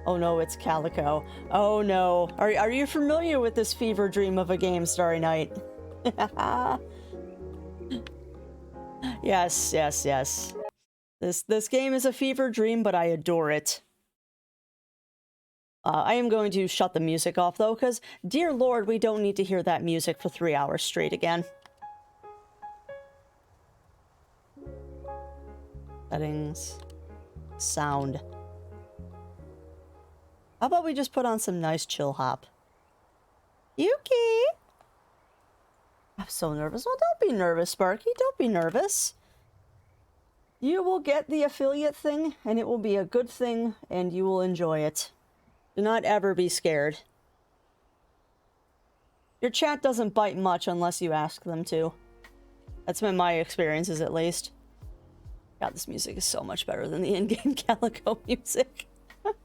Oh no, it's Calico. Oh no. Are you familiar with this fever dream of a game, Starry Night? Yes, yes, yes. This game is a fever dream, but I adore it. I am going to shut the music off though, because dear Lord, we don't need to hear that music for 3 hours straight again. Settings. Sound. How about we just put on some nice chill hop? Yuki! I'm so nervous. Well, don't be nervous, Sparky. Don't be nervous. You will get the affiliate thing, and it will be a good thing, and you will enjoy it. Do not ever be scared. Your chat doesn't bite much unless you ask them to. That's been my experiences, at least. God, this music is so much better than the in-game Calico music.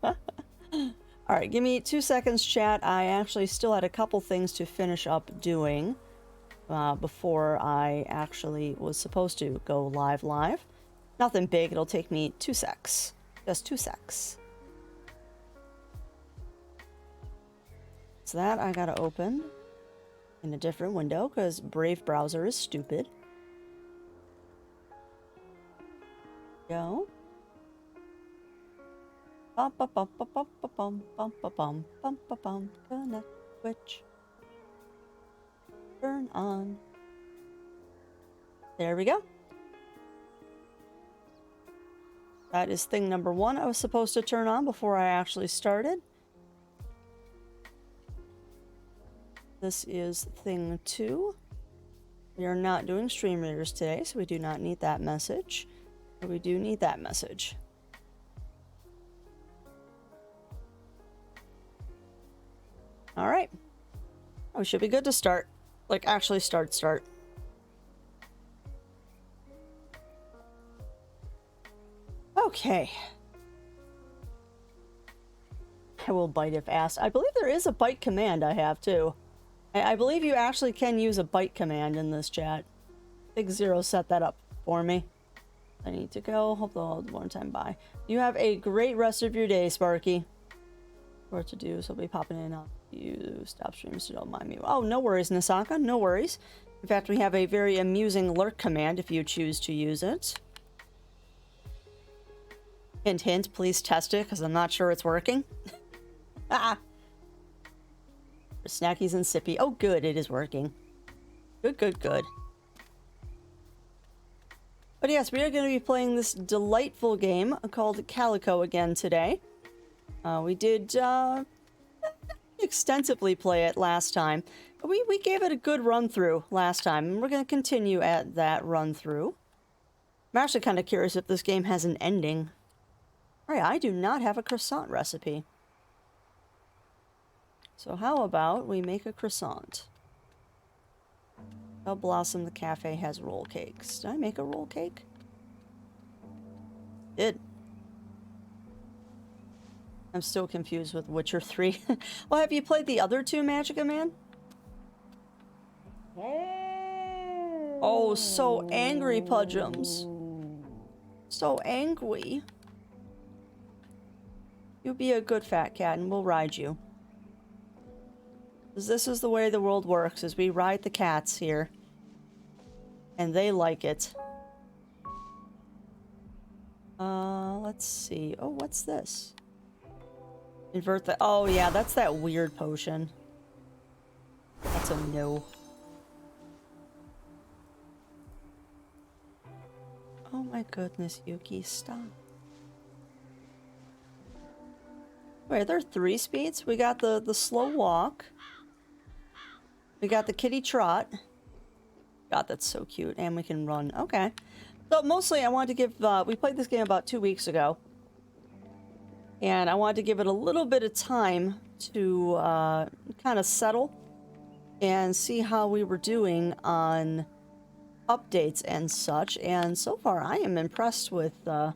Alright, give me 2 seconds, chat. I actually still had a couple things to finish up doing before I actually was supposed to go live. Nothing big, it'll take me 2 secs. Just 2 secs. So that I gotta open in a different window, because Brave browser is stupid. Go. Bum bum bum bum bum bum bum bum bum bum bum. Connect switch. Turn on. There we go. That is thing number 1 I was supposed to turn on before I actually started. This is thing 2. We are not doing stream readers today, so we do not need that message. But we do need that message. Alright. We should be good to start. Like, actually start. Okay. I will bite if asked. I believe there is a bite command I have, too. I believe you actually can use a bite command in this chat. Big Zero set that up for me. I need to go. Hope they'll hold one time. Bye. You have a great rest of your day, Sparky. What to do, so I'll be popping in. You stop streams, so don't mind me. Oh, no worries, Nasaka. No worries. In fact, we have a very amusing lurk command if you choose to use it. Hint, hint. Please test it, because I'm not sure it's working. Ah. Snackies and sippy. Oh, good. It is working. Good. But yes, we are going to be playing this delightful game called Calico again today. We did extensively play it last time. We gave it a good run-through last time, and we're going to continue at that run-through. I'm actually kind of curious if this game has an ending. Alright, I do not have a croissant recipe. So how about we make a croissant? Bell Blossom, the cafe, has roll cakes. Did I make a roll cake? Did. I'm still confused with Witcher 3. Well, have you played the other 2 Magicka Man? Oh, so angry, Pudgems. So angry. You be a good fat cat and we'll ride you. Because this is the way the world works, is we ride the cats here. And they like it. Let's see. Oh, what's this? Invert the... Oh, yeah, that's that weird potion. That's a no. Oh my goodness, Yuki, stop. Wait, there are 3 speeds? We got the slow walk. We got the kitty trot. God, that's so cute. And we can run. Okay. So mostly I wanted to give... we played this game about 2 weeks ago. And I wanted to give it a little bit of time to kind of settle and see how we were doing on updates and such. And so far I am impressed with some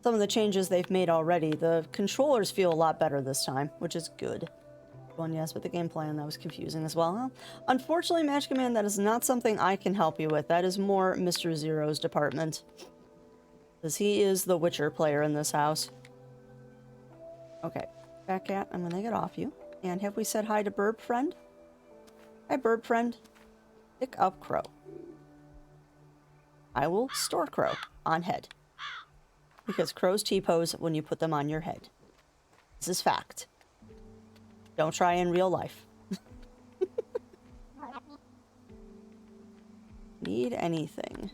of the changes they've made already. The controllers feel a lot better this time, which is good. One, yes, but the game plan, that was confusing as well. Well, unfortunately, Magicka Man, that is not something I can help you with. That is more Mr. Zero's department. Because he is the Witcher player in this house. Okay. Fat cat, I'm gonna get off you. And have we said hi to bird friend? Hi, bird friend. Pick up crow. I will store crow on head. Because crows T-pose when you put them on your head. This is fact. Don't try in real life. Need anything.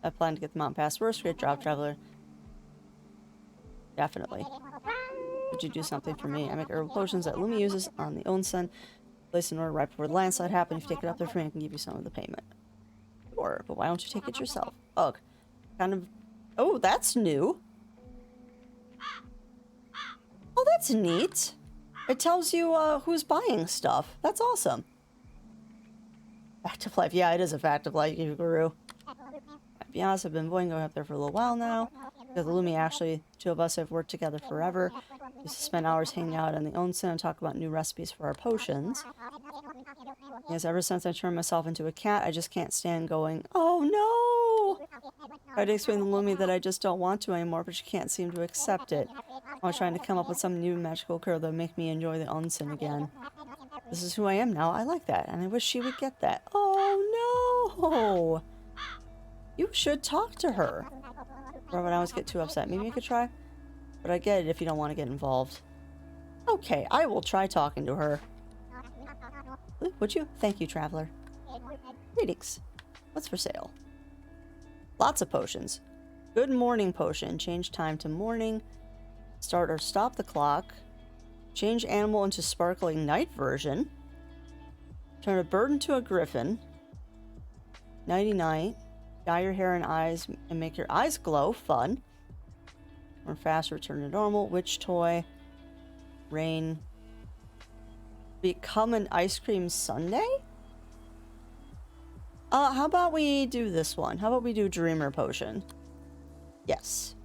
I plan to get the mountain pass first. Great job, traveler. Definitely. Would you do something for me? I make herbal potions that Lumi uses on the onsen. Place an order right before the landslide happens. If you take it up there for me, I can give you some of the payment. Sure, but why don't you take it yourself? Ugh. Kind of... Oh, that's new. Oh, that's neat. It tells you who's buying stuff. That's awesome. Fact of life. Yeah, it is a fact of life, Guru. To be honest, I've been going up there for a little while now. Because Lumi, actually, two of us have worked together forever. We used to spend hours hanging out in the onsen and talk about new recipes for our potions. Because ever since I turned myself into a cat, I just can't stand going, oh no! I tried to explain to Lumi that I just don't want to anymore, but she can't seem to accept it. I was trying to come up with some new magical cure that would make me enjoy the onsen again. This is who I am now. I like that, and I wish she would get that. Oh no! You should talk to her. Or when I always get too upset. Maybe you could try? But I get it if you don't want to get involved. Okay, I will try talking to her. Would you? Thank you, traveler. Greetings. What's for sale? Lots of potions. Good morning potion. Change time to morning. Start or stop the clock. Change animal into sparkling night version. Turn a bird into a griffin. Nighty night. Dye your hair and eyes and make your eyes glow. Fun. Or fast, return to normal. Witch toy. Rain. Become an ice cream sundae? How about we do this one? How about we do Dreamer Potion? Yes.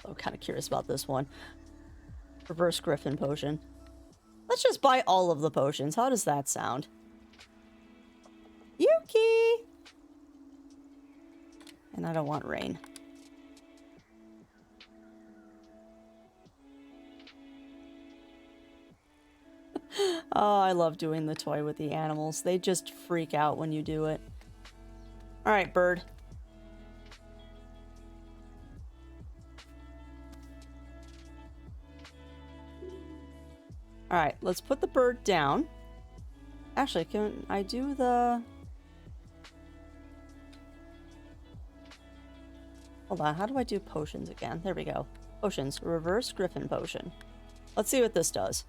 I'm kind of curious about this one. Reverse Griffin Potion. Let's just buy all of the potions. How does that sound? Yuki! And I don't want rain. Oh, I love doing the toy with the animals. They just freak out when you do it. Alright, bird. Alright, let's put the bird down. Actually, can I do the... Hold on, how do I do potions again? There we go. Potions. Reverse Griffin Potion. Let's see what this does.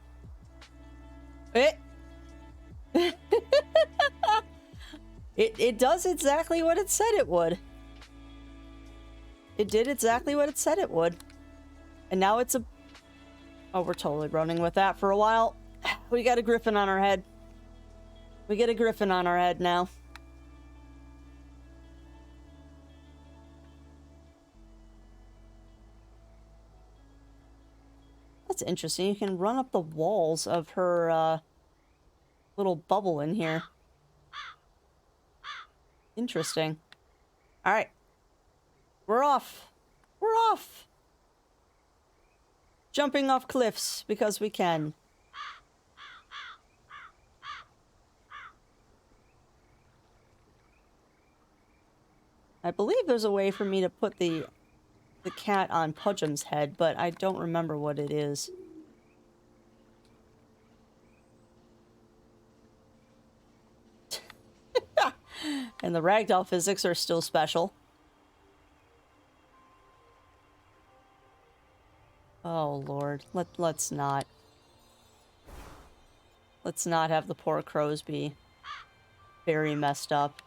It does exactly what it said it would. It did exactly what it said it would. And now it's a... Oh, we're totally running with that for a while. We got a griffin on our head. We get a griffin on our head now. That's interesting. You can run up the walls of her little bubble in here. Interesting. Alright. We're off. We're off. Jumping off cliffs because we can. I believe there's a way for me to put the cat on Pudgeon's head, but I don't remember what it is. And the ragdoll physics are still special. Oh, Lord. Let's not. Let's not have the poor crows be very messed up.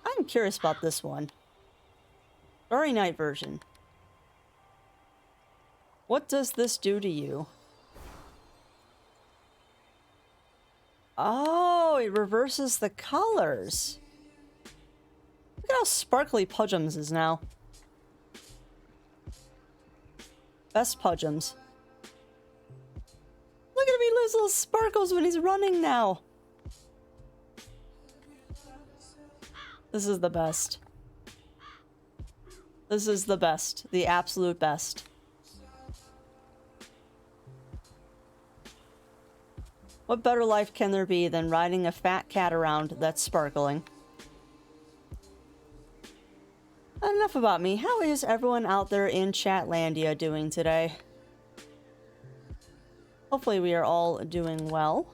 I'm curious about this one. Starry Night version. What does this do to you? Oh, it reverses the colors. Look at how sparkly Pudgeon's is now. Best Pudgeon's. Look at him, he loses little sparkles when he's running now. This is the best. This is the best. The absolute best. What better life can there be than riding a fat cat around that's sparkling? Enough about me. How is everyone out there in Chatlandia doing today? Hopefully we are all doing well.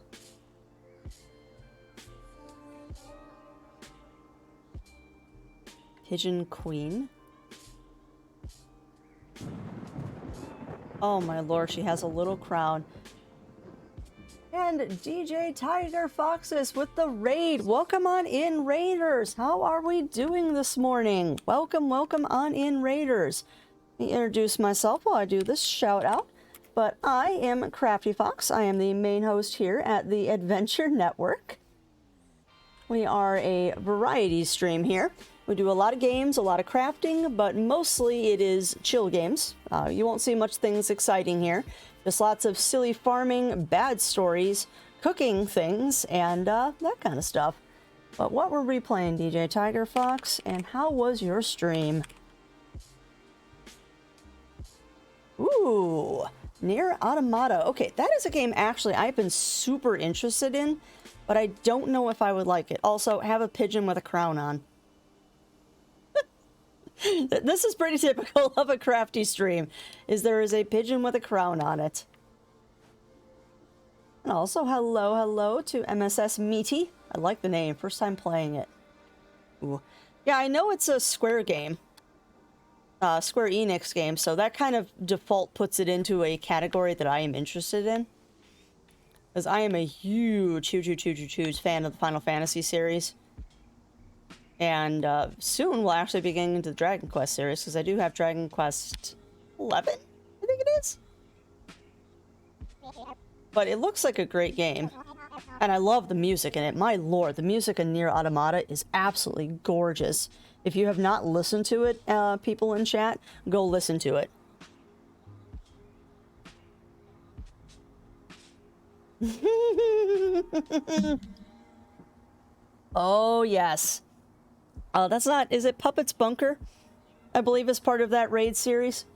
Pigeon Queen. Oh my lord, she has a little crown. And DJ Tiger Foxes with the raid. Welcome on in, Raiders. How are we doing this morning? Welcome, welcome on in, Raiders. Let me introduce myself while I do this shout out. But I am Crafty Fox. I am the main host here at the Adventure Network. We are a variety stream here. We do a lot of games, a lot of crafting, but mostly it is chill games. You won't see much things exciting here. Just lots of silly farming, bad stories, cooking things, and that kind of stuff. But what were we playing, DJ Tiger Fox? And how was your stream? Ooh, Nier Automata. Okay, that is a game actually I've been super interested in, but I don't know if I would like it. Also, have a pigeon with a crown on. This is pretty typical of a crafty stream, is there is a pigeon with a crown on it. And also, hello to MSS Meaty. I like the name, first time playing it. Ooh. Yeah, I know it's a Square game. Square Enix game, so that kind of default puts it into a category that I am interested in. Because I am a huge fan of the Final Fantasy series. And soon we'll actually be getting into the Dragon Quest series, because I do have Dragon Quest 11, I think it is. But it looks like a great game. And I love the music in it. My lord, the music in Nier Automata is absolutely gorgeous. If you have not listened to it, people in chat, go listen to it. Oh, yes. That's not... Is it Puppet's Bunker? I believe is part of that raid series.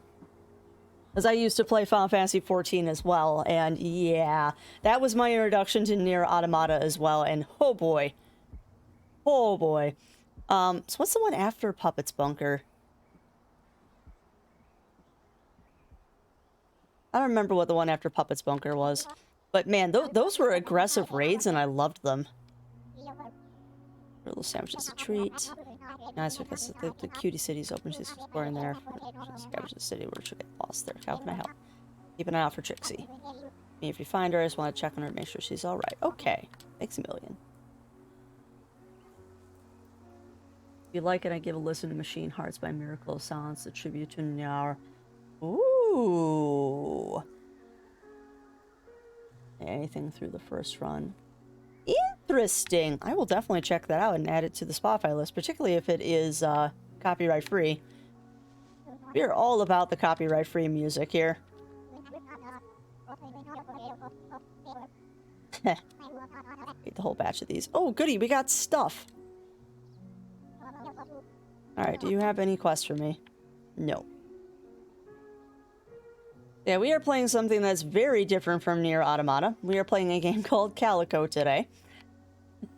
As I used to play Final Fantasy XIV as well, and yeah, that was my introduction to Nier Automata as well, and oh boy. Oh boy. So what's the one after Puppet's Bunker? I don't remember what the one after Puppet's Bunker was. But man, those were aggressive raids, and I loved them. Little sandwich is a treat. Nice, because the cutie city's open. She's exploring there. Scavenge the city where she'll get lost there. How can I help? Keep an eye out for Trixie. If you find her, I just want to check on her to make sure she's alright. Okay. Thanks a million. If you like it, I give a listen to Machine Hearts by Miracle of Silence, a tribute to Nyar. Ooh. Anything through the first run. Interesting. I will definitely check that out and add it to the Spotify list, particularly if it is copyright free. We are all about the copyright free music here. Eat the whole batch of these. Oh, goody, we got stuff. Alright, do you have any quests for me? No. Yeah, we are playing something that's very different from Nier Automata. We are playing a game called Calico today.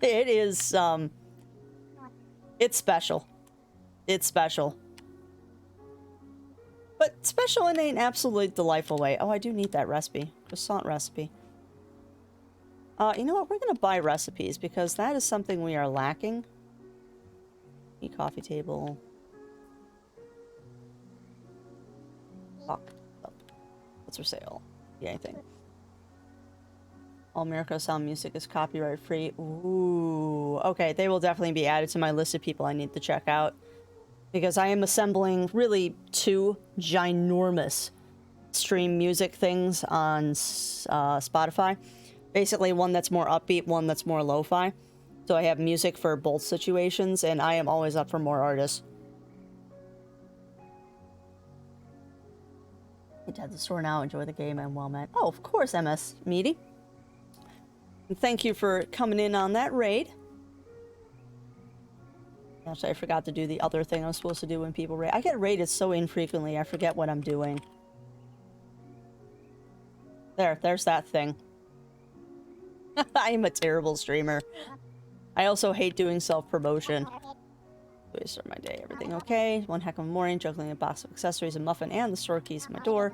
It is, it's special. It's special. But special in an absolutely delightful way. Oh, I do need that recipe. Croissant recipe. You know what? We're going to buy recipes because that is something we are lacking. Coffee table. Fuck. What's for sale? Yeah, anything. All Miracle Sound music is copyright free. Ooh. Okay, they will definitely be added to my list of people I need to check out. Because I am assembling really 2 ginormous stream music things on Spotify. Basically, one that's more upbeat, one that's more lo-fi. So I have music for both situations, and I am always up for more artists. Get to the store now, enjoy the game, and well met. Oh, of course, MS Meaty. And thank you for coming in on that raid. Actually, I forgot to do the other thing I was supposed to do when people raid. I get raided so infrequently, I forget what I'm doing. There's that thing. I am a terrible streamer. I also hate doing self-promotion. I start my day. Everything okay? One heck of a morning, juggling a box of accessories, a muffin, and the store keys at my door,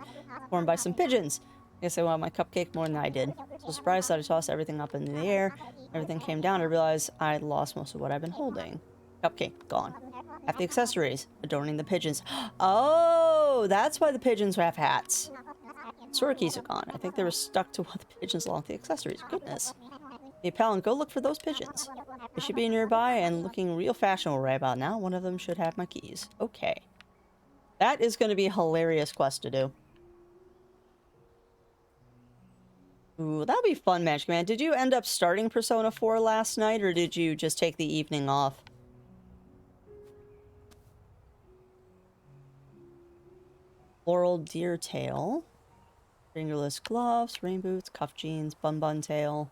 formed by some pigeons. I guess they wanted my cupcake more than I did. So surprised that I tossed everything up into the air. Everything came down. I realized I'd lost most of what I've been holding. Cupcake, gone. Half the accessories, adorning the pigeons. Oh, that's why the pigeons have hats. Store keys are gone. I think they were stuck to one of the pigeons along with the accessories. Goodness. Hey, pal, and go look for those pigeons. They should be nearby and looking real fashionable right about now. One of them should have my keys. Okay. That is going to be a hilarious quest to do. Ooh, that'll be fun, Magic Man. Did you end up starting Persona 4 last night, or did you just take the evening off? Floral deer tail. Fingerless gloves, rain boots, cuff jeans, bun tail.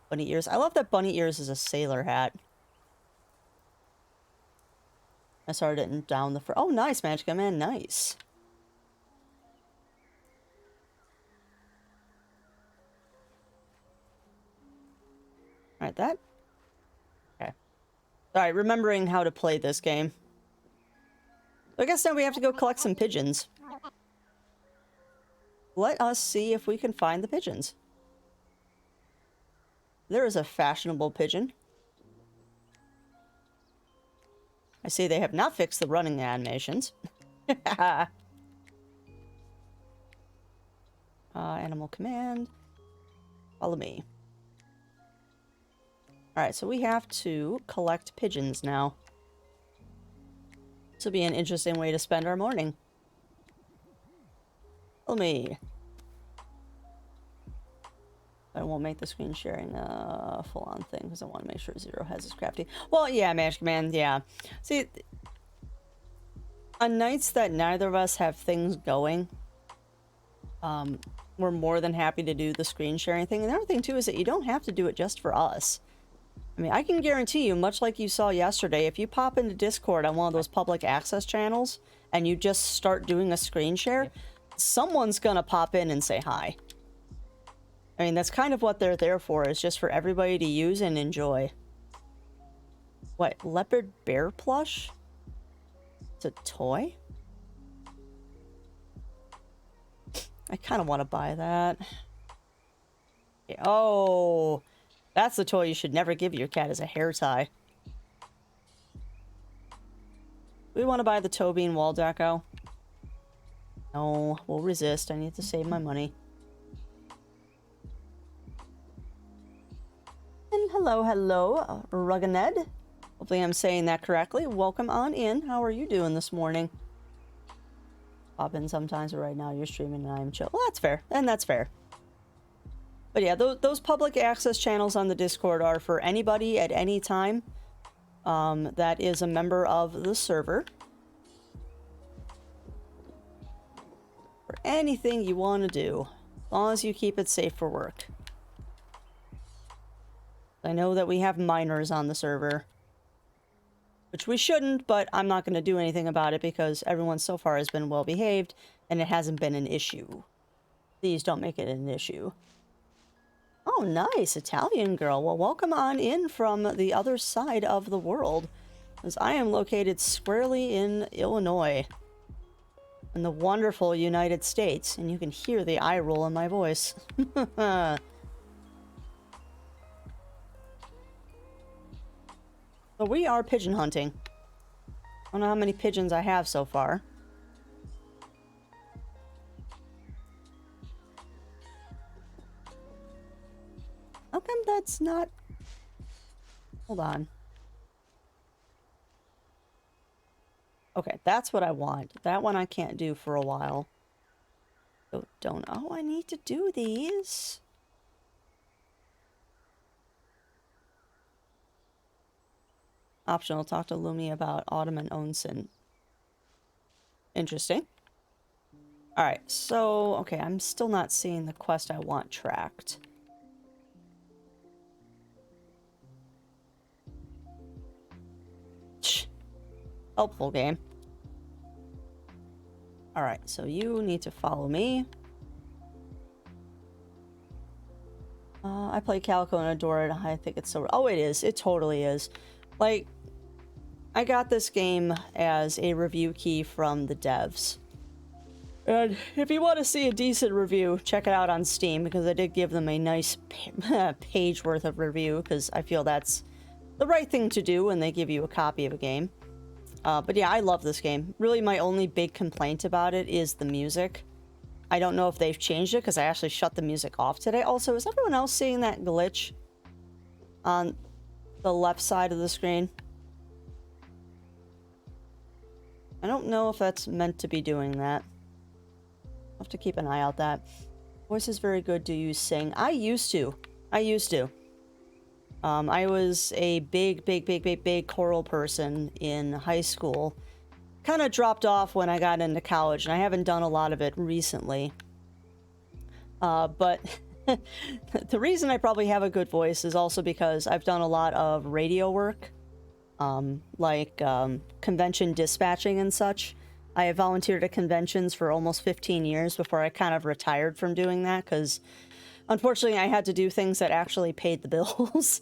Bunny ears. I love that bunny ears is a sailor hat. I started it down the... Oh, nice, Magic Man. Nice. Alright, that... Okay. Alright, remembering how to play this game. So I guess now we have to go collect some pigeons. Let us see if we can find the pigeons. There is a fashionable pigeon. I see they have not fixed the running animations. Animal command. Follow me. Alright, so we have to collect pigeons now. This will be an interesting way to spend our morning. Follow me. I won't make the screen sharing a full-on thing because I want to make sure Zero has his crafty. Well, yeah, Magic Man, yeah. See, on nights that neither of us have things going, we're more than happy to do the screen sharing thing. And the other thing, too, is that you don't have to do it just for us. I mean, I can guarantee you, much like you saw yesterday, if you pop into Discord on one of those public access channels and you just start doing a screen share, someone's gonna pop in and say hi. I mean, that's kind of what they're there for, is just for everybody to use and enjoy. What, leopard bear plush? It's a toy? I kind of want to buy that. Yeah, oh, that's the toy you should never give your cat, as a hair tie. We want to buy the toe bean wall deco. No, we'll resist. I need to save my money. And hello, Rugganed. Hopefully I'm saying that correctly. Welcome on in. How are you doing this morning? Pop in sometimes, but right now you're streaming and I'm chill. Well, that's fair. And that's fair. But yeah, those public access channels on the Discord are for anybody at any time that is a member of the server. For anything you want to do, as long as you keep it safe for work. I know that we have minors on the server, which we shouldn't, but I'm not going to do anything about it because everyone so far has been well behaved and it hasn't been an issue. Please don't make it an issue. Oh, nice. Italian girl. Well, welcome on in from the other side of the world, as I am located squarely in Illinois, in the wonderful United States, and you can hear the eye roll in my voice. So we are pigeon hunting. I don't know how many pigeons I have so far. How come that's not... Hold on. Okay, that's what I want. That one I can't do for a while. So don't... Oh, I need to do these. Optional, talk to Lumi about Autumn and Onsen. Interesting. Alright, so... Okay, I'm still not seeing the quest I want tracked. helpful game. Alright, so you need to follow me. I play Calico and adore it. I think it's so... Oh, it is. It totally is. Like, I got this game as a review key from the devs. And if you want to see a decent review, check it out on Steam, because I did give them a nice page worth of review, because I feel that's the right thing to do when they give you a copy of a game. But yeah, I love this game. Really, my only big complaint about it is the music. I don't know if they've changed it, because I actually shut the music off today. Also, is everyone else seeing that glitch on the left side of the screen? I don't know if that's meant to be doing that. I'll have to keep an eye out that. Voice is very good. Do you sing? I used to. I was a big choral person in high school. Kind of dropped off when I got into college, and I haven't done a lot of it recently. But the reason I probably have a good voice is also because I've done a lot of radio work, like convention dispatching and such. I have volunteered at conventions for almost 15 years before I kind of retired from doing that, because unfortunately I had to do things that actually paid the bills.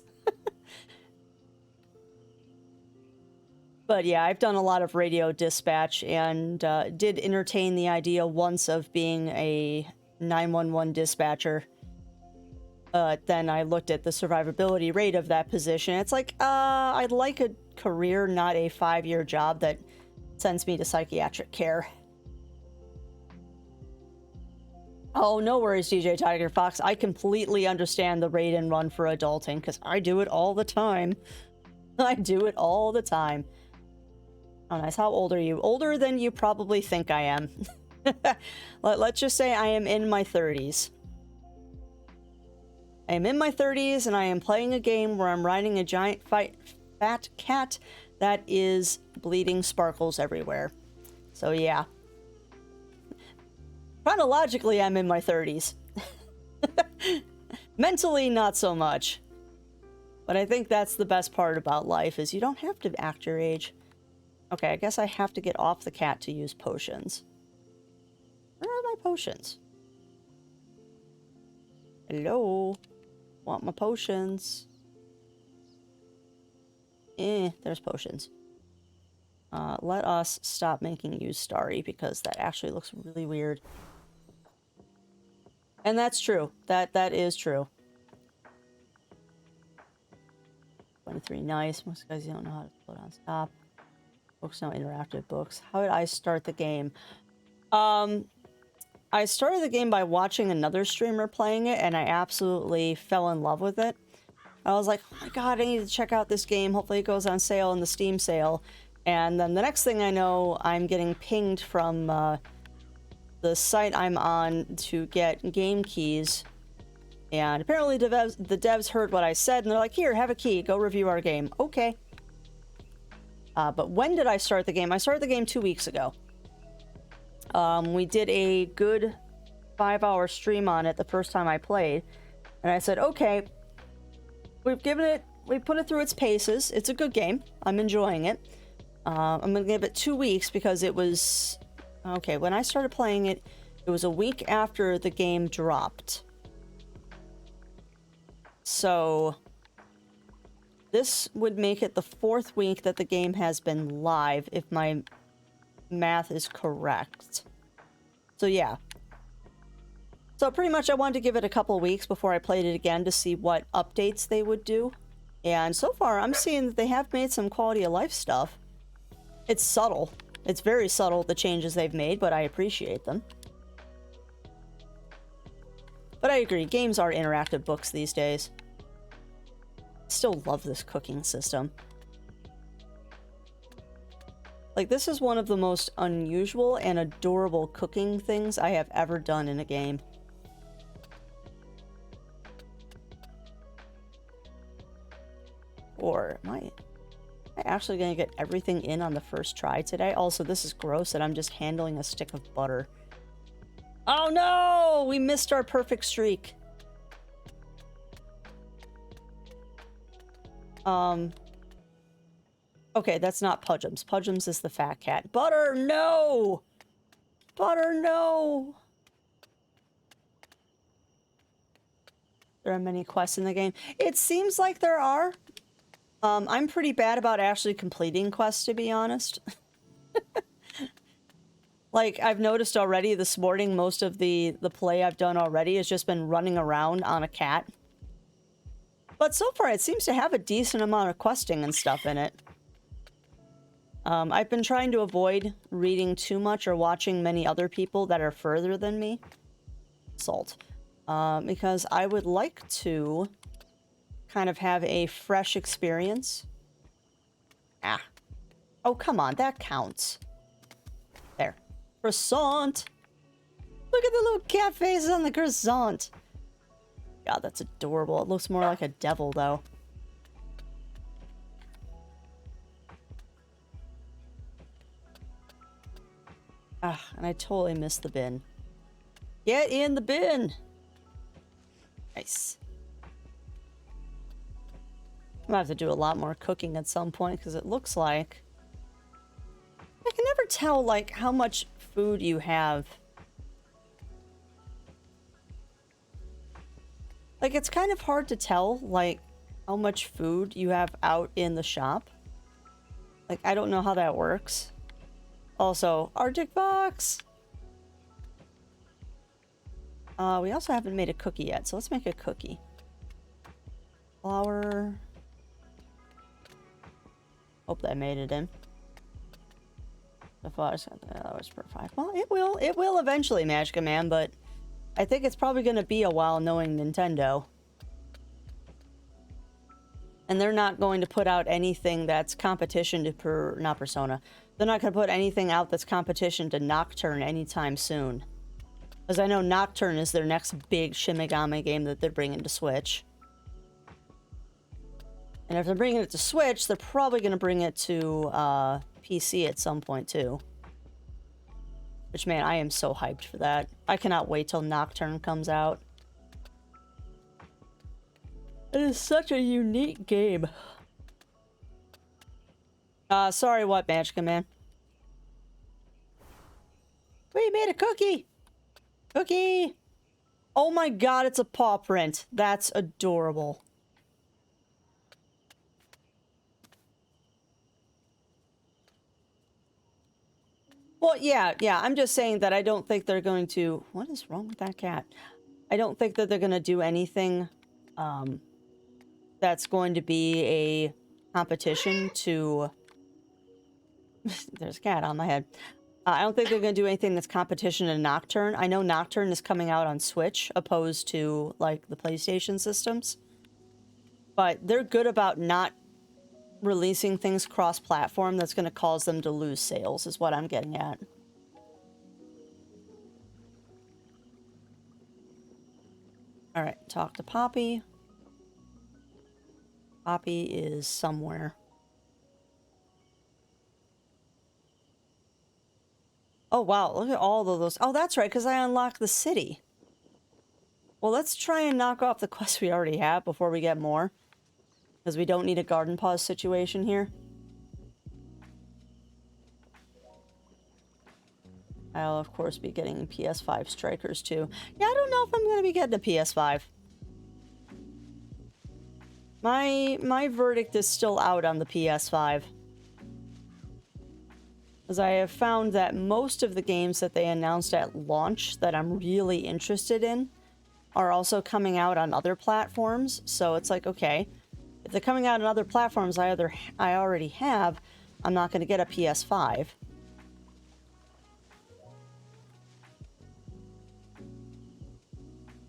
But yeah, I've done a lot of radio dispatch, and did entertain the idea once of being a 911 dispatcher. Then I looked at the survivability rate of that position. It's like, I'd like a career, not a 5-year job that sends me to psychiatric care. Oh, no worries, DJ Tiger Fox. I completely understand the raid and run for adulting, because I do it all the time. I do it all the time. Oh, nice. How old are you? Older than you probably think I am. Let's just say I am in my 30s. I am in my 30s, and I am playing a game where I'm riding a giant fat cat that is bleeding sparkles everywhere. So yeah. Chronologically, I'm in my 30s. Mentally, not so much. But I think that's the best part about life, is you don't have to act your age. Okay, I guess I have to get off the cat to use potions. Where are my potions? Hello? Want my potions? There's potions. Let us stop making you starry, because that actually looks really weird. And that's true. That is true. 23, nice. Most guys don't know how to slow down, stop. Books, no interactive books. How did I start the game? I started the game by watching another streamer playing it, and I absolutely fell in love with it. I was like, oh my god, I need to check out this game. Hopefully it goes on sale in the Steam sale. And then the next thing I know, I'm getting pinged from the site I'm on to get game keys. And apparently the devs heard what I said, and they're like, here, have a key. Go review our game. Okay. But when did I start the game? I started the game 2 weeks ago. We did a good 5-hour stream on it the first time I played. And I said, okay, we put it through its paces. It's a good game. I'm enjoying it. I'm going to give it 2 weeks, because it was... Okay, when I started playing it, it was a week after the game dropped. So... this would make it the 4th week that the game has been live, if my math is correct. So yeah. So pretty much I wanted to give it a couple weeks before I played it again to see what updates they would do. And so far, I'm seeing that they have made some quality of life stuff. It's subtle. It's very subtle, the changes they've made, but I appreciate them. But I agree, games are interactive books these days. Still love this cooking system. Like, this is one of the most unusual and adorable cooking things I have ever done in a game. Or am I actually gonna get everything in on the first try today? Also, this is gross that I'm just handling a stick of butter. Oh no! We missed our perfect streak. Okay, that's not Pudgems. Pudgems is the fat cat. Butter, no! Butter, no! There are many quests in the game. It seems like there are. I'm pretty bad about actually completing quests, to be honest. Like, I've noticed already this morning, most of the play I've done already has just been running around on a cat. But so far, it seems to have a decent amount of questing and stuff in it. I've been trying to avoid reading too much or watching many other people that are further than me. Salt. Because I would like to kind of have a fresh experience. Ah. Oh, come on, that counts. There. Croissant! Look at the little cat faces on the croissant! God, that's adorable. It looks more like a devil, though. Ah, and I totally missed the bin. Get in the bin! Nice. I'm gonna have to do a lot more cooking at some point, because it looks like... I can never tell, like, how much food you have. Like, it's kind of hard to tell, like, how much food you have out in the shop. Like, I don't know how that works. Also, Arctic Fox! We also haven't made a cookie yet, so let's make a cookie. Flour. Hope that made it in. The flour's got that was per 5. Well, it will eventually, Magica Man, but I think it's probably gonna be a while knowing Nintendo. And they're not going to put out anything that's competition to not Persona. They're not going to put anything out that's competition to Nocturne anytime soon. Because I know Nocturne is their next big Shin Megami game that they're bringing to Switch. And if they're bringing it to Switch, they're probably going to bring it to PC at some point too. Which, man, I am so hyped for that. I cannot wait till Nocturne comes out. It is such a unique game. Sorry, what, Magica Man? We made a cookie! Cookie! Oh my god, it's a paw print. That's adorable. Well, yeah, I'm just saying that I don't think they're going to... What is wrong with that cat? I don't think that they're going to do anything, that's going to be a competition to... There's a cat on my head. I don't think they're going to do anything that's competition to Nocturne. I know Nocturne is coming out on Switch, opposed to, like, the PlayStation systems. But they're good about not releasing things cross-platform that's going to cause them to lose sales, is what I'm getting at. Alright, talk to Poppy. Poppy is somewhere. Oh, wow, look at all of those. Oh, that's right, because I unlocked the city. Well, let's try and knock off the quests we already have before we get more. Because we don't need a garden pause situation here. I'll, of course, be getting PS5 strikers, too. Yeah, I don't know if I'm going to be getting a PS5. My verdict is still out on the PS5. As I have found that most of the games that they announced at launch that I'm really interested in are also coming out on other platforms. So it's like, okay, if they're coming out on other platforms I already have, I'm not going to get a PS5.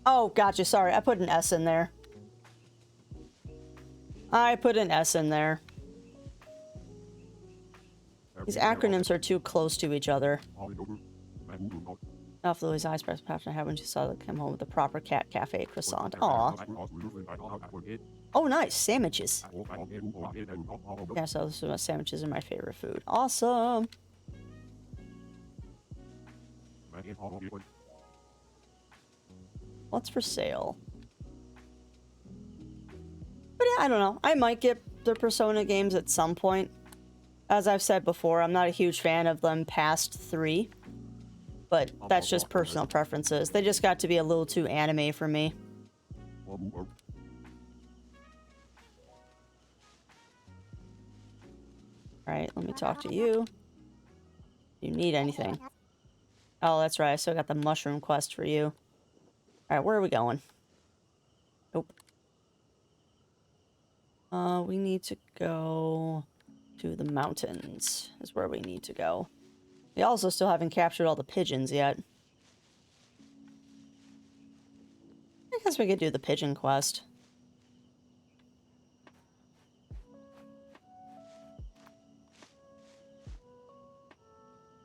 Oh, gotcha. Sorry, I put an S in there. I put an S in there. These acronyms are too close to each other. Off Lily's eyes pressed past I had when she saw that come home with a proper cat cafe croissant. Aw. Oh, nice. Sandwiches. Yeah, so this is what sandwiches are my favorite food. Awesome. What's for sale? But yeah, I don't know. I might get the Persona games at some point. as I've said before, I'm not a huge fan of them past 3. But that's just personal preferences. They just got to be a little too anime for me. Alright, let me talk to you. You need anything? Oh, that's right. I still got the mushroom quest for you. Alright, where are we going? Nope. We need to go to the mountains. Is where we need to go. We also still haven't captured all the pigeons yet. I guess we could do the pigeon quest.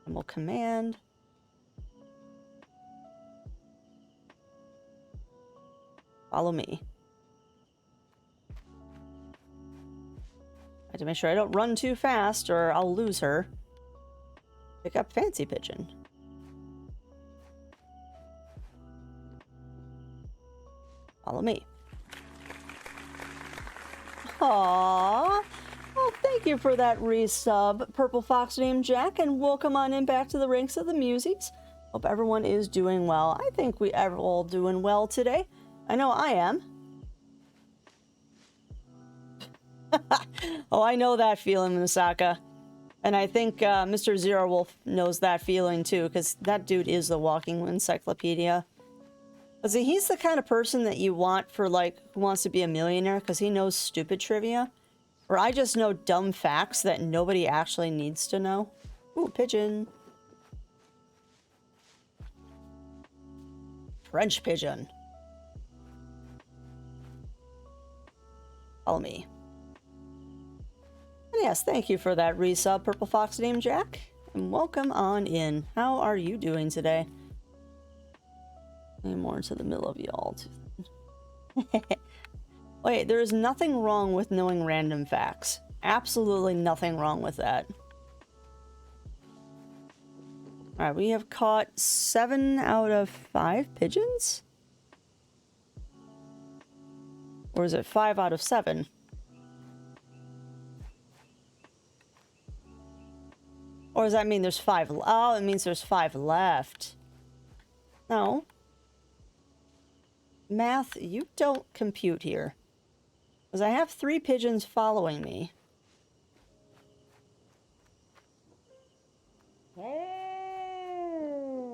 And we'll command. Follow me. I have to make sure I don't run too fast or I'll lose her. Pick up Fancy Pigeon. Follow me. Aww. Well, thank you for that resub, Purple Fox named Jack, and welcome on in back to the ranks of the Musies. Hope everyone is doing well. I think we are all doing well today. I know I am. Oh, I know that feeling, Misaka. And I think Mr. Zero Wolf knows that feeling too, because that dude is the walking encyclopedia. But see, he's the kind of person that you want for, like, Who Wants to Be a Millionaire, because he knows stupid trivia. Or I just know dumb facts that nobody actually needs to know. Ooh, pigeon. French pigeon. Follow me. And yes, thank you for that resub, Purple Fox named Jack. And welcome on in. How are you doing today? Any more into the middle of y'all. Wait, there is nothing wrong with knowing random facts. Absolutely nothing wrong with that. Alright, we have caught 7 out of 5 pigeons? Or is it 5 out of 7? Or does that mean there's 5? Oh, it means there's 5 left. No. Math, you don't compute here. Because I have 3 pigeons following me.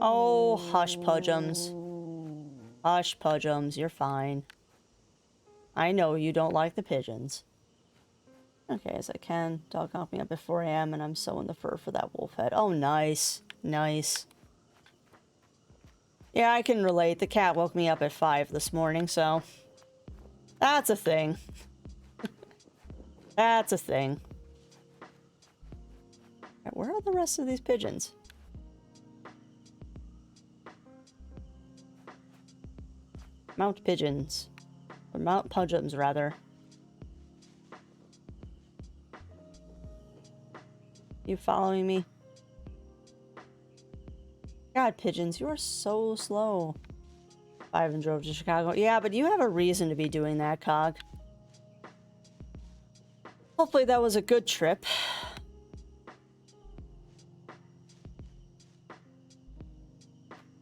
Oh, hush, Pudgems. Hush, Pudgems, you're fine. I know you don't like the pigeons. Okay, as I can. Dog knocked me up at 4 AM and I'm sewing the fur for that wolf head. Oh, nice. Nice. Yeah, I can relate. The cat woke me up at 5 this morning, so... That's a thing. That's a thing. Right, where are the rest of these pigeons? Mount pigeons. Or Mount Pudgems, rather. You following me? God, pigeons, you are so slow. I haven't drove to Chicago. Yeah, but you have a reason to be doing that, Cog. Hopefully that was a good trip.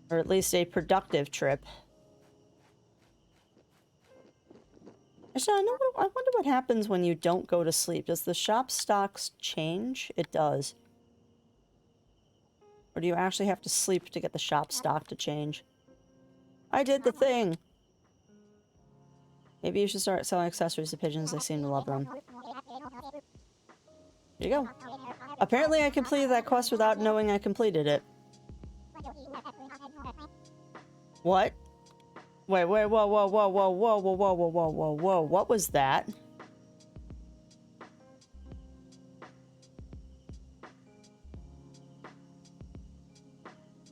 Or at least a productive trip. Actually, I wonder what happens when you don't go to sleep. Does the shop stocks change? It does. Or do you actually have to sleep to get the shop stock to change? I did the thing! Maybe you should start selling accessories to pigeons. They seem to love them. There you go. Apparently I completed that quest without knowing I completed it. What? Wait, whoa, whoa, whoa, whoa, whoa, whoa, whoa, whoa, whoa, whoa, whoa, what was that?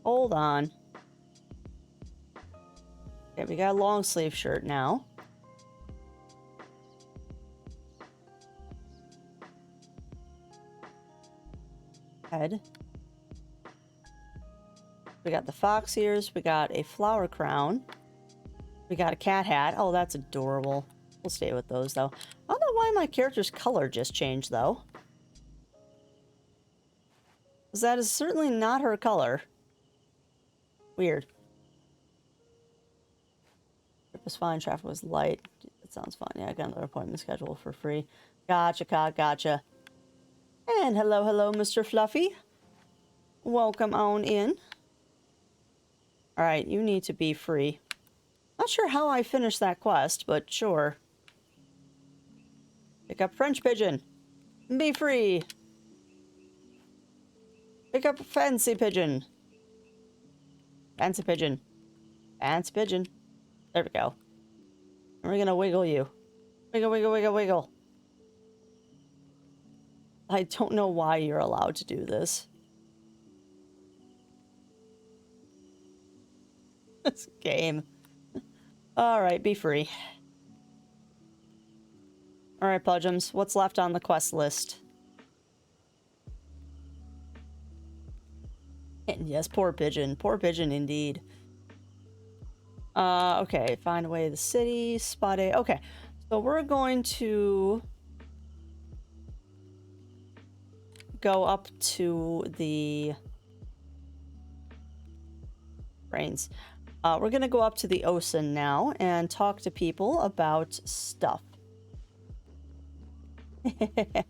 Hold on. Okay, we got a long sleeve shirt now. Head. We got the fox ears. We got a flower crown. We got a cat hat. Oh, that's adorable. We'll stay with those, though. I don't know why my character's color just changed, though. 'Cause that is certainly not her color. Weird. Trip was fine, traffic was light. That sounds fun. Yeah, I got another appointment scheduled for free. Gotcha, Cog, gotcha. And hello, hello, Mr. Fluffy. Welcome on in. Alright, you need to be free. Not sure how I finished that quest, but sure. Pick up French pigeon. Be free. Pick up fancy pigeon. Fancy pigeon. Fancy pigeon. There we go. And we're gonna wiggle you. Wiggle, wiggle, wiggle, wiggle. I don't know why you're allowed to do this. This game. Alright, be free. Alright, Pudgems, what's left on the quest list? And yes, poor pigeon. Poor pigeon indeed. Okay, find a way to the city, spot A. Okay, so we're going to go up to the brains. We're gonna go up to the Ocean now and talk to people about stuff. Alright,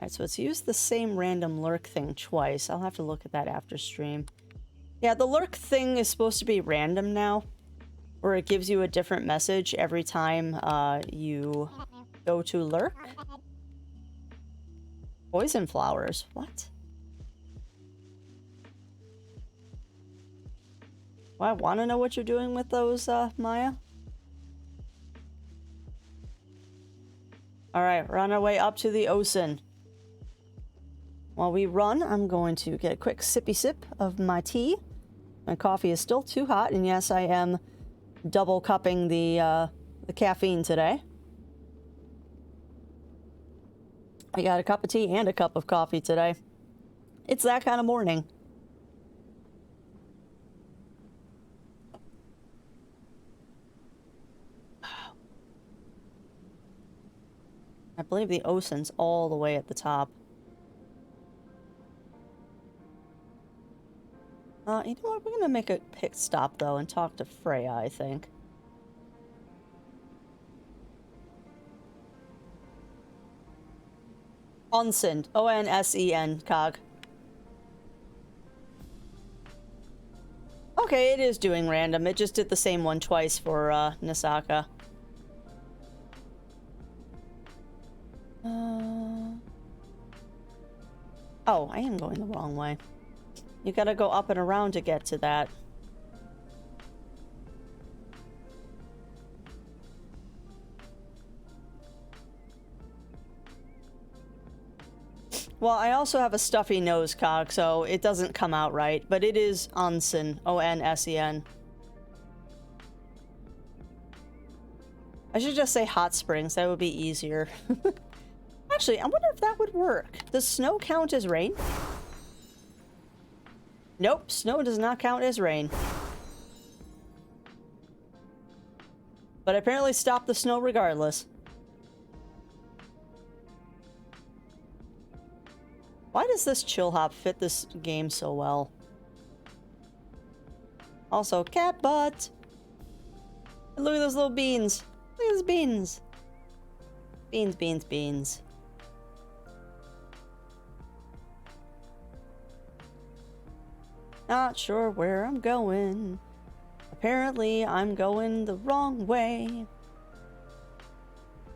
so it's used the same random lurk thing twice. I'll have to look at that after stream. Yeah, the lurk thing is supposed to be random now, where it gives you a different message every time you go to lurk. Poison flowers. What? Well, I want to know what you're doing with those, Maya. Alright, we're on our way up to the Ocean. While we run, I'm going to get a quick sippy sip of my tea. My coffee is still too hot, and yes, I am double cupping the caffeine today. I got a cup of tea and a cup of coffee today. It's that kind of morning. I believe the Ocean's all the way at the top. You know what? We're gonna make a pit stop, though, and talk to Freya, I think. Onsen. O-N-S-E-N, Cog. Okay, it is doing random. It just did the same one twice for, Nisaka. Oh, I am going the wrong way. You gotta go up and around to get to that. Well, I also have a stuffy nose, Cog, so it doesn't come out right, but it is Onsen. O-N-S-E-N. I should just say hot springs. That would be easier. Actually, I wonder if that would work. Does snow count as rain? Nope, snow does not count as rain. But apparently stop the snow regardless. Why does this chill hop fit this game so well? Also, cat butt! And look at those little beans. Look at those beans. Beans, beans, beans. Not sure where I'm going. Apparently, I'm going the wrong way.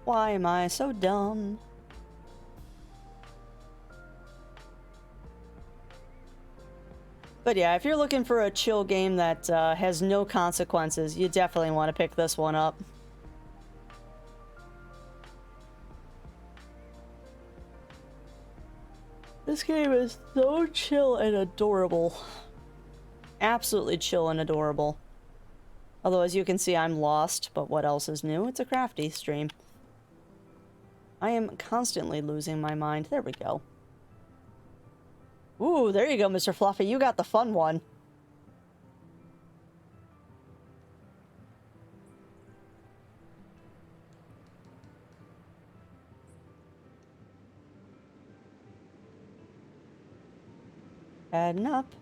Why am I so dumb? But yeah, if you're looking for a chill game that has no consequences, you definitely want to pick this one up. This game is so chill and adorable. Absolutely chill and adorable. Although, as you can see, I'm lost, but what else is new? It's a crafty stream. I am constantly losing my mind. There we go. Ooh, there you go, Mr. Fluffy. You got the fun one. Heading up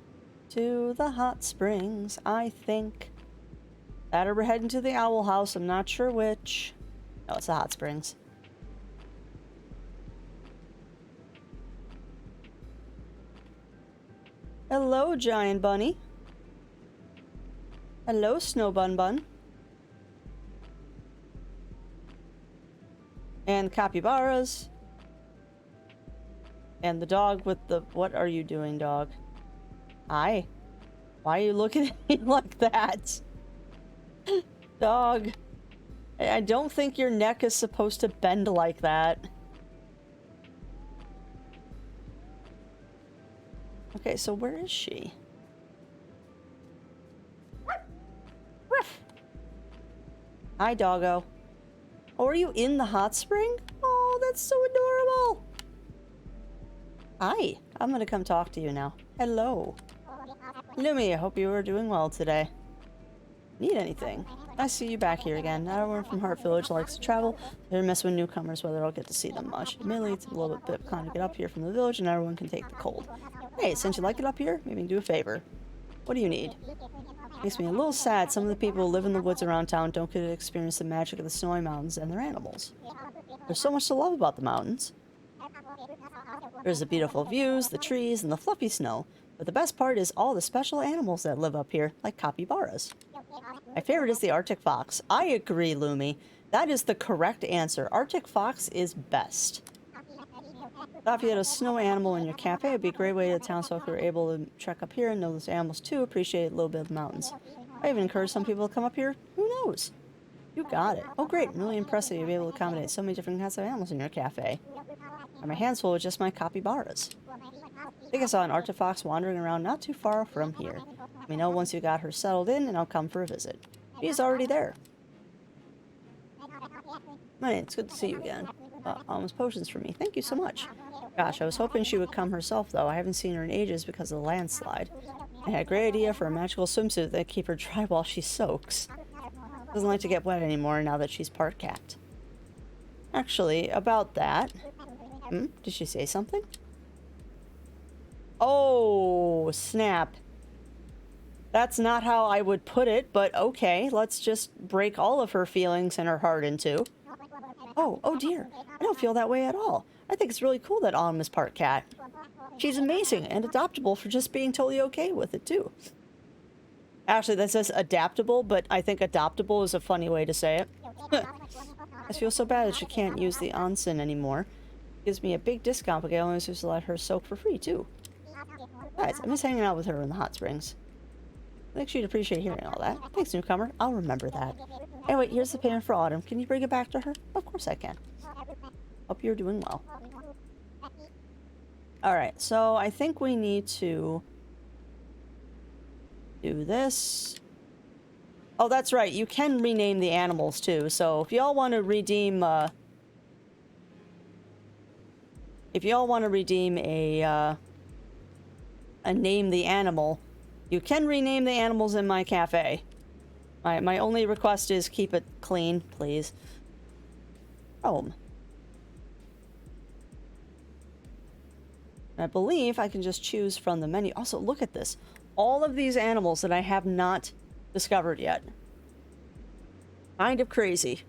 to the hot springs, I think. That or we're heading to the Owl House. I'm not sure which. No, it's the hot springs. Hello, Giant Bunny. Hello, Snow Bun Bun. And capybaras. And the dog with the... What are you doing, dog? Hi. Why are you looking at me like that? Dog. I don't think your neck is supposed to bend like that. Okay, so where is she? Ruff. Hi, doggo. Oh, are you in the hot spring? Oh, that's so adorable. Hi. I'm gonna come talk to you now. Hello. Lumi, I hope you are doing well today. Need anything? I see you back here again. Everyone from Heart Village likes to travel. They're mess with newcomers, whether I'll get to see them much. Admittedly, it's a little bit kind of get up here from the village, and everyone can take the cold. Hey, since you like it up here, maybe you can do a favor. What do you need? Makes me a little sad some of the people who live in the woods around town don't get to experience the magic of the snowy mountains and their animals. There's so much to love about the mountains. There's the beautiful views, the trees, and the fluffy snow. But the best part is all the special animals that live up here, like capybaras. My favorite is the Arctic fox. I agree, Lumi. That is the correct answer. Arctic fox is best. Thought if you had a snow animal in your cafe, it'd be a great way to town so if you're able to trek up here and know those animals too, appreciate a little bit of the mountains. I even encourage some people to come up here. Who knows? You got it. Oh great, I'm really impressed that you'll be able to accommodate so many different kinds of animals in your cafe. And my hands full with just my capybaras. I think I saw an Arctic fox wandering around not too far from here. Let me know once you got her settled in and I'll come for a visit. She's already there. Man, it's good to see you again. Almost potions for me. Thank you so much. Gosh, I was hoping she would come herself though. I haven't seen her in ages because of the landslide. I had a great idea for a magical swimsuit that keep her dry while she soaks. Doesn't like to get wet anymore now that she's part cat. Actually, about that... Did she say something? Oh, snap. That's not how I would put it, but okay. Let's just break all of her feelings and her heart in two. Oh dear. I don't feel that way at all. I think it's really cool that Autumn is part cat. She's amazing and adoptable for just being totally okay with it, too. Actually, that says adaptable, but I think adoptable is a funny way to say it. I feel so bad that she can't use the onsen anymore. Gives me a big discount, but I only used to let her soak for free, too. Guys, I miss hanging out with her in the hot springs. I think she'd appreciate hearing all that. Thanks, newcomer. I'll remember that. Anyway, here's the payment for Autumn. Can you bring it back to her? Of course I can. Hope you're doing well. Alright, so I think we need to do this. Oh, that's right. You can rename the animals, too. So if y'all want to redeem, if y'all want to redeem a name the animal, you can rename the animals in my cafe. My only request is keep it clean, please. Home. I believe I can just choose from the menu. Also, look at this. All of these animals that I have not discovered yet. Kind of crazy.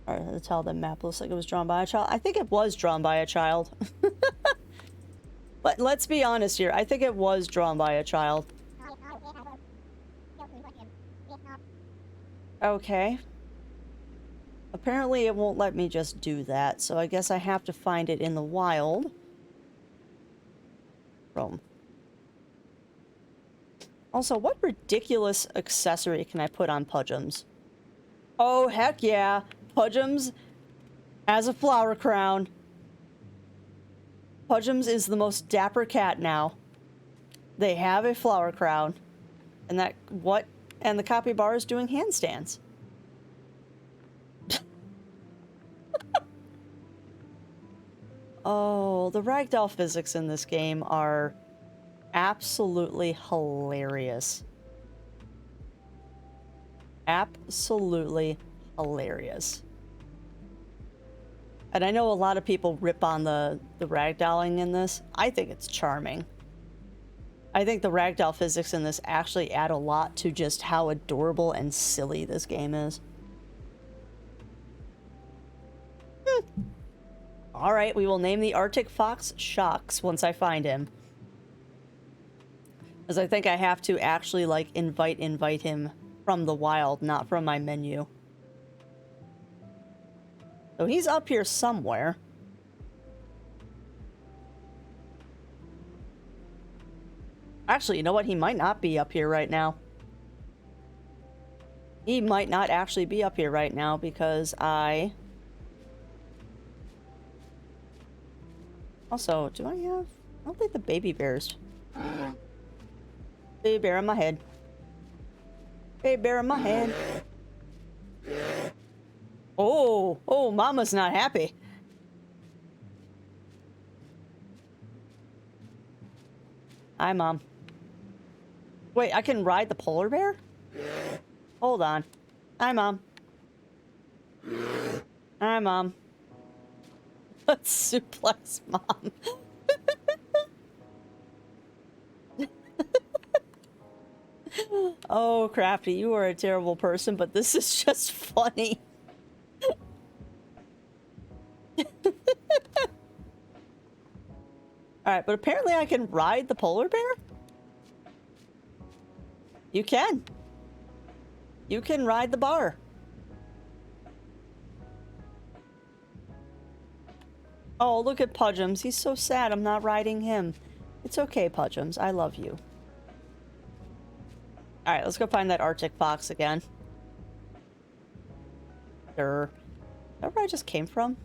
Alright, to tell the map looks like it was drawn by a child. I think it was drawn by a child. But let's be honest here. I think it was drawn by a child. Okay. Apparently it won't let me just do that, so I guess I have to find it in the wild. Rome. Also, what ridiculous accessory can I put on Pudgems? Oh, heck yeah. Pudgems as a flower crown. Pudgems is the most dapper cat now. They have a flower crown. And that, what? And the capybara is doing handstands. Oh, the ragdoll physics in this game are absolutely hilarious. Absolutely hilarious. And I know a lot of people rip on the ragdolling in this. I think it's charming. I think the ragdoll physics in this actually add a lot to just how adorable and silly this game is. All right, we will name the Arctic Fox Shocks once I find him. Because I think I have to actually, like, invite him from the wild, not from my menu. So he's up here somewhere. Actually, you know what? He might not be up here right now. He might not actually be up here right now because I... Also, do I have... I don't think the baby bears... Baby bear on my head. Baby bear on my head. Oh, oh, Mama's not happy. Hi, Mom. Wait, I can ride the polar bear? Hold on. Hi, Mom. Hi, Mom. Let's suplex Mom. Oh, Crafty, you are a terrible person, but this is just funny. Alright, but apparently I can ride the polar bear? You can. You can ride the bar. Oh, look at Pudgems. He's so sad I'm not riding him. It's okay, Pudgems. I love you. Alright, let's go find that Arctic fox again. Sure. Is that where I just came from?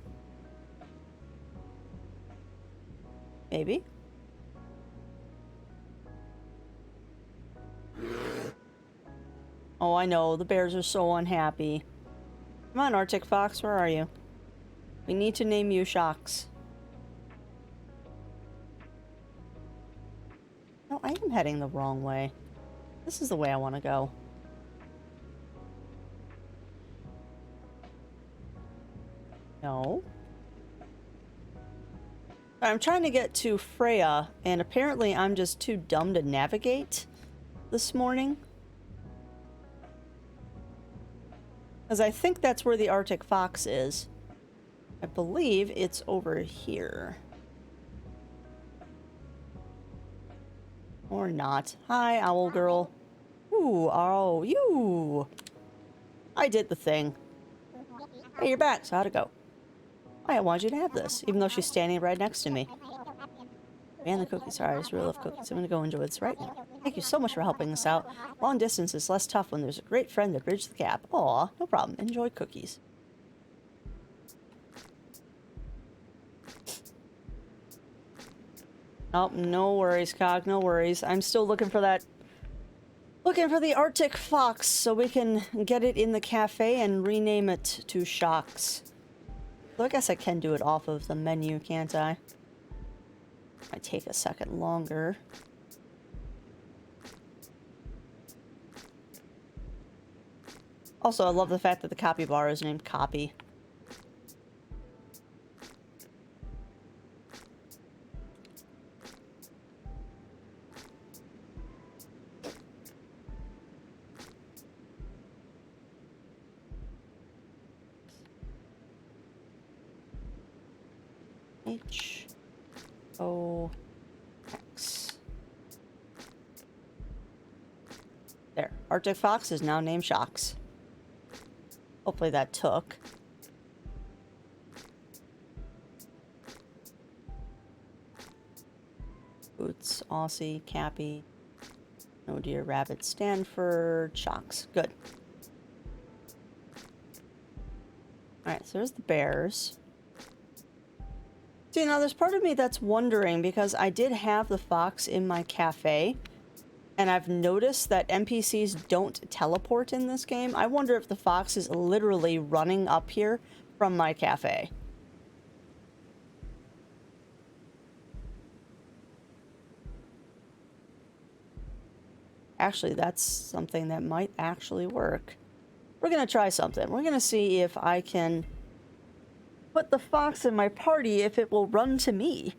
Maybe. Oh, I know. The bears are so unhappy. Come on, Arctic fox. Where are you? We need to name you Shocks. No, I am heading the wrong way. This is the way I want to go. No. I'm trying to get to Freya, and apparently I'm just too dumb to navigate this morning. Because I think that's where the Arctic fox is. I believe it's over here. Or not. Hi, owl girl. Ooh, oh, you! I did the thing. Hey, you're back, so how'd it go? I wanted you to have this, even though she's standing right next to me. Man, the cookies. Sorry, I just really love cookies. I'm gonna go enjoy this right now. Thank you so much for helping us out. Long distance is less tough when there's a great friend to bridge the gap. Aw, no problem. Enjoy cookies. Oh, no worries, Cog. No worries. I'm still looking for that... Looking for the Arctic fox so we can get it in the cafe and rename it to Shocks. So I guess I can do it off of the menu, can't I? Might take a second longer. Also, I love the fact that the copy bar is named Copy. H-O-X. There. Arctic fox is now named Shocks. Hopefully that took. Boots, Aussie, Cappy. No deer, rabbit, Stanford, Shocks. Good. Alright, so there's the bears. See, now there's part of me that's wondering, because I did have the fox in my cafe, and I've noticed that NPCs don't teleport in this game. I wonder if the fox is literally running up here from my cafe. Actually, that's something that might actually work. We're gonna try something. We're gonna see if I can put the fox in my party if it will run to me.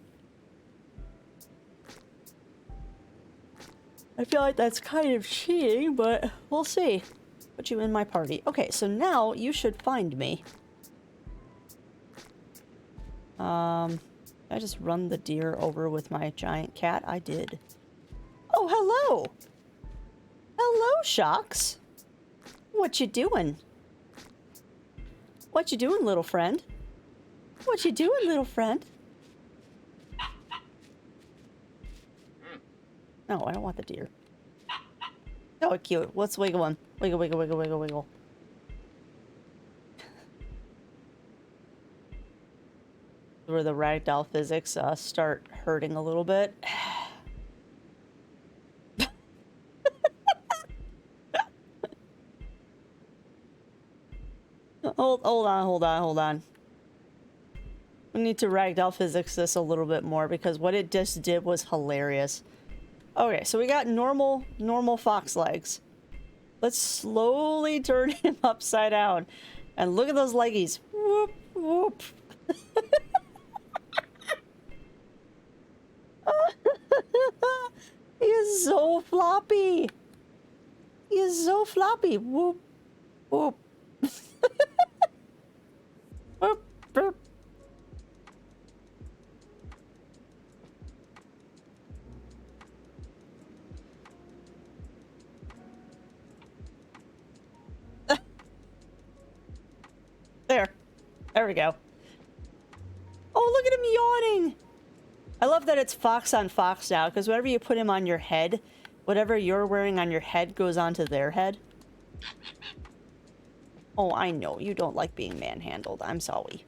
I feel like that's kind of cheating, but we'll see. Put you in my party. Okay, so now you should find me. I just run the deer over with my giant cat? I did. Oh, hello! Hello, Shocks! What you doing? What you doing, little friend? What you doing, little friend? No, I don't want the deer. Oh, cute. Let's wiggle him. Wiggle, wiggle, wiggle, wiggle, wiggle. Where the ragdoll physics start hurting a little bit. Hold on. We need to ragdoll physics this a little bit more because what it just did was hilarious. Okay, so we got normal fox legs. Let's slowly turn him upside down. And look at those leggies. Whoop, whoop. He is so floppy. He is so floppy. Whoop, whoop. Whoop, whoop. There we go. Oh, look at him yawning. I love that it's fox on fox now, because whenever you put him on your head, whatever you're wearing on your head goes onto their head. Oh, I know. You don't like being manhandled. I'm sorry.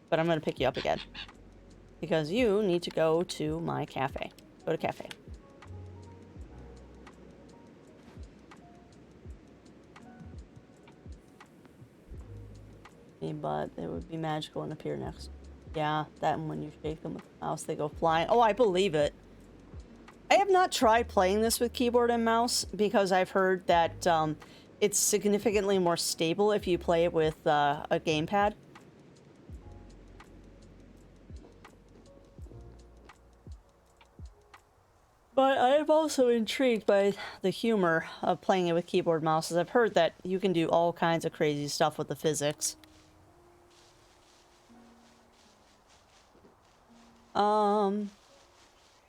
But I'm going to pick you up again. Because you need to go to my cafe. Go to cafe. But it would be magical and appear next. Yeah, that and when you shake them with the mouse, they go flying. Oh, I believe it. I have not tried playing this with keyboard and mouse because I've heard that it's significantly more stable if you play it with a gamepad. But I am also intrigued by the humor of playing it with keyboard mouse, as I've heard that you can do all kinds of crazy stuff with the physics.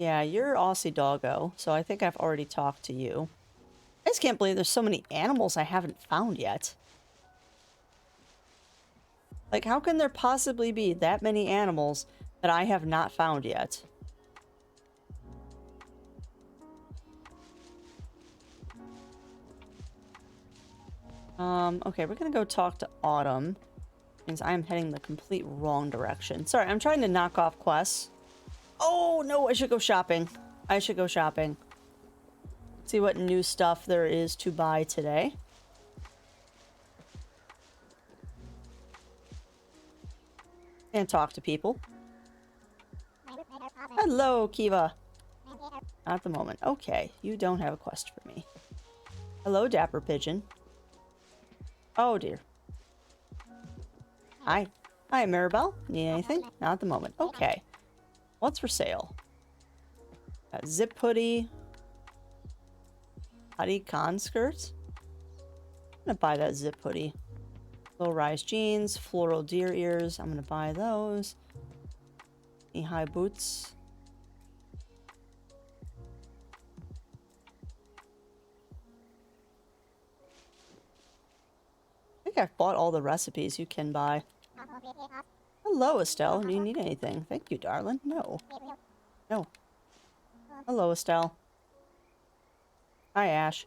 Yeah, you're Aussie Doggo, so I think I've already talked to you. I just can't believe there's so many animals I haven't found yet. Like, how can there possibly be that many animals that I have not found yet? Okay, we're gonna go talk to Autumn. Means I'm heading the complete wrong direction. Sorry, I'm trying to knock off quests. Oh, no, I should go shopping. I should go shopping. See what new stuff there is to buy today. And talk to people. Hello, Kiva. Not at the moment. Okay, you don't have a quest for me. Hello, Dapper Pigeon. Oh, dear. Hi. Hi, Maribel. Need anything? Not at the moment. Okay. What's for sale? Got zip hoodie. Hoodie con skirts. I'm gonna buy that zip hoodie. Low-rise jeans, floral deer ears. I'm gonna buy those. Knee-high boots. I think I've bought all the recipes you can buy. Hello, Estelle. Do you need anything? Thank you, darling. No. No. Hello, Estelle. Hi, Ash.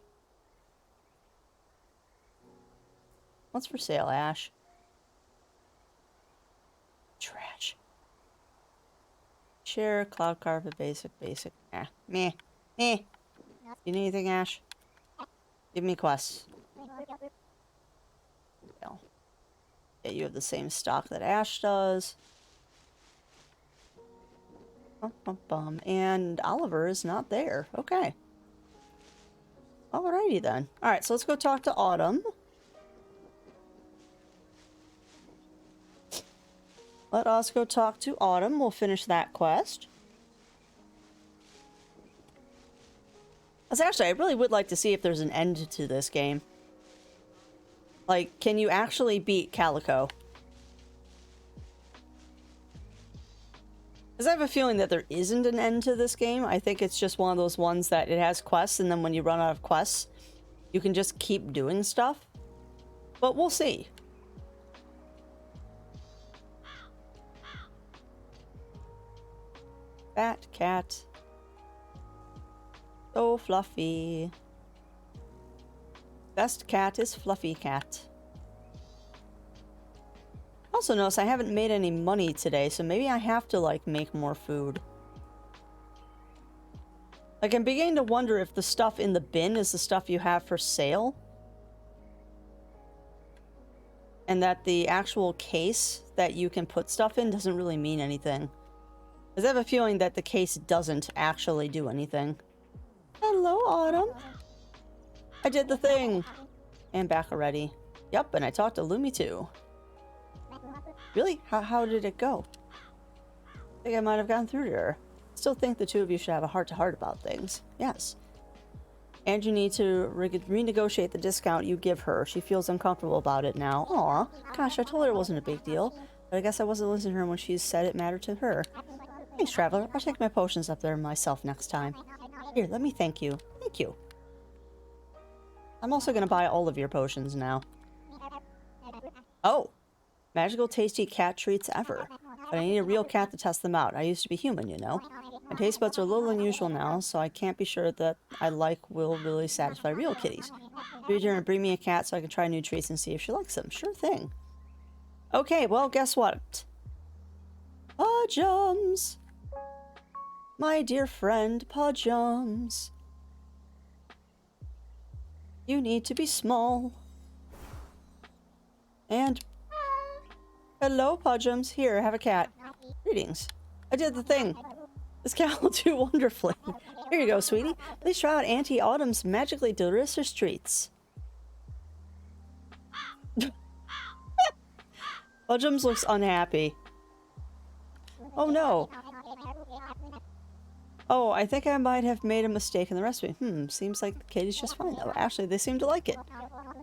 What's for sale, Ash? Trash. Chair, cloud carpet, basic. Ah, meh. Meh. You need anything, Ash? Give me quests. No. Yeah, you have the same stock that Ash does. And Oliver is not there. Okay. Alrighty then. Alright, so let's go talk to Autumn. Let us go talk to Autumn. We'll finish that quest. Actually, I really would like to see if there's an end to this game. Like, can you actually beat Calico? Because I have a feeling that there isn't an end to this game. I think it's just one of those ones that it has quests, and then when you run out of quests, you can just keep doing stuff. But we'll see. Fat cat. So fluffy. Best cat is Fluffy Cat. Also notice I haven't made any money today, so maybe I have to, like, make more food. Like, I'm beginning to wonder if the stuff in the bin is the stuff you have for sale. And that the actual case that you can put stuff in doesn't really mean anything. Because I have a feeling that the case doesn't actually do anything. Hello, Autumn. I did the thing. And back already. Yep, and I talked to Lumi too. Really? How did it go? I think I might have gotten through to her. Still think the two of you should have a heart-to-heart about things. Yes. And you need to renegotiate the discount you give her. She feels uncomfortable about it now. Aw. Gosh, I told her it wasn't a big deal. But I guess I wasn't listening to her when she said it mattered to her. Thanks, Traveler. I'll take my potions up there myself next time. Here, let me thank you. Thank you. I'm also going to buy all of your potions now. Oh. Magical tasty cat treats ever. But I need a real cat to test them out. I used to be human, you know. My taste buds are a little unusual now, so I can't be sure that I will really satisfy real kitties. Be sure and bring me a cat so I can try new treats and see if she likes them. Sure thing. Okay, well, guess what? Pajums! My dear friend, Pajums. You need to be small. And... hello, Pajums. Here, have a cat. Greetings. I did the thing. This cat will do wonderfully. Here you go, sweetie. Please try out Auntie Autumn's magically delicious treats. Pajums looks unhappy. Oh no. Oh, I think I might have made a mistake in the recipe. Seems like Katie's just fine though. Actually, they seem to like it.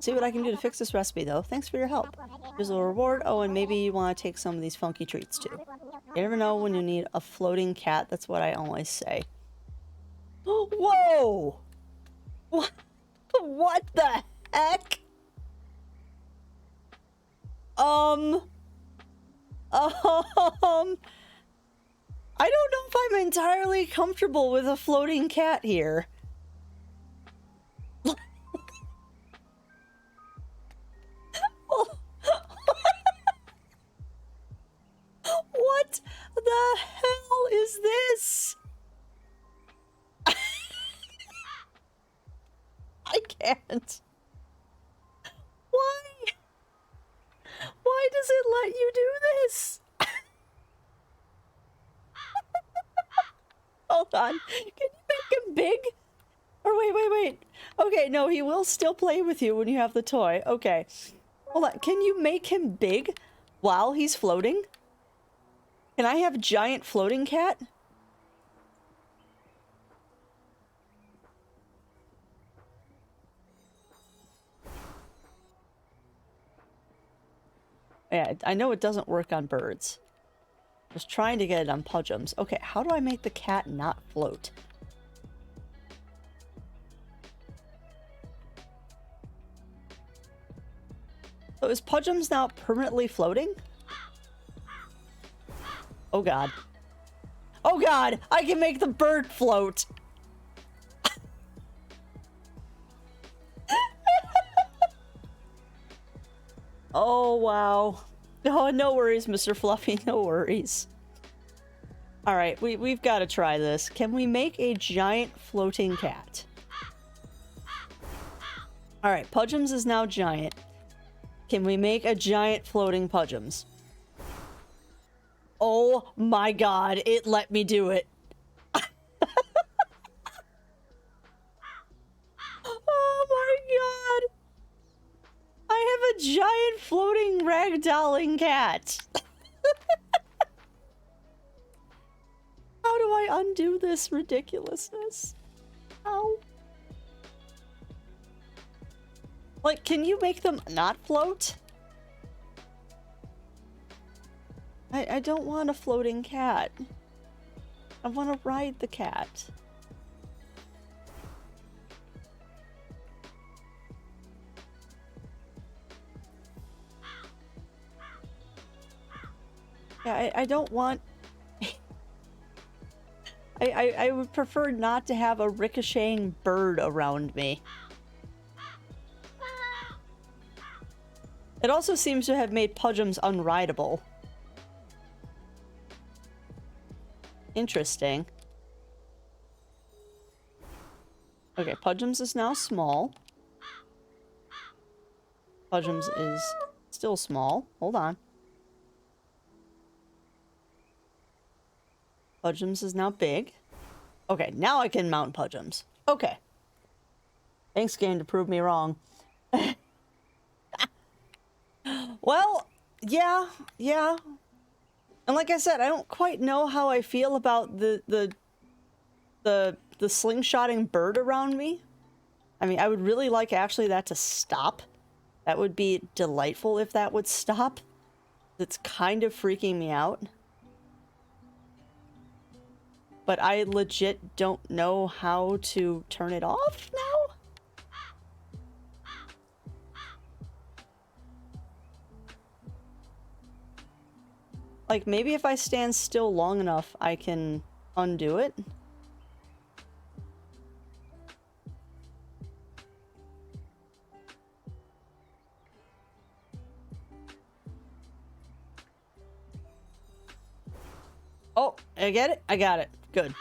See what I can do to fix this recipe though. Thanks for your help. Here's a little reward. Oh, and maybe you want to take some of these funky treats too. You never know when you need a floating cat. That's what I always say. Whoa! What the heck? I don't know if I'm entirely comfortable with a floating cat here. What the hell is this? I can't. Why? Why does it let you do this? Hold on. Can you make him big? Or wait. Okay, no, he will still play with you when you have the toy. Okay. Hold on. Can you make him big while he's floating? Can I have giant floating cat? Yeah, I know it doesn't work on birds. Just trying to get it on Pudgems. Okay, how do I make the cat not float? So is Pudgems now permanently floating? Oh god. Oh god! I can make the bird float! Oh wow. Oh, no worries, Mr. Fluffy, no worries. Alright, we've got to try this. Can we make a giant floating cat? Alright, Pudgems is now giant. Can we make a giant floating Pudgems? Oh my god, it let me do it. Oh my god. I have a giant floating ragdolling cat. I undo this ridiculousness? How? Like, can you make them not float? I don't want a floating cat. I want to ride the cat. Yeah, I don't want... I would prefer not to have a ricocheting bird around me. It also seems to have made Pudgems unrideable. Interesting. Okay, Pudgems is now small. Pudgems is still small. Hold on. Pudgems is now big. Okay, now I can mount Pudgems. Okay. Thanks, game, to prove me wrong. Well, yeah. And like I said, I don't quite know how I feel about the slingshotting bird around me. I mean, I would really like actually that to stop. That would be delightful if that would stop. It's kind of freaking me out. But I legit don't know how to turn it off now? Like, maybe if I stand still long enough, I can undo it? Oh, I get it? I got it. Good.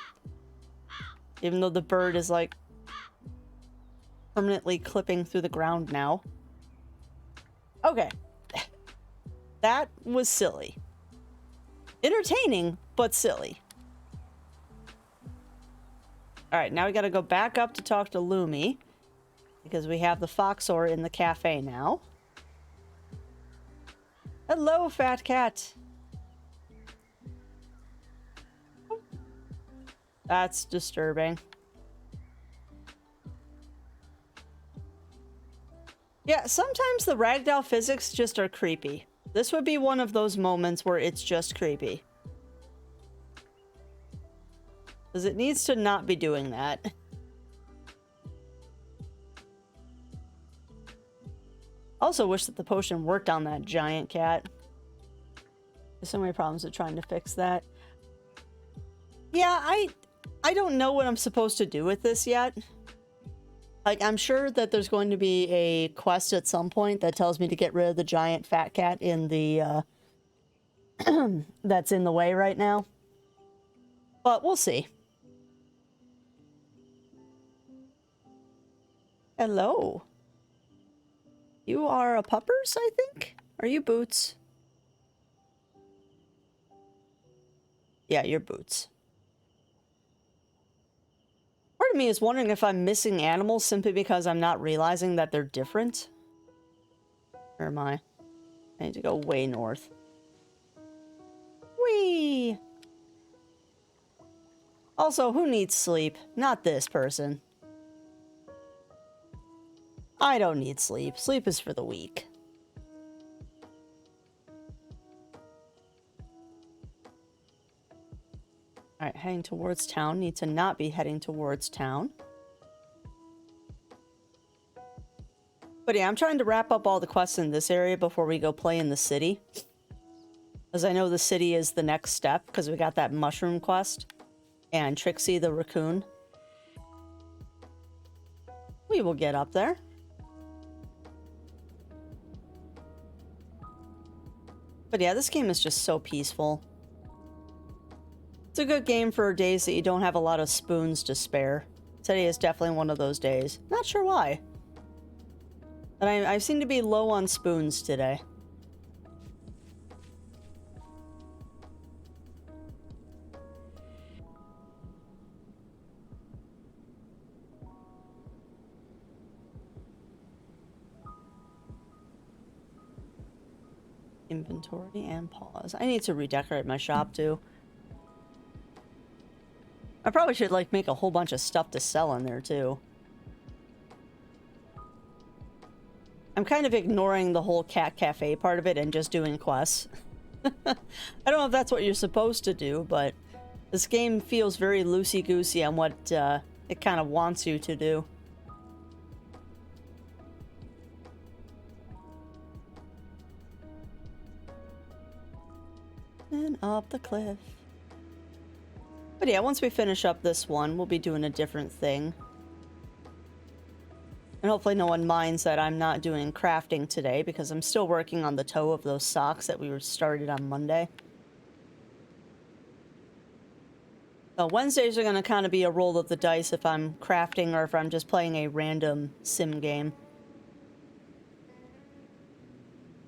Even though the bird is, like, permanently clipping through the ground now. Okay. That was silly. Entertaining, but silly. Alright, now we gotta go back up to talk to Lumi. Because we have the Foxor in the cafe now. Hello, fat cat. That's disturbing. Yeah, sometimes the ragdoll physics just are creepy. This would be one of those moments where it's just creepy. Because it needs to not be doing that. Also wish that the potion worked on that giant cat. There's so many problems with trying to fix that. Yeah, I don't know what I'm supposed to do with this yet. Like, I'm sure that there's going to be a quest at some point that tells me to get rid of the giant fat cat in the, that's in the way right now. But we'll see. Hello. You are a puppers, I think? Are you Boots? Yeah, you're Boots. Part of me is wondering if I'm missing animals simply because I'm not realizing that they're different. Where am I? I need to go way north. Whee! Also, who needs sleep? Not this person. I don't need sleep. Sleep is for the weak. Alright, heading towards town. Need to not be heading towards town. But yeah, I'm trying to wrap up all the quests in this area before we go play in the city. Because I know the city is the next step, because we got that mushroom quest. And Trixie the raccoon. We will get up there. But yeah, this game is just so peaceful. It's a good game for days that you don't have a lot of spoons to spare. Today is definitely one of those days. Not sure why. But I seem to be low on spoons today. Inventory and pause. I need to redecorate my shop too. I probably should, like, make a whole bunch of stuff to sell in there, too. I'm kind of ignoring the whole cat cafe part of it and just doing quests. I don't know if that's what you're supposed to do, but this game feels very loosey-goosey on what it kind of wants you to do. And up the cliff. But yeah, once we finish up this one, we'll be doing a different thing. And hopefully no one minds that I'm not doing crafting today, because I'm still working on the toe of those socks that we were started on Monday. So Wednesdays are going to kind of be a roll of the dice if I'm crafting or if I'm just playing a random sim game.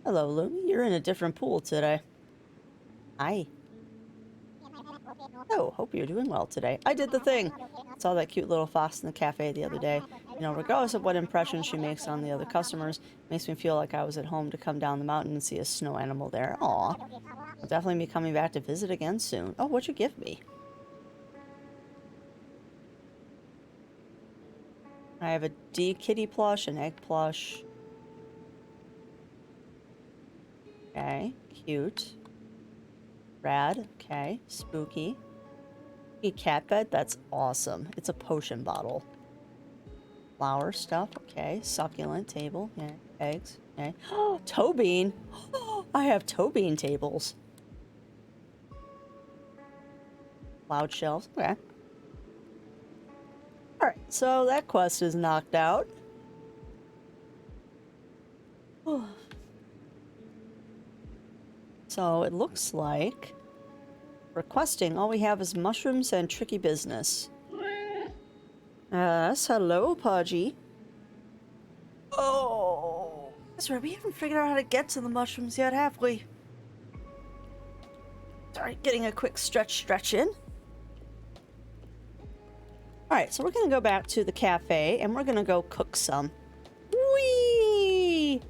Hello, Lumi. You're in a different pool today. Hi. Oh, hope you're doing well today. I did the thing. Saw that cute little fox in the cafe the other day. You know, regardless of what impression she makes on the other customers, makes me feel like I was at home to come down the mountain and see a snow animal there. Aw. I'll definitely be coming back to visit again soon. Oh, what'd you give me? I have a D kitty plush, an egg plush. Okay, cute. Rad, okay, spooky. A cat bed, that's awesome. It's a potion bottle. Flower stuff, okay. Succulent table, yeah. Eggs, okay. Oh, toe bean. Oh, I have toe bean tables. Cloud shelves, okay. Alright, so that quest is knocked out. So it looks like for questing, all we have is mushrooms and tricky business. Yes, hello, Pudgy. Oh, that's right. We haven't figured out how to get to the mushrooms yet, have we? Sorry, getting a quick stretch in. Alright, so we're gonna go back to the cafe and we're gonna go cook some. Whee!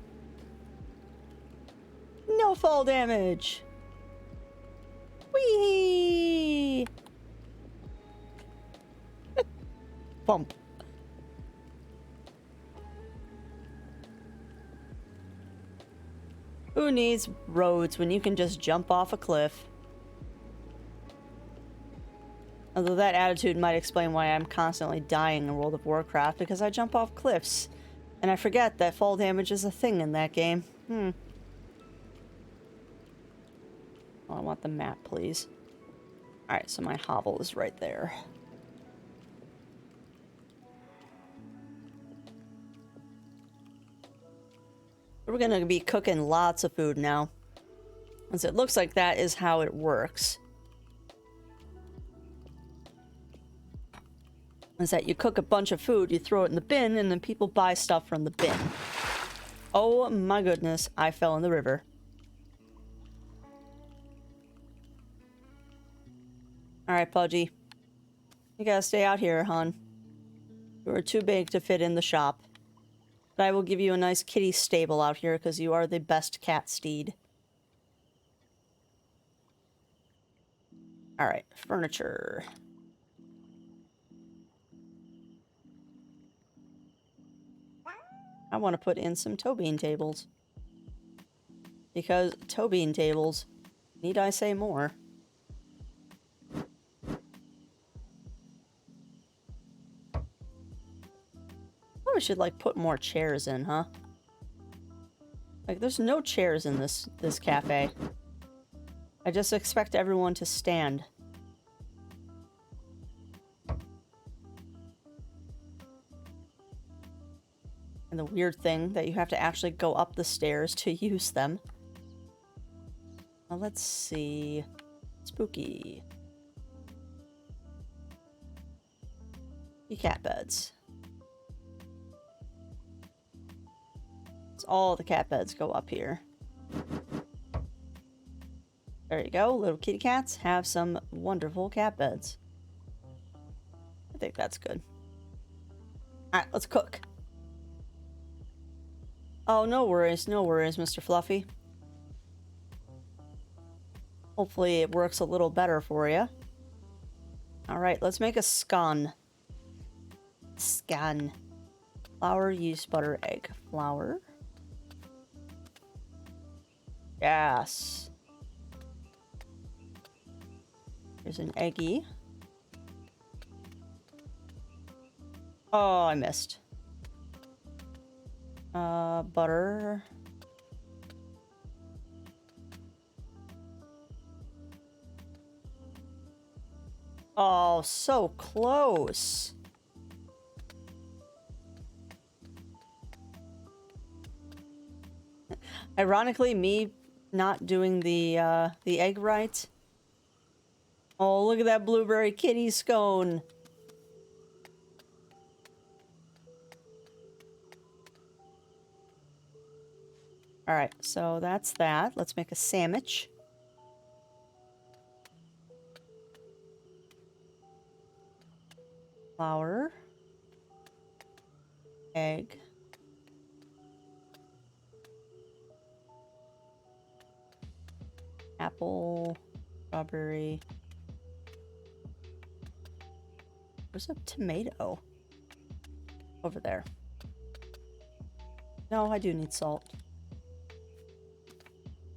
No fall damage. Whee! Bump. Who needs roads when you can just jump off a cliff? Although that attitude might explain why I'm constantly dying in World of Warcraft, because I jump off cliffs. And I forget that fall damage is a thing in that game. Oh, I want the map, please. Alright, so my hovel is right there. We're gonna be cooking lots of food now. As it looks like that is how it works. Is that you cook a bunch of food, you throw it in the bin, and then people buy stuff from the bin. Oh my goodness, I fell in the river. Alright, Pudgy. You gotta stay out here, hon. You are too big to fit in the shop. But I will give you a nice kitty stable out here, because you are the best cat steed. Alright, furniture. I want to put in some toe bean tables. Because toe bean tables, need I say more? Probably should, like, put more chairs in, huh? Like, there's no chairs in this cafe. I just expect everyone to stand. And the weird thing that you have to actually go up the stairs to use them. Well, let's see. Spooky. Cat beds. So all the cat beds go up here. There you go. Little kitty cats have some wonderful cat beds. I think that's good. Alright, let's cook. Oh, no worries, Mr. Fluffy. Hopefully it works a little better for you. Alright, let's make a scone. Scone. Flour, yeast, butter, egg. Flour. Yes. Here's an eggy. Oh, I missed. Butter. Oh, so close. Ironically, me not doing the egg right. Oh, look at that blueberry kitty scone. All right, so that's that. Let's make a sandwich. Flour. Egg. Apple. Strawberry. Where's a tomato? Over there. No, I do need salt.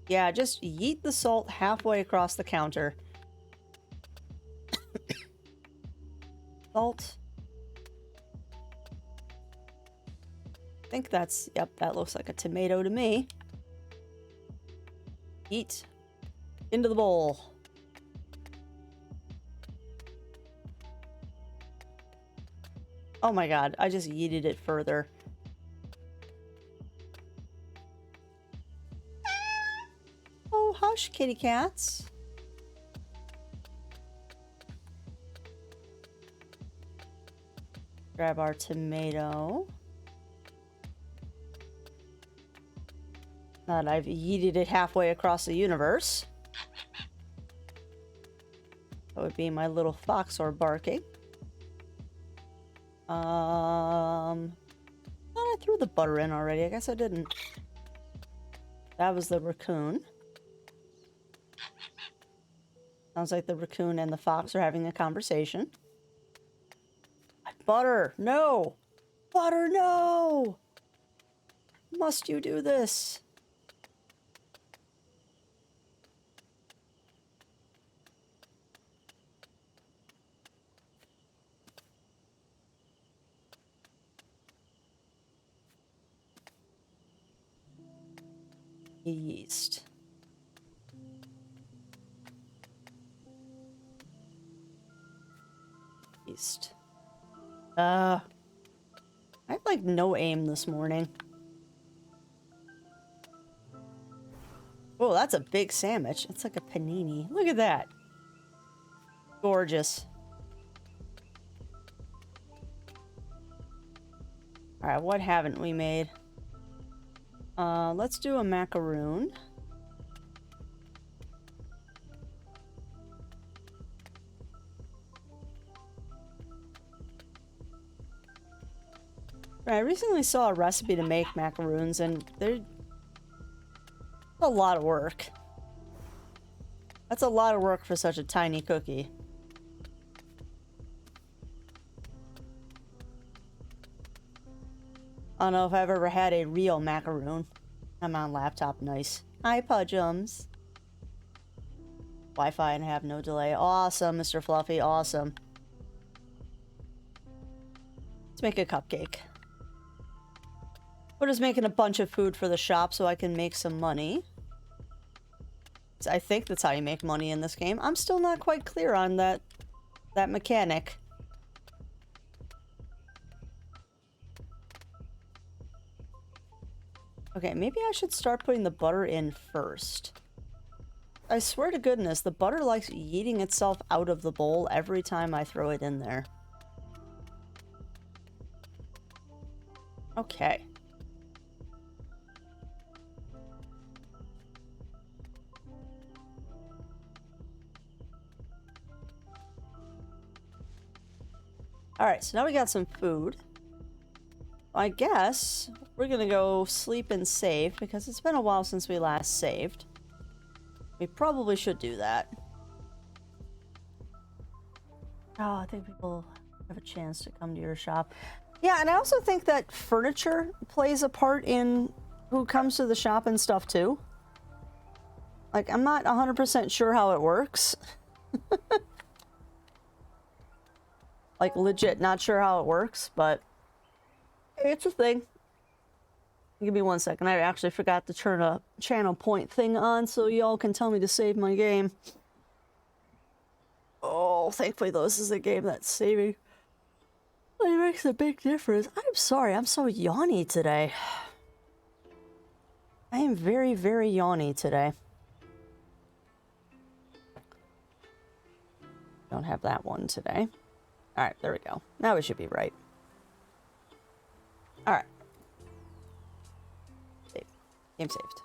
Yeah, just yeet the salt halfway across the counter. Salt. I think that's, yep, that looks like a tomato to me. Yeet. Into the bowl. Oh my god, I just yeeted it further. Oh, hush, kitty cats. Grab our tomato. Now that I've yeeted it halfway across the universe. That would be my little fox or barking. Thought I threw the butter in already. I guess I didn't. That was the raccoon. Sounds like the raccoon and the fox are having a conversation. Butter, no! Butter, no! Must you do this? Yeast. Yeast. I have like no aim this morning. Oh, that's a big sandwich. It's like a panini. Look at that. Gorgeous. Alright, what haven't we made? Let's do a macaroon. I recently saw a recipe to make macaroons, and they're a lot of work. That's a lot of work for such a tiny cookie. I don't know if I've ever had a real macaroon. I'm on laptop, nice. Hi, Pudgeums. Wi-Fi and have no delay. Awesome, Mr. Fluffy, awesome. Let's make a cupcake. We're just making a bunch of food for the shop so I can make some money. I think that's how you make money in this game. I'm still not quite clear on that mechanic. Okay, maybe I should start putting the butter in first. I swear to goodness, the butter likes yeeting itself out of the bowl every time I throw it in there. Okay. Alright, so now we got some food. I guess we're gonna go sleep and save because it's been a while since we last saved. We probably should do that. Oh, I think people have a chance to come to your shop. Yeah, and I also think that furniture plays a part in who comes to the shop and stuff too. Like, I'm not 100% sure how it works. Like, legit not sure how it works, but it's a thing. Give me 1 second. I actually forgot to turn a channel point thing on so y'all can tell me to save my game. Oh, thankfully this is a game that's saving. It makes a big difference. I'm sorry, I'm so yawny today. I am very, very yawny today. Don't have that one today. Alright, there we go. Now we should be right. Alright. Save. Game saved.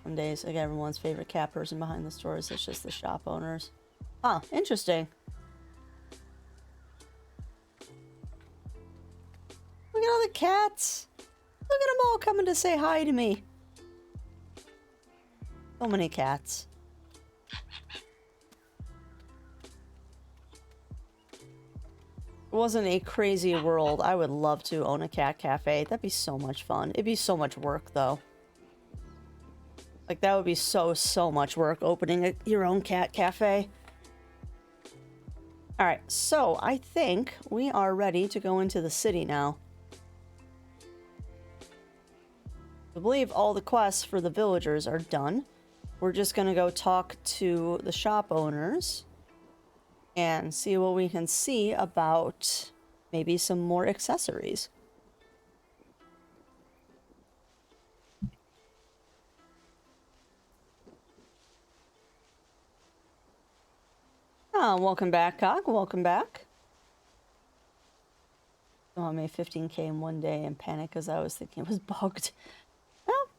Some days, I got everyone's favorite cat person behind the stores. It's just the shop owners. Huh, interesting. Look at all the cats. Look at them all coming to say hi to me. So many cats. It wasn't a crazy world. I would love to own a cat cafe. That'd be so much fun. It'd be so much work, though. Like, that would be so much work, opening your own cat cafe. Alright, so I think we are ready to go into the city now. I believe all the quests for the villagers are done. We're just gonna go talk to the shop owners and see what we can see about maybe some more accessories. Welcome back, Cock. Welcome back. Oh, I made 15K in 1 day and panicked because I was thinking it was bugged. Well,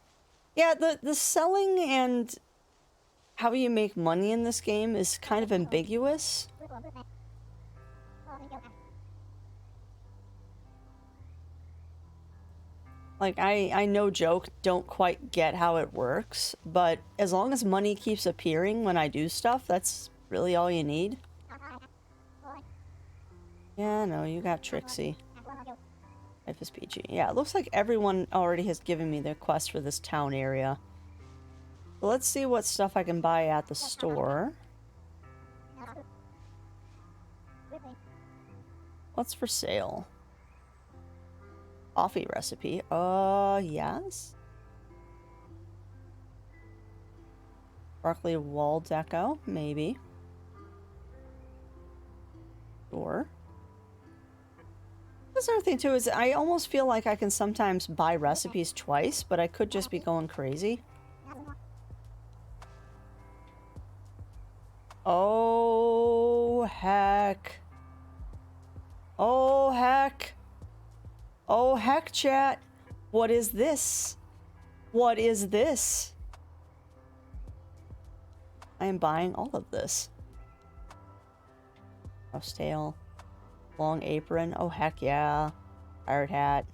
yeah, the selling and how you make money in this game is kind of ambiguous. Like, I no joke, don't quite get how it works, but as long as money keeps appearing when I do stuff, that's really all you need. Yeah, no, you got Trixie. Life is peachy. Yeah, it looks like everyone already has given me their quest for this town area. So let's see what stuff I can buy at the store. What's for sale? Coffee recipe. Yes. Sparkly wall deco, maybe. Sure. That's another thing too, is I almost feel like I can sometimes buy recipes twice, but I could just be going crazy. Oh, heck. Oh, heck. Oh, heck, chat. What is this? What is this? I am buying all of this. Roast tail. Long apron. Oh, heck yeah. Pirate hat.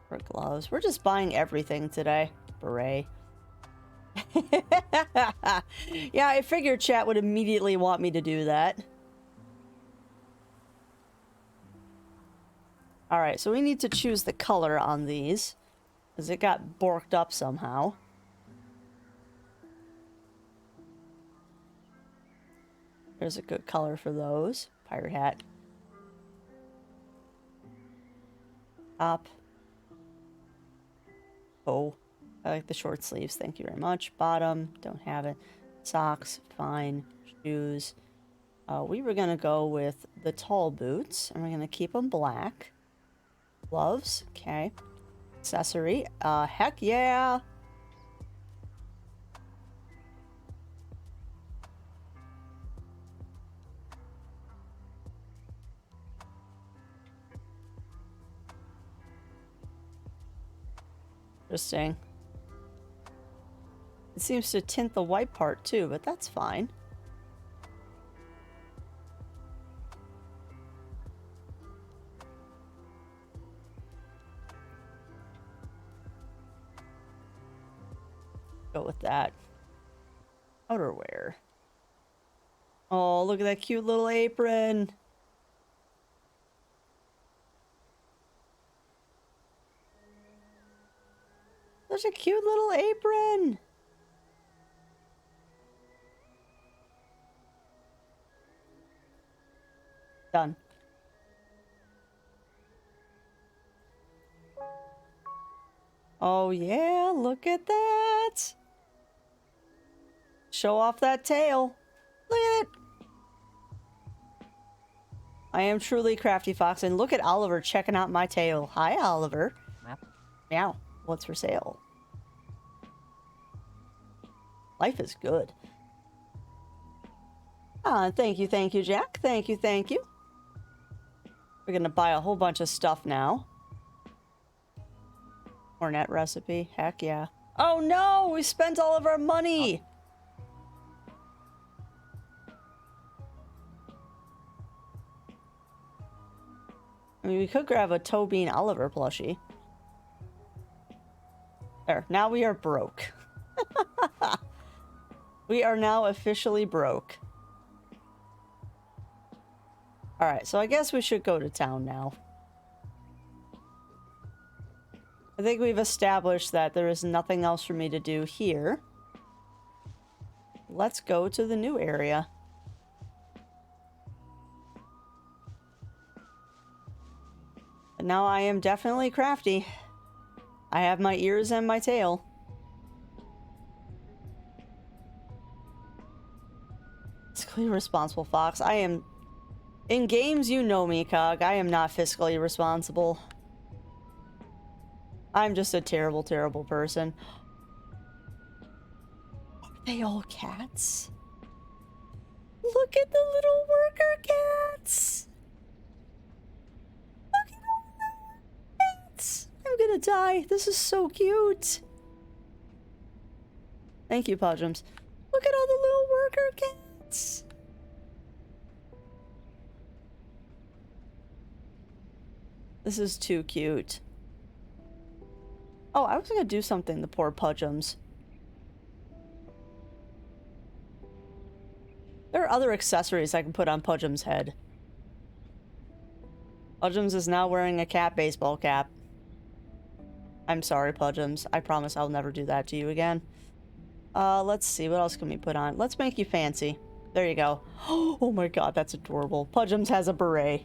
For gloves. We're just buying everything today. Beret. Yeah, I figured chat would immediately want me to do that. Alright, so we need to choose the color on these, because it got borked up somehow. There's a good color for those. Pirate hat. Top. Oh, I like the short sleeves. Thank you very much. Bottom, don't have it. Socks, fine. Shoes. We were going to go with the tall boots, and we're going to keep them black. Gloves, okay. Accessory, heck yeah! Interesting. It seems to tint the white part too, but that's fine. Go with that. Outerwear. Oh, look at that cute little apron. Such a cute little apron. Done. Oh yeah, look at that. Show off that tail. Look at it. I am truly Crafty Fox, and look at Oliver checking out my tail. Hi, Oliver. Meow. What's for sale? Life is good. Ah, thank you, Jack. Thank you. We're gonna buy a whole bunch of stuff now. Cornet recipe. Heck yeah. Oh no! We spent all of our money! I mean, we could grab a Toe Bean Oliver plushie. There. Now we are broke. We are now officially broke. Alright, so I guess we should go to town now. I think we've established that there is nothing else for me to do here. Let's go to the new area. And now I am definitely crafty. I have my ears and my tail. Fiscally responsible fox. I am... In games, you know me, Cog. I am not fiscally responsible. I'm just a terrible, terrible person. Are they all cats? Look at the little worker cats! Look at all the cats! I'm gonna die. This is so cute. Thank you, Podgems. Look at all the little worker cats! This is too cute. Oh, I was gonna do something, the poor Pudgems. There are other accessories I can put on Pudgems' head. Pudgems is now wearing a cat baseball cap. I'm sorry, Pudgems. I promise I'll never do that to you again. Let's see. What else can we put on? Let's make you fancy. There you go. Oh my god, that's adorable. Pudgems has a beret.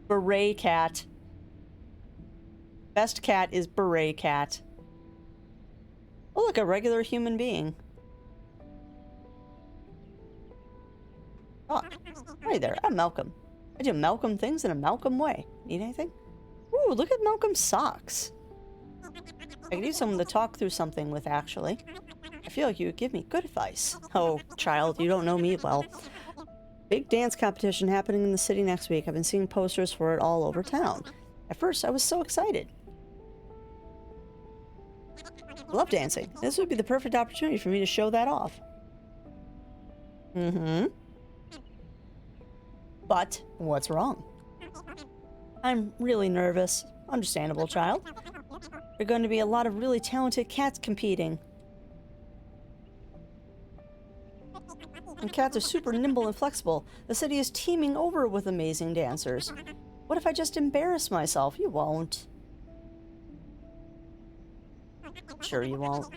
Beret cat. Best cat is beret cat. Oh, look, a regular human being. Oh, hi there. I'm Malcolm. I do Malcolm things in a Malcolm way. Need anything? Ooh, look at Malcolm's socks. I could use someone to talk through something with, actually. I feel like you would give me good advice. Oh, child, you don't know me well. Big dance competition happening in the city next week. I've been seeing posters for it all over town. At first, I was so excited. I love dancing. This would be the perfect opportunity for me to show that off. Mm-hmm. But, what's wrong? I'm really nervous. Understandable, child. There are going to be a lot of really talented cats competing. And cats are super nimble and flexible. The city is teeming over with amazing dancers. What if I just embarrass myself? You won't. Sure you won't.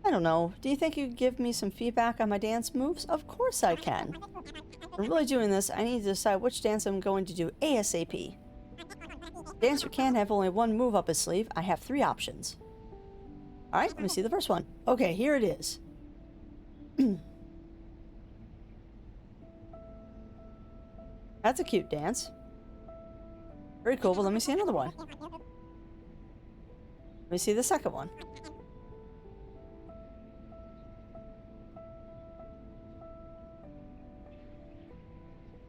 I don't know. Do you think you could give me some feedback on my dance moves? Of course I can. If I'm really doing this, I need to decide which dance I'm going to do ASAP. The dancer can't have only one move up his sleeve. I have 3 options. Alright, let me see the first one. Okay, here it is. That's a cute dance. Very cool, but let me see another one. Let me see the second one.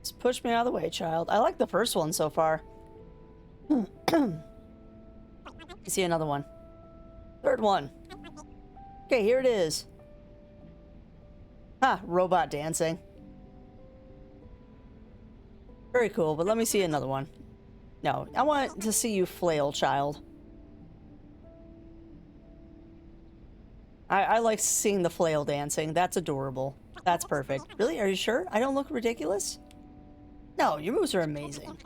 Just push me out of the way, child. I like the first one so far. See another one. Third one. Okay, here it is. Ha, robot dancing. Very cool, but let me see another one. No, I want to see you flail, child. I like seeing the flail dancing. That's adorable. That's perfect. Really? Are you sure? I don't look ridiculous? No, your moves are amazing.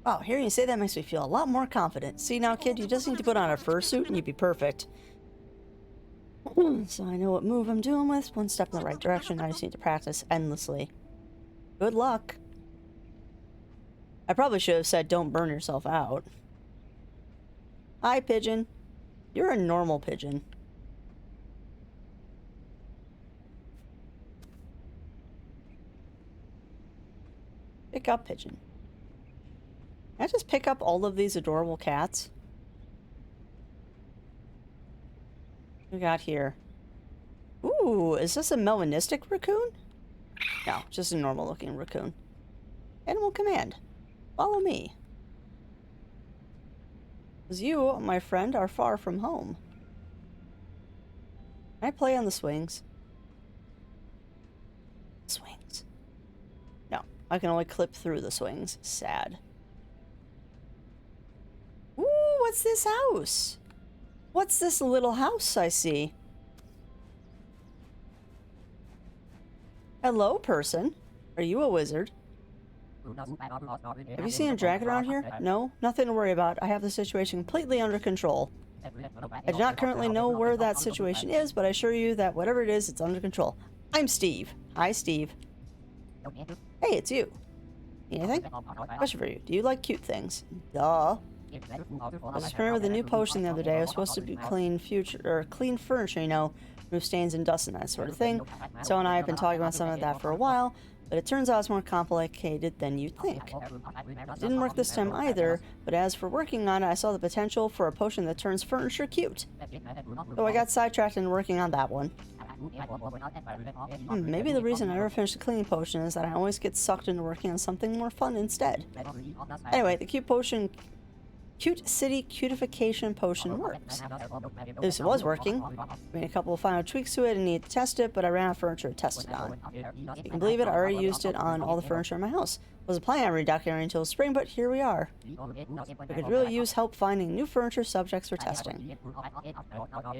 Wow, hearing you say that makes me feel a lot more confident. See now, kid, you just need to put on a fursuit and you'd be perfect. So I know what move I'm doing with. One step in the right direction. I just need to practice endlessly. Good luck. I probably should have said don't burn yourself out. Hi, pigeon. You're a normal pigeon. Pick up, pigeon. Can I just pick up all of these adorable cats? What we got here? Ooh, is this a melanistic raccoon? No, just a normal looking raccoon. Animal command. Follow me. As you, my friend, are far from home. Can I play on the swings? Swings. No, I can only clip through the swings. Sad. Ooh, what's this house? What's this little house I see? Hello, person. Are you a wizard? Have you seen a dragon around here? No? Nothing to worry about. I have the situation completely under control. I do not currently know where that situation is, but I assure you that whatever it is, it's under control. I'm Steve. Hi, Steve. Hey, it's you. Anything? Question for you. Do you like cute things? Duh. I was experimenting with a new potion the other day. It was supposed to be clean furniture, you know, remove stains and dust and that sort of thing. So and I have been talking about some of that for a while, but it turns out it's more complicated than you'd think. It didn't work this time either, but as for working on it, I saw the potential for a potion that turns furniture cute. So I got sidetracked in working on that one. Maybe the reason I never finished the cleaning potion is that I always get sucked into working on something more fun instead. Anyway, the Cute City Cutification Potion works. At least it was working. I made a couple of final tweaks to it and needed to test it, but I ran out of furniture to test it on. You can believe it, I already used it on all the furniture in my house. Wasn't planning on redecorating until spring, but here we are. I could really use help finding new furniture subjects for testing.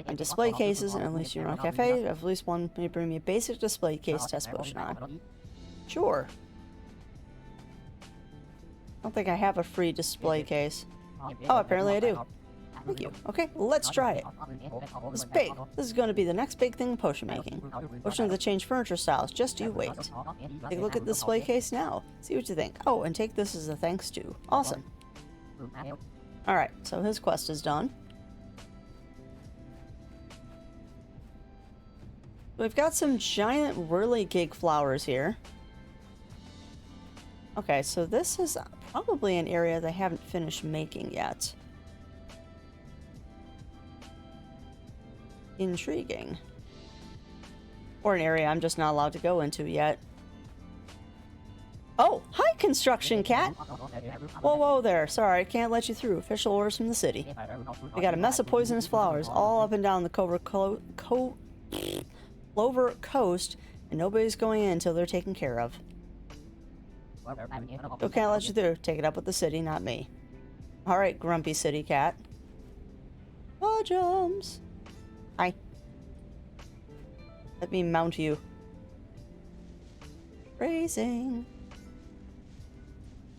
And display cases, and at least you run a cafe, at least one may bring me a basic display case test potion on. Sure. I don't think I have a free display case. Oh, apparently I do. Thank you. Okay, let's try it. This is big. This is going to be the next big thing in potion making. Potions that change furniture styles. Just you wait. Take a look at the display case now. See what you think. Oh, and take this as a thanks to. Awesome. Alright, so his quest is done. We've got some giant whirligig flowers here. Okay, so this is probably an area they haven't finished making yet. Intriguing. Or an area I'm just not allowed to go into yet. Oh, hi, construction cat! Whoa, whoa there. Sorry, I can't let you through. Official orders from the city. We got a mess of poisonous flowers all up and down the Clover Coast, and nobody's going in until they're taken care of. So can't let you through. Take it up with the city, not me. Alright, grumpy city cat. Jumps. Hi. Let me mount you. Racing.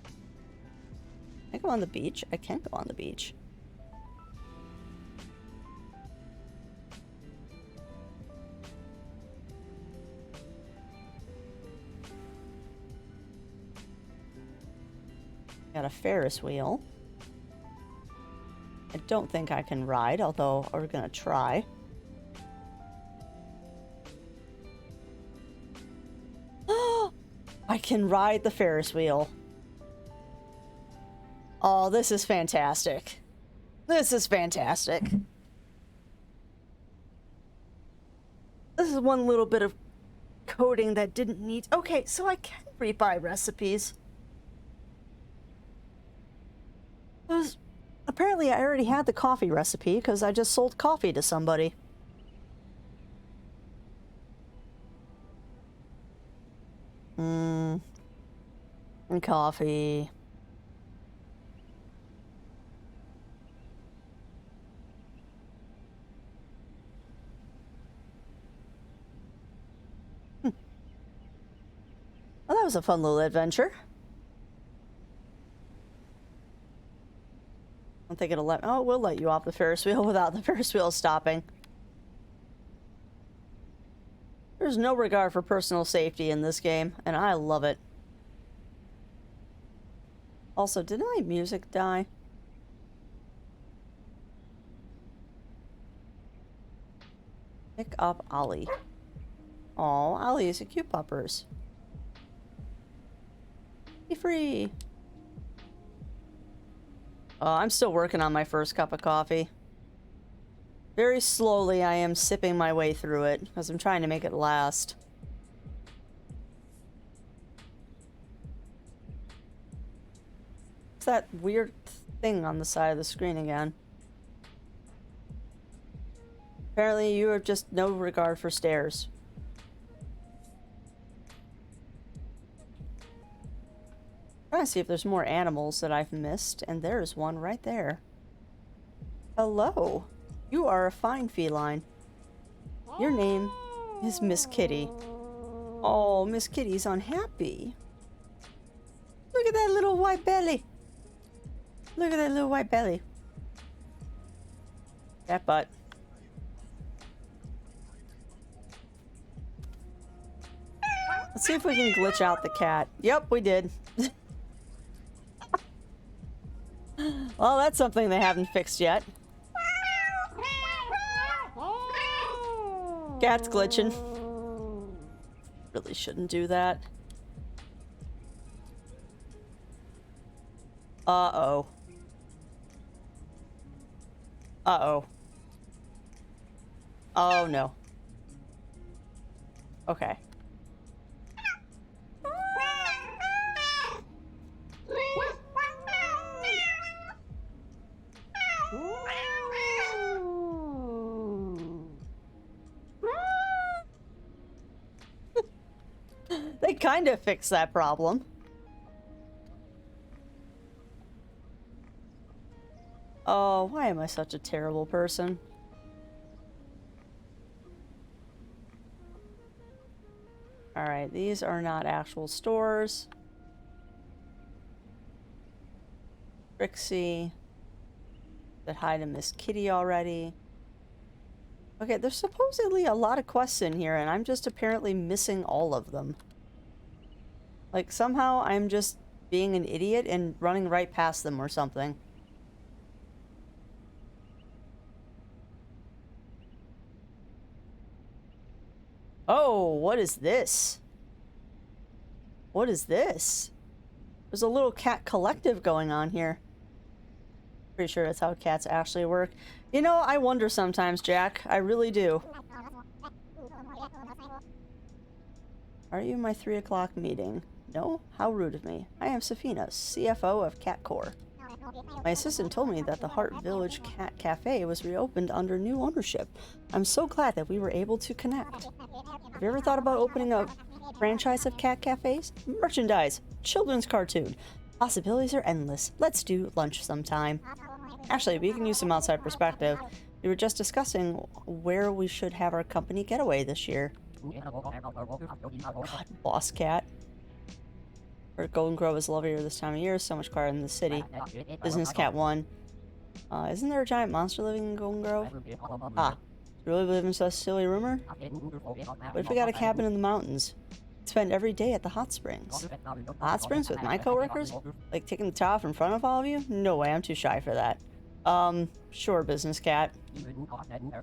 Can I go on the beach? I can go on the beach. Got a Ferris wheel. I don't think I can ride, although we're gonna try. I can ride the Ferris wheel. Oh, this is fantastic. This is fantastic. This is one little bit of coding that didn't need... Okay, so I can rebuy recipes. Apparently I already had the coffee recipe because I just sold coffee to somebody. And coffee. was a fun little adventure. I don't think it'll let... Oh, we'll let you off the Ferris wheel without the Ferris wheel stopping. There's no regard for personal safety in this game, and I love it. Also, did my music die? Pick up Ollie. Aw, Ollie is a cute puppers. Be free. I'm still working on my first cup of coffee. Very slowly, I am sipping my way through it, because I'm trying to make it last. What's that weird thing on the side of the screen again? Apparently, you have just no regard for stairs. I'm trying to see if there's more animals that I've missed, and there's one right there. Hello. You are a fine feline. Your name is Miss Kitty. Oh, Miss Kitty's unhappy. Look at that little white belly. Look at that little white belly. That butt. Let's see if we can glitch out the cat. Yep, we did. Well, that's something they haven't fixed yet. Cat's glitching. Really shouldn't do that. Uh-oh. Uh-oh. Oh, no. Okay. They kind of fixed that problem. Oh, why am I such a terrible person? Alright, these are not actual stores. Trixie. Said hi to Miss Kitty already. Okay, there's supposedly a lot of quests in here, and I'm just apparently missing all of them. Like, somehow I'm just being an idiot and running right past them or something. Oh, what is this? What is this? There's a little cat collective going on here. Pretty sure that's how cats actually work. You know, I wonder sometimes, Jack. I really do. Are you in my 3 o'clock meeting? No? How rude of me. I am Safina, CFO of CatCore. My assistant told me that the Heart Village Cat Cafe was reopened under new ownership. I'm so glad that we were able to connect. Have you ever thought about opening a franchise of cat cafes? Merchandise, children's cartoon. Possibilities are endless. Let's do lunch sometime. Actually, we can use some outside perspective. We were just discussing where we should have our company getaway this year. God, boss cat. Or Golden Grove is lovelier this time of year, so much quieter in the city. Business Cat 1. Isn't there a giant monster living in Golden Grove? Ah, really believe in such a silly rumor? What if we got a cabin in the mountains? Spend every day at the hot springs. Hot springs with my coworkers? Like taking the top in front of all of you? No way, I'm too shy for that. Sure, Business Cat.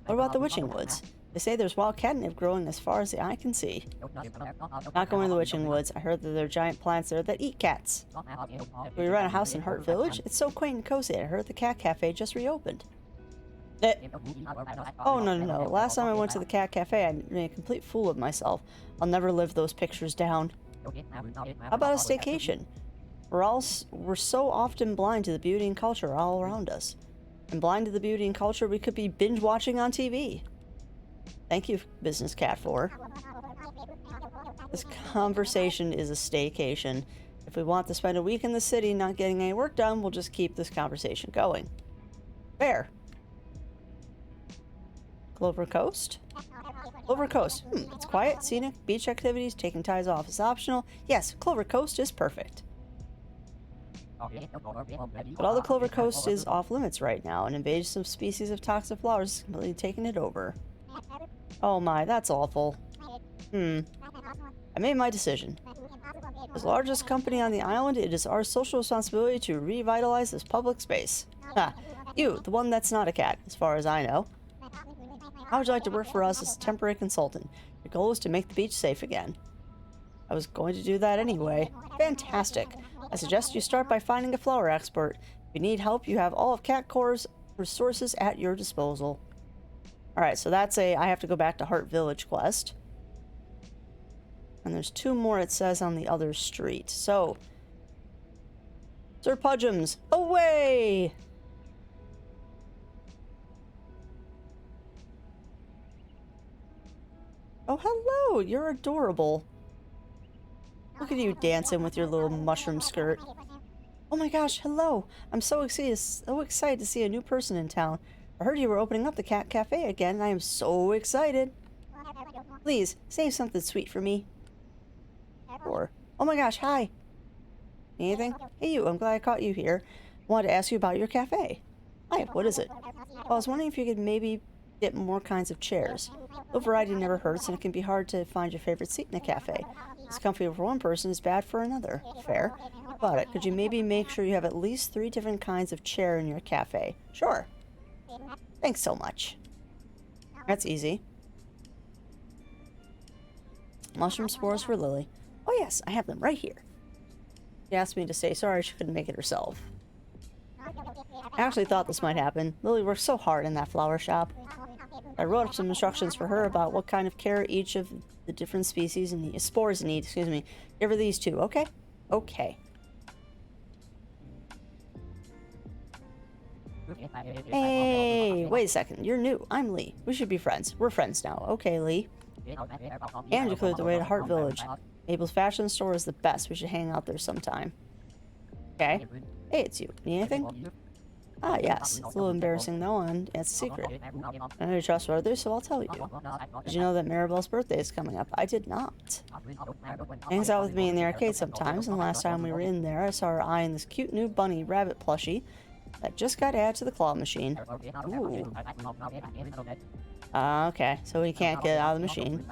What about the Witching Woods? They say there's wild catnip growing as far as the eye can see. Not going to the Witching Woods. I heard that there are giant plants there that eat cats. We rent a house in Heart Village. It's so quaint and cozy. I heard the cat cafe just reopened. Oh, no. Last time I went to the cat cafe, I made a complete fool of myself. I'll never live those pictures down. How about a staycation? We're so often blind to the beauty and culture all around us. And blind to the beauty and culture we could be binge watching on TV. Thank you, Business Cat 4. This conversation is a staycation. If we want to spend a week in the city not getting any work done, we'll just keep this conversation going. Fair. Clover Coast? Clover Coast. It's quiet, scenic, beach activities, taking ties off is optional. Yes, Clover Coast is perfect. But all the Clover Coast is off limits right now. An invasive species of toxic flowers is completely taking it over. Oh my, that's awful. I made my decision. As the largest company on the island, it is our social responsibility to revitalize this public space. Ha! You, the one that's not a cat, as far as I know. How would you like to work for us as a temporary consultant? The goal is to make the beach safe again. I was going to do that anyway. Fantastic. I suggest you start by finding a flower expert. If you need help, you have all of CatCore's resources at your disposal. Alright, so that's I have to go back to Heart Village quest. And there's 2 more it says on the other street. So, Sir Pudgems, away! Oh, hello! You're adorable. Look at you dancing with your little mushroom skirt. Oh my gosh, hello! I'm so excited to see a new person in town. I heard you were opening up the Cat Cafe again, and I am so excited. Please, save something sweet for me. Or, oh my gosh, hi! Anything? Hey you, I'm glad I caught you here. I wanted to ask you about your cafe. Hi, what is it? Well, I was wondering if you could maybe get more kinds of chairs. A variety never hurts, and it can be hard to find your favorite seat in a cafe. It's comfy for one person is bad for another. Fair. How about it? Could you maybe make sure you have at least 3 different kinds of chair in your cafe? Sure. Thanks so much. That's easy. Mushroom spores for Lily. Oh yes, I have them right here. She asked me to say sorry she couldn't make it herself. I actually thought this might happen. Lily worked so hard in that flower shop. I wrote up some instructions for her about what kind of care each of the different species and the spores need. Excuse me. Give her these 2, okay? Okay. Hey, wait a second. You're new. I'm Lee. We should be friends. We're friends now. Okay, Lee. And you cleared the way to Heart Village. Mabel's fashion store is the best. We should hang out there sometime. Okay. Hey, it's you. Need anything? Ah, yes. It's a little embarrassing though, and it's a secret. I know you trust others, so I'll tell you. Did you know that Maribel's birthday is coming up? I did not. Hangs out with me in the arcade sometimes, and last time we were in there, I saw her eyeing this cute new bunny rabbit plushie that just got added to the claw machine. Ooh. Okay, so he can't get out of the machine.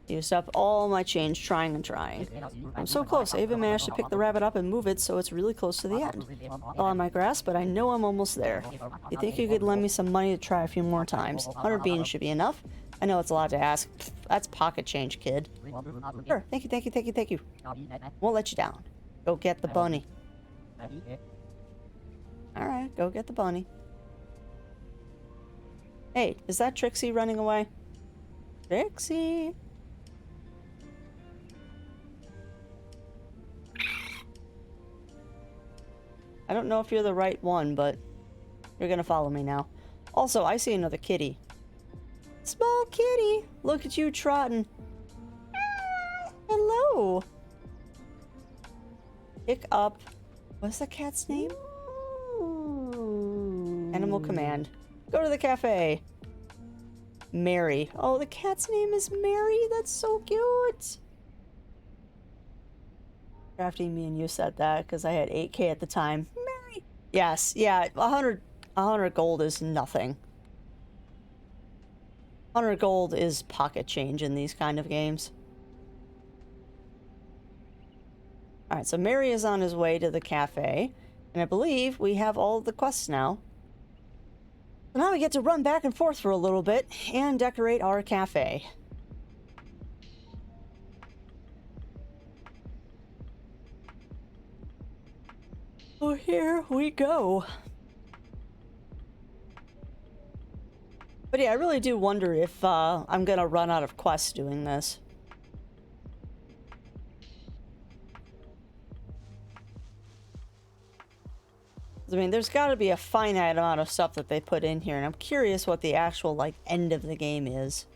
Used up all my change trying and trying. I'm so close. I even managed to pick the rabbit up and move it so it's really close to the end. All on my grasp, but I know I'm almost there. You think you could lend me some money to try a few more times? 100 beans should be enough. I know it's a lot to ask. That's pocket change, kid. Sure. Thank you, thank you, thank you, thank you. Won't let you down. Go get the bunny. Alright, go get the bunny. Hey, is that Trixie running away? Trixie! I don't know if you're the right one, but you're gonna follow me now. Also, I see another kitty. Small kitty! Look at you trotting. Hello! Pick up... What's the cat's name? Animal Command. Go to the cafe. Mary. Oh, the cat's name is Mary? That's so cute! Crafty, me and you said that because I had 8K at the time. Mary! Yes, yeah, 100 gold is nothing. 100 gold is pocket change in these kind of games. Alright, so Mary is on his way to the cafe. And I believe we have all of the quests now. So now we get to run back and forth for a little bit and decorate our cafe. So here we go. But yeah, I really do wonder if I'm gonna run out of quests doing this. I mean, there's got to be a finite amount of stuff that they put in here, and I'm curious what the actual, like, end of the game is.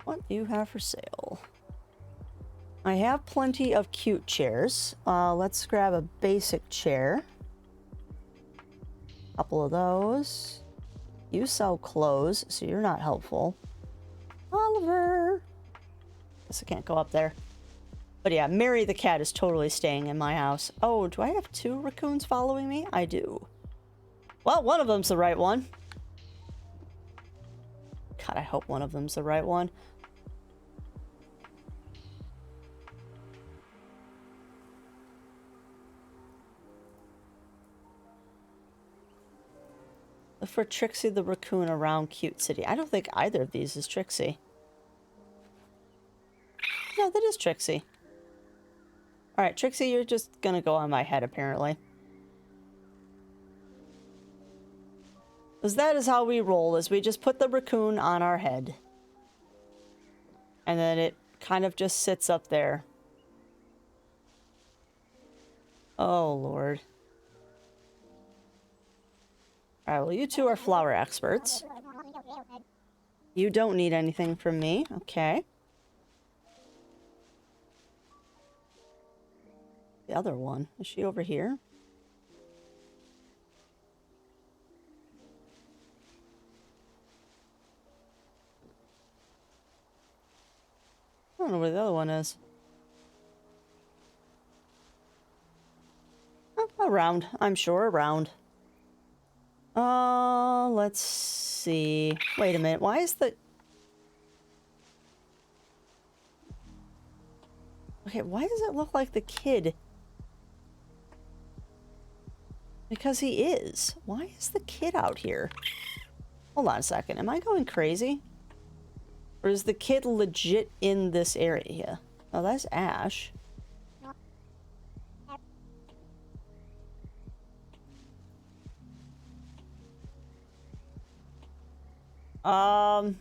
What do you have for sale? I have plenty of cute chairs. Let's grab a basic chair. Couple of those. You sell clothes, so you're not helpful. Oliver! Guess I can't go up there. But yeah, Mary the cat is totally staying in my house. Oh, do I have 2 raccoons following me? I do. Well, one of them's the right one. God, I hope one of them's the right one. Look for Trixie the raccoon around Cute City. I don't think either of these is Trixie. No, that is Trixie. Alright, Trixie, you're just gonna go on my head, apparently. Because that is how we roll, is we just put the raccoon on our head. And then it kind of just sits up there. Oh, Lord. Alright, well, you two are flower experts. You don't need anything from me. Okay. The other one. Is she over here? I don't know where the other one is. Oh, around. I'm sure around. Let's see. Wait a minute. Why is the... Okay, why does it look like the kid? Because he is. Why is the kid out here? Hold on a second. Am I going crazy? Or is the kid legit in this area? Oh, that's Ash.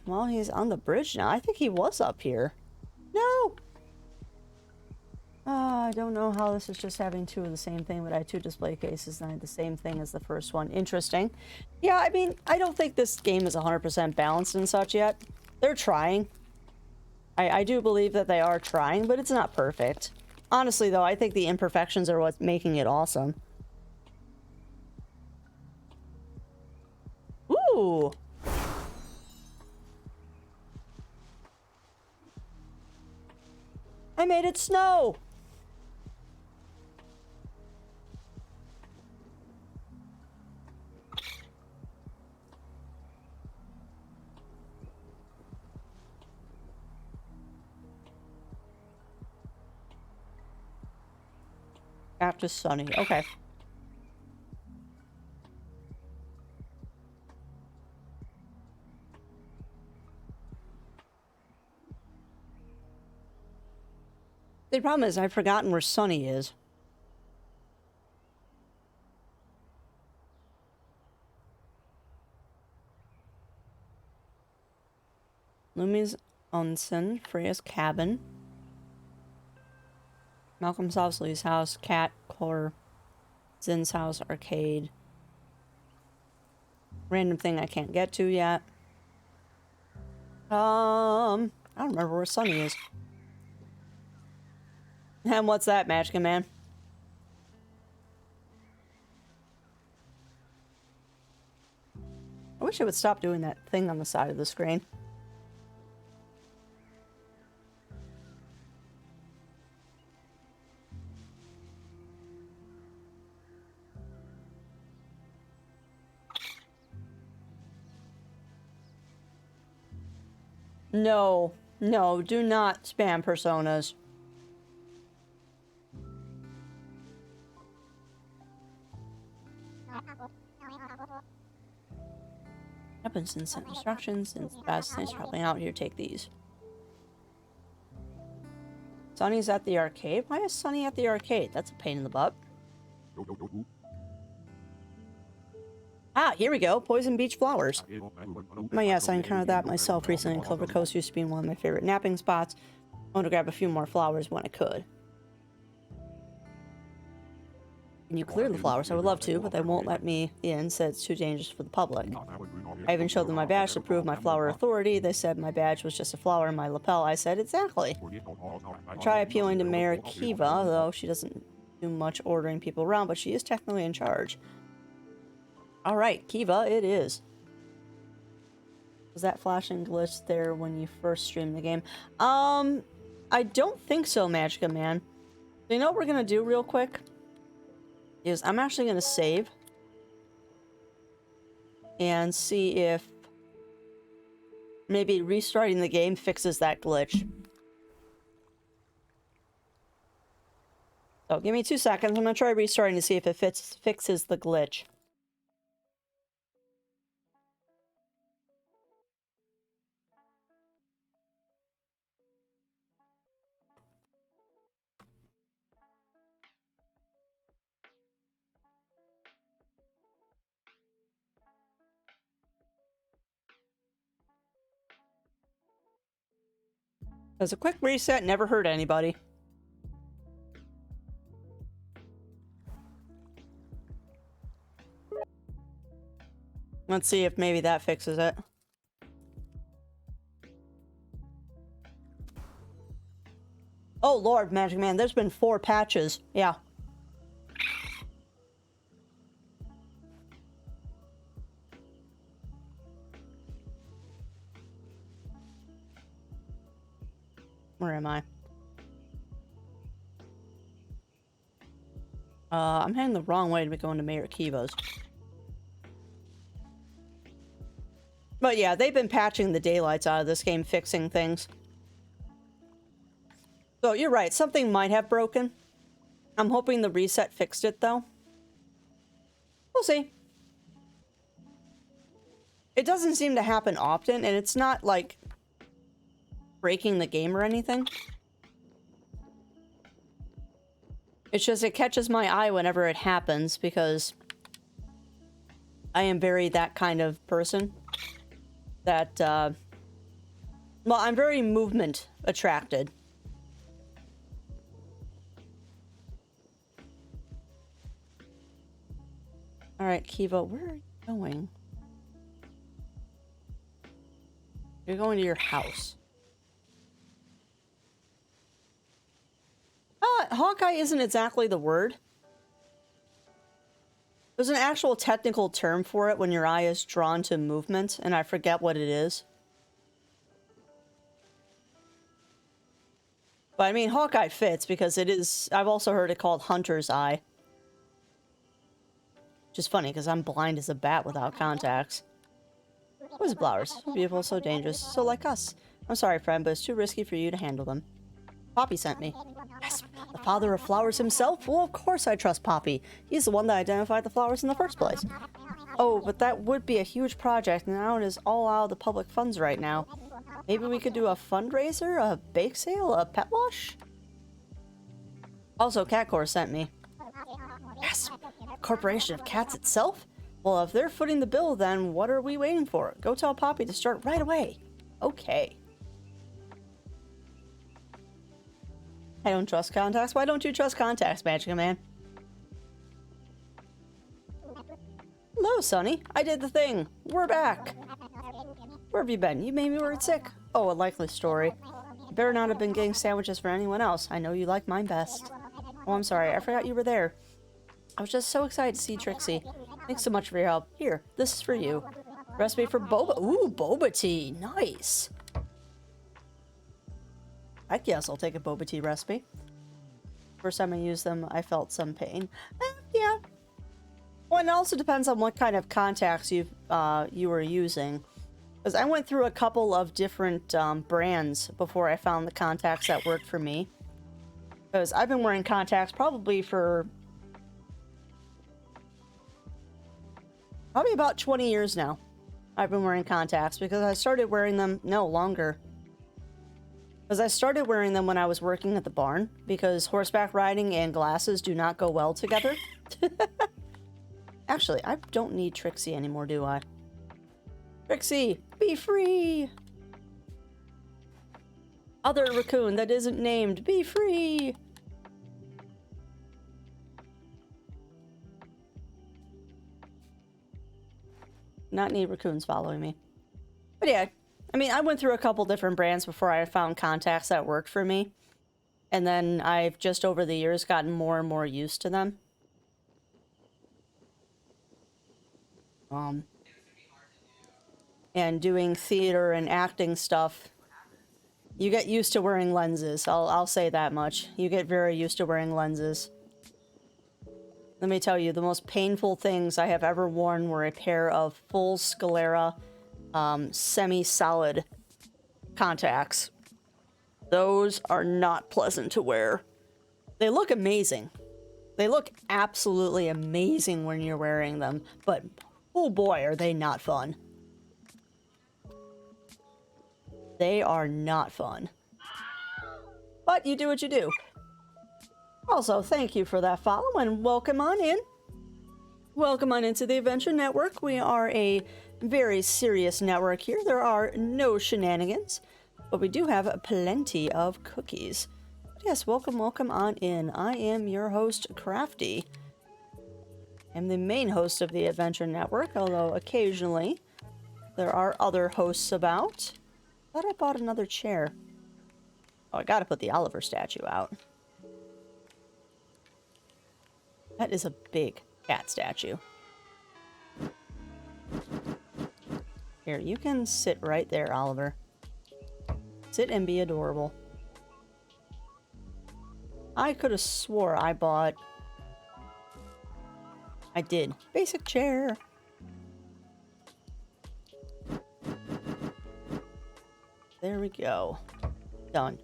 Well, he's on the bridge now. I think he was up here. No! I don't know how this is just having 2 of the same thing, but I had 2 display cases and I had the same thing as the first one. Interesting. Yeah, I mean, I don't think this game is 100% balanced and such yet. They're trying. I do believe that they are trying, but it's not perfect. Honestly, though, I think the imperfections are what's making it awesome. Ooh! I made it snow! After sunny. Okay. The problem is I've forgotten where Sunny is. Lumi's Onsen, Freya's cabin. Malcolm Sowsley's house, Cat, Core, Zin's house, arcade. Random thing I can't get to yet. I don't remember where Sunny is. And what's that, Magic Man? I wish I would stop doing that thing on the side of the screen. No, no, do not spam personas. Happens and sent instructions and best. Thanks for helping out. Here, take these. Sonny's at the arcade? Why is Sonny at the arcade? That's a pain in the butt. Ah, here we go. Poison Beach Flowers. Yes, I encountered that myself recently in Clover Coast. Used to be one of my favorite napping spots. I want to grab a few more flowers when I could. Can you clear the flowers? I would love to, but they won't let me in. Said it's too dangerous for the public. I even showed them my badge to prove my flower authority. They said my badge was just a flower in my lapel. I said, exactly. I try appealing to Mayor Kiva, though she doesn't do much ordering people around, but she is technically in charge. Alright, Kiva, it is. Was that flashing glitch there when you first streamed the game? I don't think so, Magica Man. So you know what we're gonna do real quick? Is I'm actually gonna save and see if maybe restarting the game fixes that glitch. So give me 2 seconds. I'm gonna try restarting to see if it fixes the glitch. Because a quick reset never hurt anybody. Let's see if maybe that fixes it. Oh Lord, Magic Man, there's been 4 patches. Yeah. Where am I? I'm heading the wrong way to be going to Mayor Kiva's. But yeah, they've been patching the daylights out of this game, fixing things. So you're right, something might have broken. I'm hoping the reset fixed it, though. We'll see. It doesn't seem to happen often, and it's not, like, breaking the game or anything. It's just it catches my eye whenever it happens, because I am very that kind of person. That, well, I'm very movement attracted. Alright, Kiva, where are you going? You're going to your house. Hawkeye isn't exactly the word. There's an actual technical term for it when your eye is drawn to movement, and I forget what it is. But I mean, Hawkeye fits because it is... I've also heard it called Hunter's Eye. Which is funny, because I'm blind as a bat without contacts. Whistleblowers. So beautiful, so dangerous, so like us. I'm sorry, friend, but it's too risky for you to handle them. Poppy sent me. Yes, the father of flowers himself? Well, of course I trust Poppy. He's the one that identified the flowers in the first place. Oh, but that would be a huge project, and now it is all out of the public funds right now. Maybe we could do a fundraiser, a bake sale, a pet wash? Also, Catcore sent me. Yes, Corporation of Cats itself? Well, if they're footing the bill, then what are we waiting for? Go tell Poppy to start right away. Okay. I don't trust contacts. Why don't you trust contacts, Magic Man? Hello, Sonny. I did the thing. We're back. Where have you been? You made me worried sick. Oh, a likely story. You better not have been getting sandwiches for anyone else. I know you like mine best. Oh, I'm sorry. I forgot you were there. I was just so excited to see Trixie. Thanks so much for your help. Here, this is for you. Recipe for boba. Ooh, boba tea. Nice. I guess I'll take a boba tea recipe. First time I used them, I felt some pain. Yeah. Well, and it also depends on what kind of contacts you were using. Because I went through a couple of different brands before I found the contacts that worked for me. Because I've been wearing contacts probably for... probably about 20 years now. I've been wearing contacts because I started wearing them... no, longer. Because I started wearing them when I was working at the barn, because horseback riding and glasses do not go well together. Actually, I don't need Trixie anymore, do I? Trixie, be free! Other raccoon that isn't named, be free! Not need raccoons following me. But yeah, I mean, I went through a couple different brands before I found contacts that worked for me. And then I've just over the years gotten more and more used to them. and doing theater and acting stuff, you get used to wearing lenses. I'll say that much. You get very used to wearing lenses. Let me tell you, the most painful things I have ever worn were a pair of full sclera, semi-solid contacts. Those are not pleasant to wear. They look amazing. They look absolutely amazing when you're wearing them, but oh boy, are they not fun. They are not fun. But you do what you do. Also, thank you for that follow and welcome on in. Welcome on into the Adventure Network. We are a very serious network here. There are no shenanigans, but we do have plenty of cookies. Yes, welcome on in. I am your host, Crafty. I'm the main host of the Adventure Network, although occasionally there are other hosts about. Thought I bought another chair. Oh, I gotta put the Oliver statue out. That is a big cat statue. Here, you can sit right there, Oliver. Sit and be adorable. I could have swore I bought... I did. Basic chair. There we go. Done.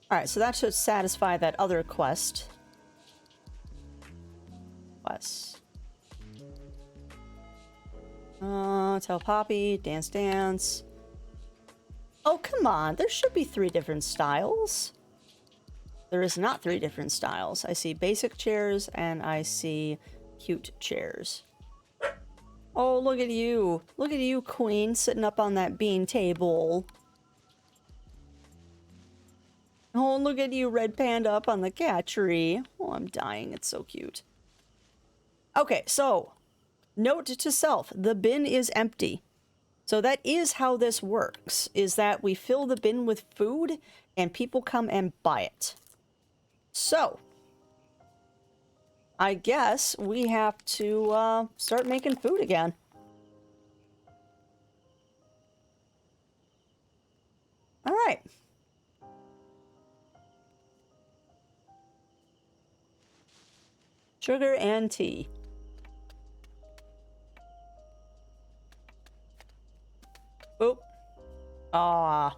Alright, so that should satisfy that other quest. Tell Poppy, dance, dance. Oh, come on. There should be 3 different styles. There is not 3 different styles. I see basic chairs and I see cute chairs. Oh, look at you. Look at you, queen, sitting up on that bean table. Oh, look at you, red panda up on the cat tree. Oh, I'm dying. It's so cute. Okay, so note to self, the bin is empty. So that is how this works, is that we fill the bin with food and people come and buy it. So, I guess we have to start making food again. All right. Sugar and tea. Oh. Ah.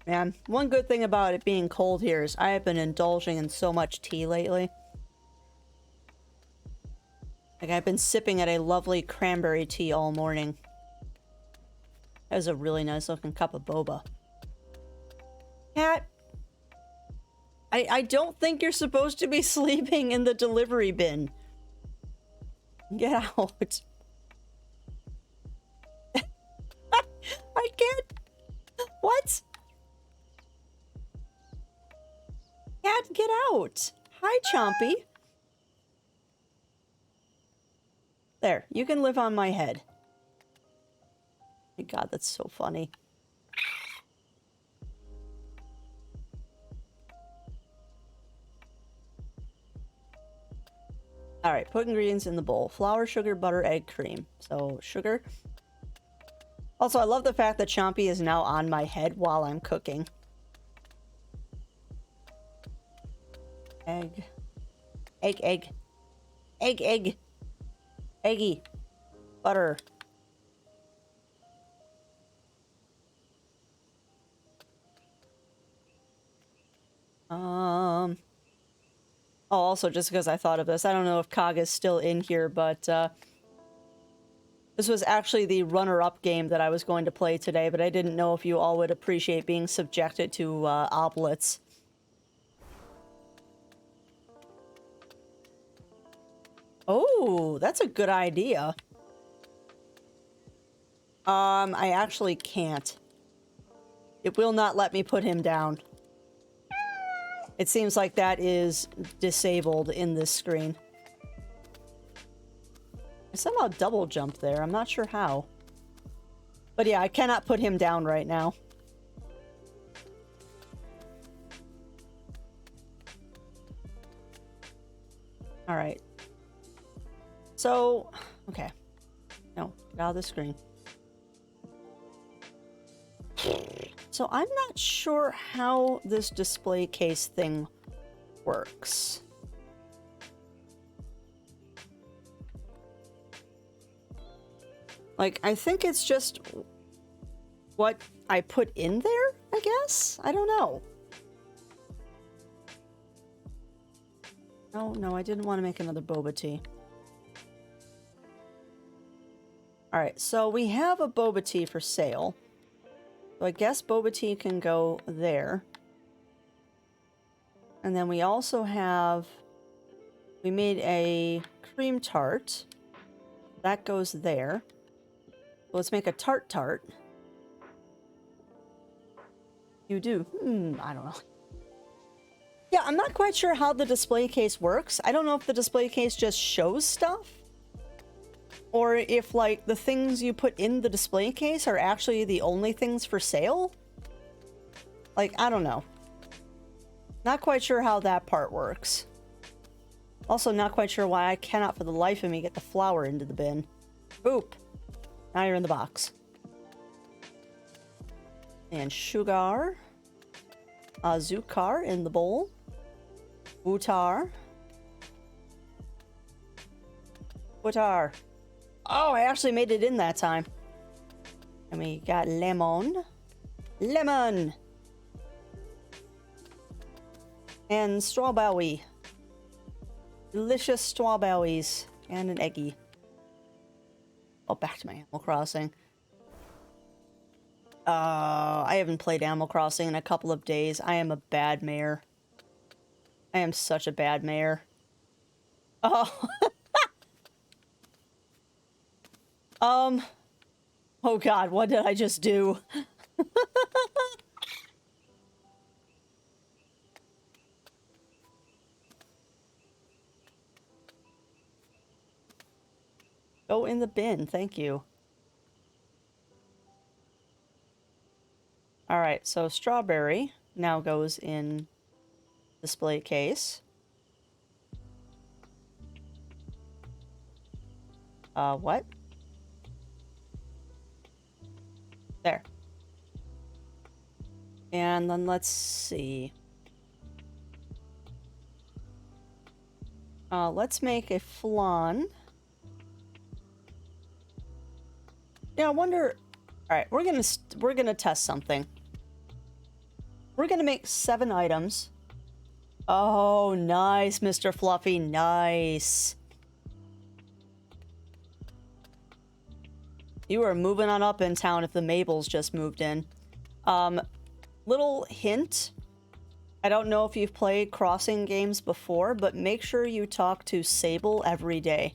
Man, one good thing about it being cold here is I have been indulging in so much tea lately. Like, I've been sipping at a lovely cranberry tea all morning. That was a really nice looking cup of boba. Cat, I don't think you're supposed to be sleeping in the delivery bin. Get out. I can't. What? Cat, get out. Hi, Chompy. There, you can live on my head. My God, that's so funny. Alright, put ingredients in the bowl. Flour, sugar, butter, egg, cream. So, sugar. Also, I love the fact that Chompy is now on my head while I'm cooking. Egg. Egg, egg. Egg, egg. Eggy. Butter. Oh, also, just because I thought of this, I don't know if Cog is still in here, but, this was actually the runner-up game that I was going to play today, but I didn't know if you all would appreciate being subjected to, oblets. Oh, that's a good idea. I actually can't. It will not let me put him down. It seems like that is disabled in this screen. I somehow double jumped there. I'm not sure how. But yeah, I cannot put him down right now. All right. So, okay. No, get out of the screen. So I'm not sure how this display case thing works. Like, I think it's just what I put in there, I guess? I don't know. No, I didn't want to make another boba tea. Alright, so we have a boba tea for sale. So I guess boba tea can go there. And then we also have... We made a cream tart. That goes there. So let's make a tart tart. You do? I don't know. Yeah, I'm not quite sure how the display case works. I don't know if the display case just shows stuff. Or if, like, the things you put in the display case are actually the only things for sale. Like, I don't know. Not quite sure how that part works. Also not quite sure why I cannot for the life of me get the flour into the bin. Boop. Now you're in the box. And sugar. Azúcar in the bowl. Butar. Butar. Oh, I actually made it in that time. And we got lemon. Lemon! And strawberry. Delicious strawberries. And an eggy. Oh, back to my Animal Crossing. I haven't played Animal Crossing in a couple of days. I am a bad mayor. I am such a bad mayor. Oh. Oh god, what did I just do? Go in the bin, thank you. Alright, so strawberry now goes in display case. What? There. And then let's see. Let's make a flan. Yeah, I wonder... Alright, we're gonna test something. We're gonna make 7 items. Oh, nice, Mr. Fluffy, nice. You are moving on up in town if the Mabels just moved in. Little hint. I don't know if you've played crossing games before, but make sure you talk to Sable every day.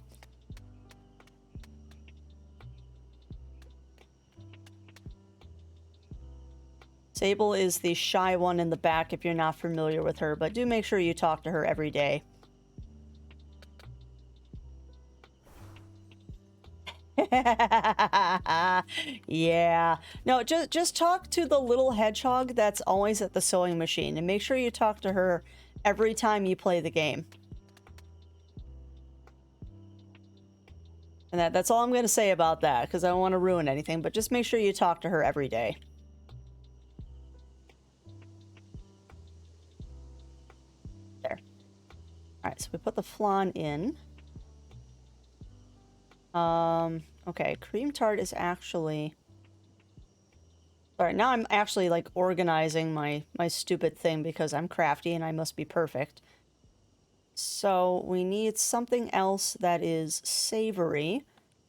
Sable is the shy one in the back if you're not familiar with her, but do make sure you talk to her every day. Yeah. No, just talk to the little hedgehog that's always at the sewing machine, and make sure you talk to her every time you play the game. And that's all I'm going to say about that, because I don't want to ruin anything, but just make sure you talk to her every day. There. Alright, so we put the flan in. Okay, cream tart is actually... Alright, now I'm actually, like, organizing my stupid thing because I'm crafty and I must be perfect. So, we need something else that is savory.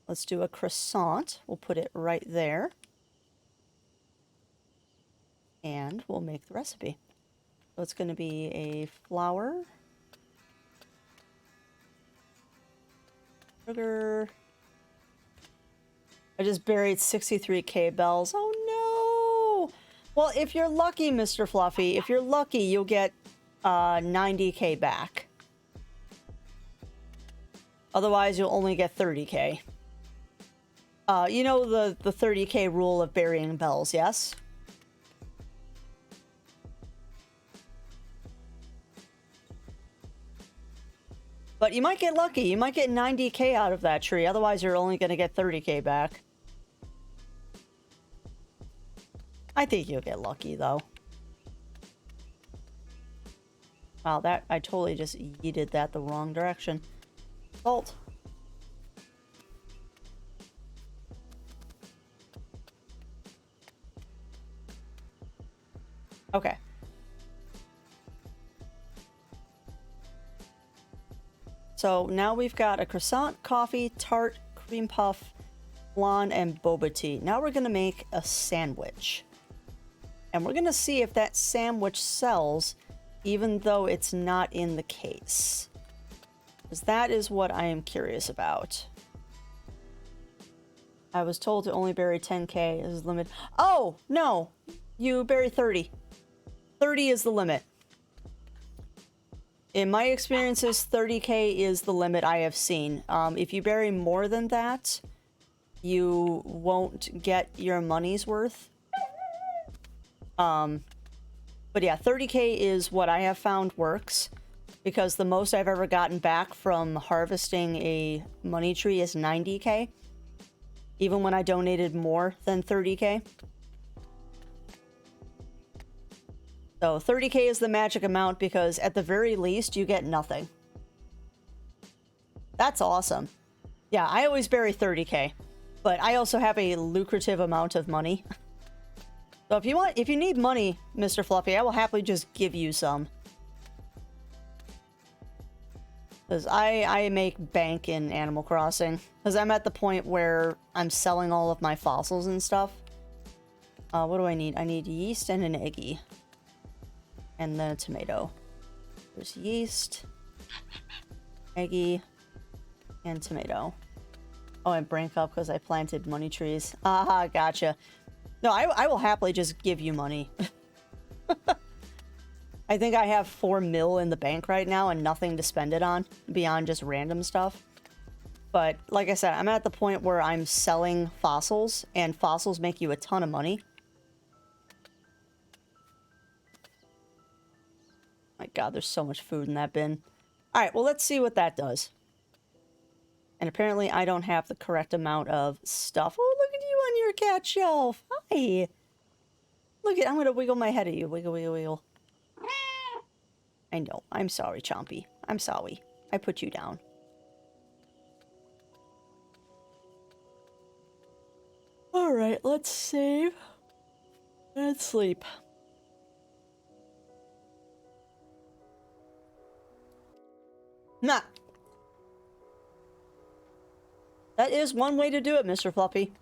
Let's do a croissant. We'll put it right there. And we'll make the recipe. So it's going to be a flour, sugar... I just buried 63k bells. Oh no! Well, if you're lucky, Mr. Fluffy, if you're lucky, you'll get 90k back. Otherwise, you'll only get 30k. You know the 30k rule of burying bells, yes? But you might get lucky. You might get 90k out of that tree. Otherwise, you're only going to get 30k back. I think you'll get lucky, though. Wow, that... I totally just yeeted that the wrong direction. Salt. Okay. So now we've got a croissant, coffee, tart, cream puff, flan, and boba tea. Now we're going to make a sandwich. And we're going to see if that sandwich sells, even though it's not in the case. Because that is what I am curious about. I was told to only bury 10k is the limit. Oh, no! You bury 30. 30 is the limit. In my experiences, 30k is the limit I have seen. If you bury more than that, you won't get your money's worth. But yeah, 30k is what I have found works. Because the most I've ever gotten back from harvesting a money tree is 90k. Even when I donated more than 30k. So 30k is the magic amount because at the very least you get nothing. That's awesome. Yeah, I always bury 30k, but I also have a lucrative amount of money. So if you need money, Mr. Fluffy, I will happily just give you some. Because I make bank in Animal Crossing. Because I'm at the point where I'm selling all of my fossils and stuff. What do I need? I need yeast and an eggie. And then a tomato. There's yeast, eggie, and tomato. Oh, and brain cup because I planted money trees. Aha, gotcha. No, I will happily just give you money. I think I have 4 mil in the bank right now and nothing to spend it on beyond just random stuff. But like I said, I'm at the point where I'm selling fossils, and fossils make you a ton of money. My god, there's so much food in that bin. Alright, well, let's see what that does. And apparently I don't have the correct amount of stuff. Oh, look at you on your cat shelf. Hi. Look at, I'm gonna wiggle my head at you. Wiggle, wiggle, wiggle. I know. I'm sorry, Chompy. I'm sorry. I put you down. Alright, let's save. And sleep. Nah. That is one way to do it, Mr. Fluffy.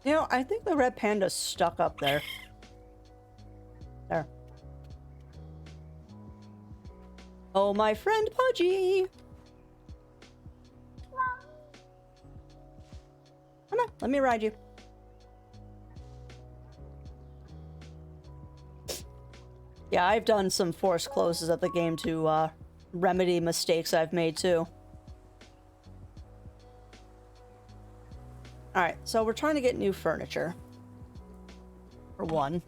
You know, I think the red panda's stuck up there. There. Oh, my friend Pudgy! Come on, let me ride you. Yeah, I've done some forced closes of the game to remedy mistakes I've made too. Alright, so we're trying to get new furniture. For one.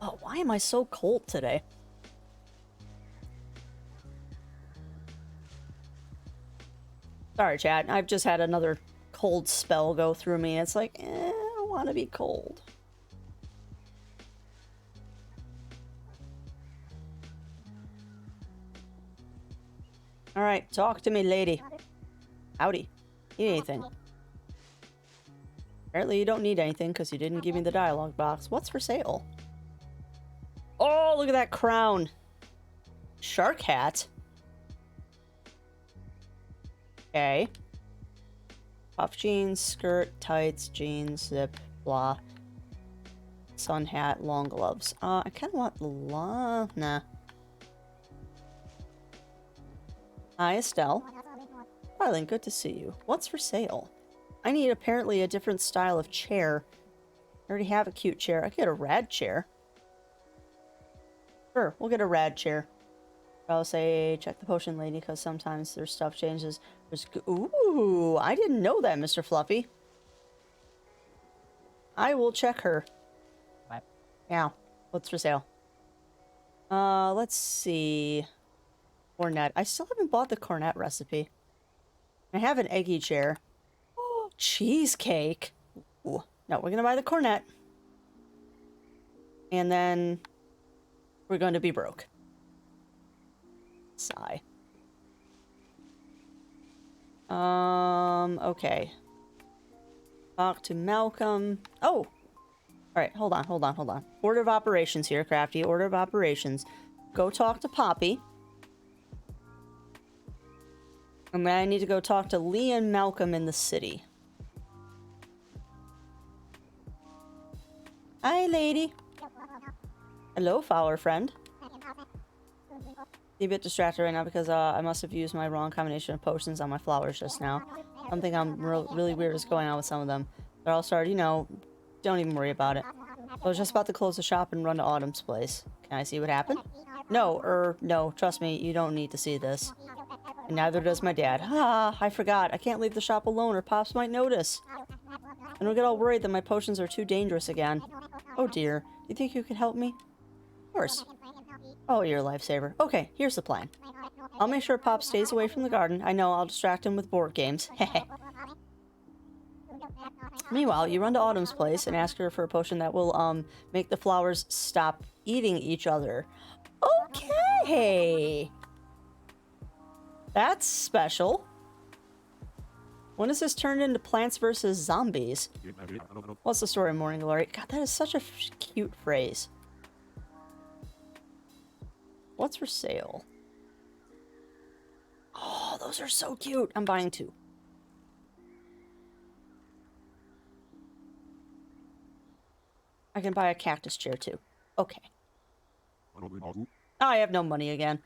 Oh, why am I so cold today? Sorry, chat. I've just had another cold spell go through me. It's like, I don't want to be cold. Alright, talk to me, lady. Howdy. Need anything? Apparently you don't need anything because you didn't give me the dialogue box. What's for sale? Oh, look at that crown. Shark hat. Okay. Puff jeans, skirt, tights, jeans, zip, blah. Sun hat, long gloves. I kind of want the nah. Hi, Estelle. Darling, good to see you. What's for sale? I need apparently a different style of chair. I already have a cute chair. I could get a rad chair. Sure, we'll get a rad chair. I'll say check the potion lady because sometimes their stuff changes. Ooh, I didn't know that, Mr. Fluffy. I will check her. What? Yeah, what's for sale? Let's see. Cornet. I still haven't bought the cornet recipe. I have an eggy chair. Oh, cheesecake. Ooh. No, we're gonna buy the cornet. And then we're going to be broke. Sigh. Okay. Talk to Malcolm. Oh! Alright, hold on. Order of operations here, Crafty. Order of operations. Go talk to Poppy. And then I need to go talk to Lee and Malcolm in the city. Hi, lady. Hello, flower friend. A bit distracted right now because I must have used my wrong combination of potions on my flowers just now. Something really weird is going on with some of them. They're all started, you know, don't even worry about it. I was just about to close the shop and run to Autumn's place. Can I see what happened? No, trust me, you don't need to see this. And neither does my dad. Ah, I forgot. I can't leave the shop alone or Pops might notice. And I'll get all worried that my potions are too dangerous again. Oh dear. Do you think you could help me? Of course. Oh, you're a lifesaver. Okay, here's the plan. I'll make sure Pop stays away from the garden. I know, I'll distract him with board games. Heh. Meanwhile, you run to Autumn's place and ask her for a potion that will, make the flowers stop eating each other. Okay! That's special. When is this turned into Plants vs. Zombies? What's the story, Morning Glory? God, that is such a cute phrase. What's for sale? Oh, those are so cute. I'm buying 2. I can buy a cactus chair too. Okay. Oh, I have no money again.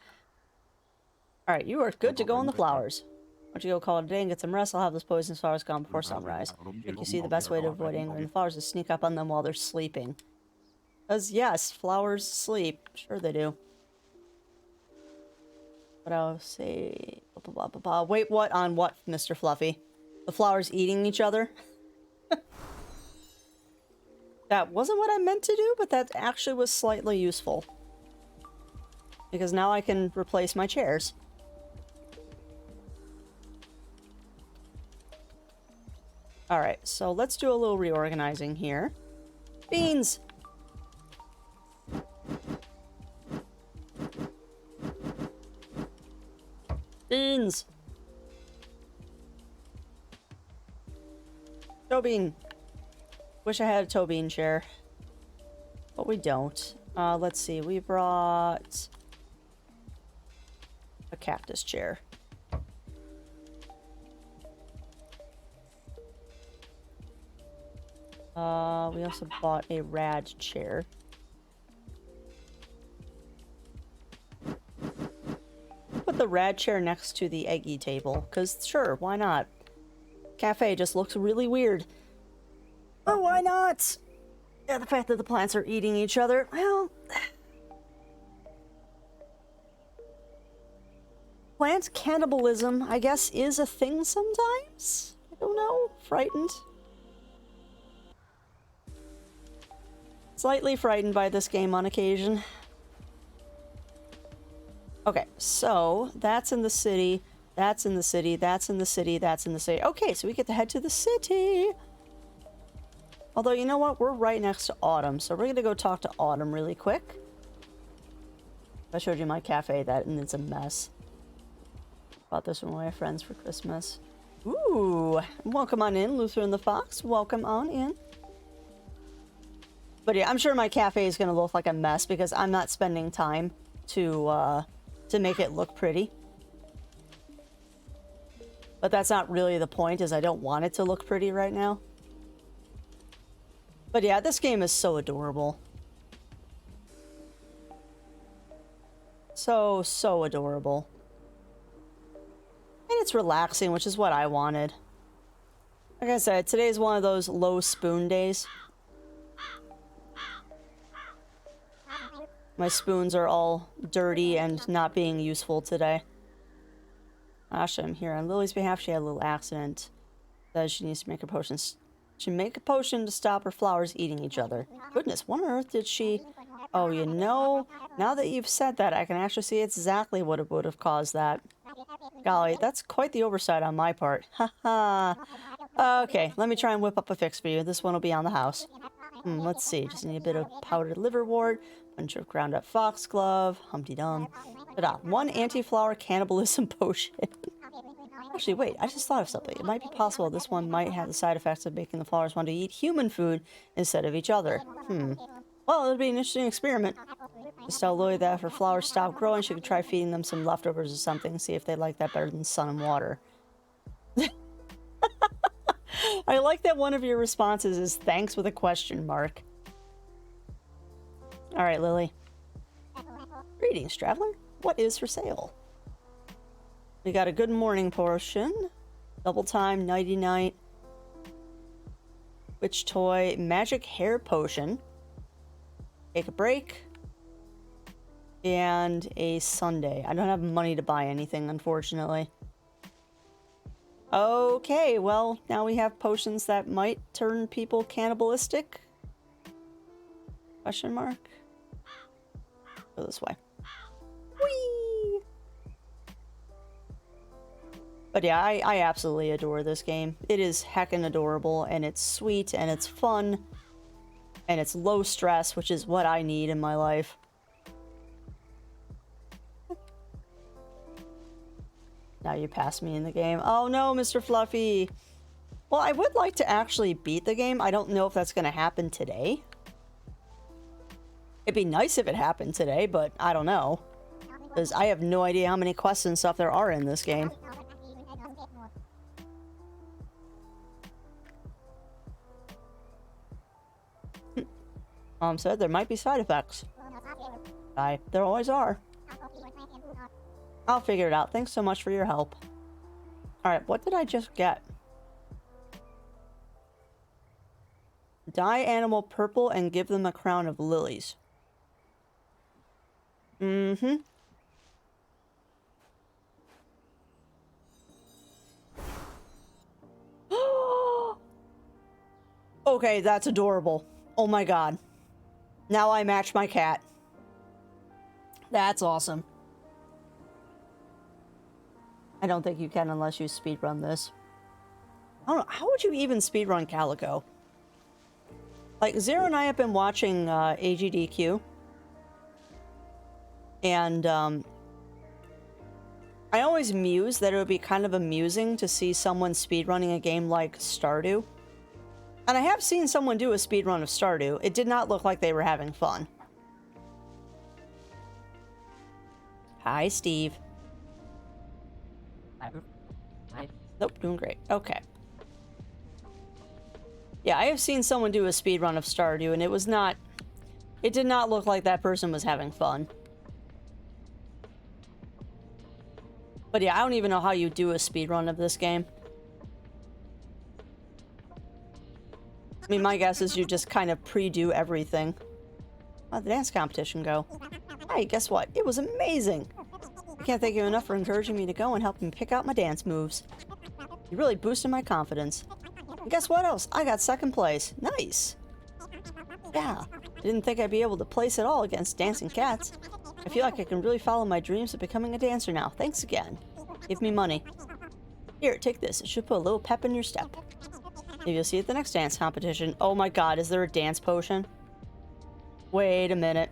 Alright, you are good to go on the flowers. Why don't you go call it a day and get some rest? I'll have those poisonous flowers gone before sunrise. You see, the best way to avoid angering the flowers is to sneak up on them while they're sleeping. Because, yes, flowers sleep. Sure they do. But I'll say... Blah, blah, blah, blah. Wait, what? On what, Mr. Fluffy? The flowers eating each other? That wasn't what I meant to do, but that actually was slightly useful. Because now I can replace my chairs. Alright, so let's do a little reorganizing here. Beans! Beans! Toe bean. Wish I had a toe bean chair. But we don't. Let's see, we brought a cactus chair. We also bought a rad chair. Put the rad chair next to the eggy table, because sure, why not? Cafe just looks really weird. Oh, why not? Yeah, the fact that the plants are eating each other, well... Plant cannibalism, I guess, is a thing sometimes? I don't know. Frightened. Slightly frightened by this game on occasion. Okay, so that's in the city, that's in the city, that's in the city, that's in the city. Okay, so we get to head to the city. Although, you know what? We're right next to Autumn, so we're going to go talk to Autumn really quick. I showed you my cafe, and it's a mess. Bought this from my friends for Christmas. Ooh, welcome on in, Luther and the Fox. Welcome on in. But yeah, I'm sure my cafe is going to look like a mess because I'm not spending time to make it look pretty. But that's not really the point, is I don't want it to look pretty right now. But yeah, this game is so adorable. So adorable. And it's relaxing, which is what I wanted. Like I said, today's one of those low spoon days. My spoons are all dirty and not being useful today. Asha, I'm here on Lily's behalf. She had a little accident. Says she needs to make a potion. She make a potion to stop her flowers eating each other. Goodness, what on earth did she... Oh, you know, now that you've said that, I can actually see exactly what it would have caused that. Golly, that's quite the oversight on my part. Haha. Okay, let me try and whip up a fix for you. This one will be on the house. Let's see. Just need a bit of powdered liverwort, bunch of ground up foxglove, Humpty Dum. Ta-da! One anti-flower cannibalism potion. Actually, wait, I just thought of something. It might be possible this one might have the side effects of making the flowers want to eat human food instead of each other. Well, it'll be an interesting experiment. Just tell Lily that if her flowers stop growing, she could try feeding them some leftovers or something, see if they like that better than sun and water. I like that one of your responses is thanks with a question mark. Alright, Lily. Greetings, traveler. What is for sale? We got a good morning potion. Double time, nighty night. Witch toy, magic hair potion. Take a break. And a sundae. I don't have money to buy anything, unfortunately. Okay, well, now we have potions that might turn people cannibalistic. Question mark? Go this way. Whee! But yeah, I absolutely adore this game. It is heckin' adorable, and it's sweet, and it's fun, and it's low stress, which is what I need in my life. Now you pass me in the game. Oh no, Mr. Fluffy! Well, I would like to actually beat the game. I don't know if that's going to happen today. It'd be nice if it happened today, but I don't know. Because I have no idea how many quests and stuff there are in this game. Mom said there might be side effects. There always are. I'll figure it out. Thanks so much for your help. Alright, what did I just get? Dye animal purple and give them a crown of lilies. Mm-hmm. Okay, that's adorable. Oh my god. Now I match my cat. That's awesome. I don't think you can unless you speedrun this. I don't know. How would you even speedrun Calico? Like, Zero and I have been watching AGDQ. And, I always muse that it would be kind of amusing to see someone speedrunning a game like Stardew. And I have seen someone do a speedrun of Stardew. It did not look like they were having fun. Hi, Steve. Nope, doing great. Okay. Yeah, I have seen someone do a speedrun of Stardew, and it was not... It did not look like that person was having fun. But yeah, I don't even know how you do a speedrun of this game. I mean, my guess is you just kind of pre-do everything. How'd the dance competition go? Hey, guess what? It was amazing! I can't thank you enough for encouraging me to go and helping me pick out my dance moves. You really boosted my confidence. And guess what else? I got second place. Nice! Yeah, didn't think I'd be able to place at all against dancing cats. I feel like I can really follow my dreams of becoming a dancer now. Thanks again. Give me money. Here, take this. It should put a little pep in your step. Maybe you'll see it at the next dance competition. Oh my god, is there a dance potion? Wait a minute.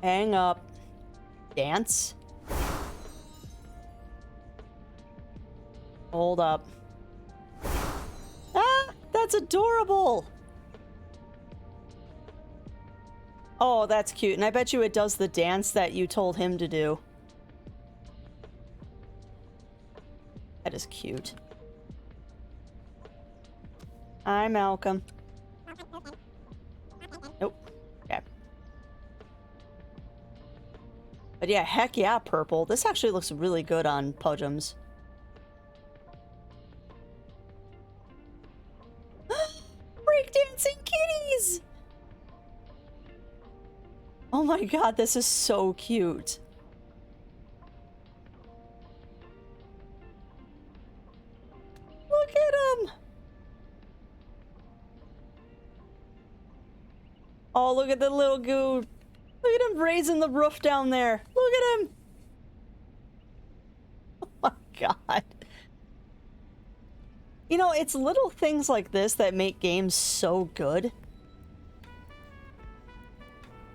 Hang up. Dance? Hold up. Ah! That's adorable! Oh, that's cute. And I bet you it does the dance that you told him to do. That is cute. Hi, Malcolm. Nope. Okay. But yeah, heck yeah, purple. This actually looks really good on Pudgems. Breakdancing kitties! my god, this is so cute. Look at him! Oh, look at the little goo. Look at him raising the roof down there. Look at him! Oh my god. You know, it's little things like this that make games so good.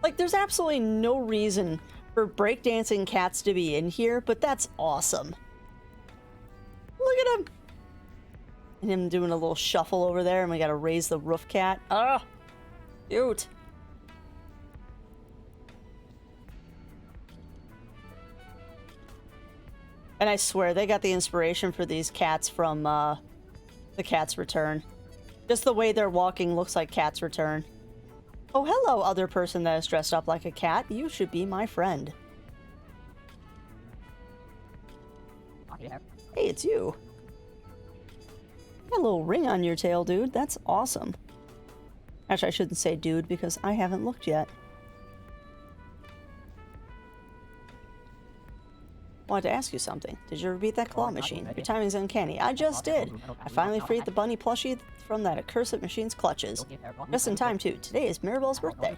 Like, there's absolutely no reason for breakdancing cats to be in here, but that's awesome. Look at him! And him doing a little shuffle over there, and we gotta raise the roof cat. Ah! Cute. And I swear, they got the inspiration for these cats from, The Cat's Return. Just the way they're walking looks like Cat's Return. Oh, hello, other person that is dressed up like a cat. You should be my friend. Hey, it's you. Got a little ring on your tail, dude. That's awesome. Actually, I shouldn't say dude because I haven't looked yet. Wanted to ask you something. Did you ever beat that claw machine? Your timing's uncanny. I just did. I finally freed the bunny plushie from that accursed machine's clutches. Just in time, too. Today is Mirabelle's birthday.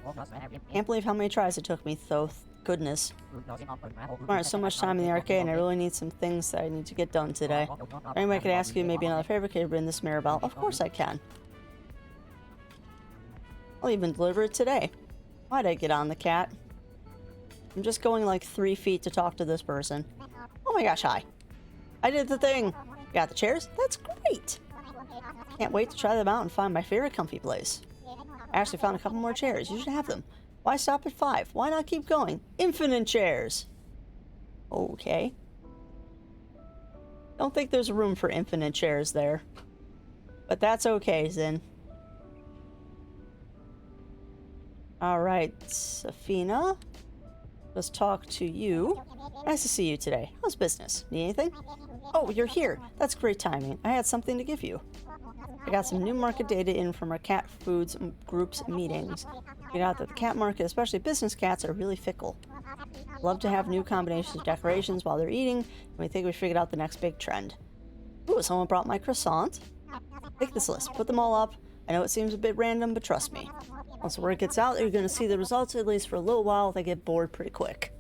Can't believe how many tries it took me, though. Goodness. I spent so much time in the arcade, and I really need some things that I need to get done today. If anybody could ask you maybe another favor, could you bring this Mirabelle? Of course I can. I'll even deliver it today. Why'd I get on the cat? I'm just going like 3 feet to talk to this person. Oh my gosh, hi. I did the thing. Got the chairs? That's great. Can't wait to try them out and find my favorite comfy place. I actually found a couple more chairs. You should have them. Why stop at 5? Why not keep going? Infinite chairs. Okay. Don't think there's room for infinite chairs there. But that's okay, Zin. Alright, Safina. Let's talk to you. Nice to see you today. How's business? Need anything? Oh, you're here. That's great timing. I had something to give you. I got some new market data in from our cat foods group's meetings. Figured out that the cat market, especially business cats, are really fickle. Love to have new combinations of decorations while they're eating, and we think we figured out the next big trend. Ooh, someone brought my croissant. Take this list. Put them all up. I know it seems a bit random, but trust me. Once the word gets out, you're going to see the results, at least for a little while. They get bored pretty quick.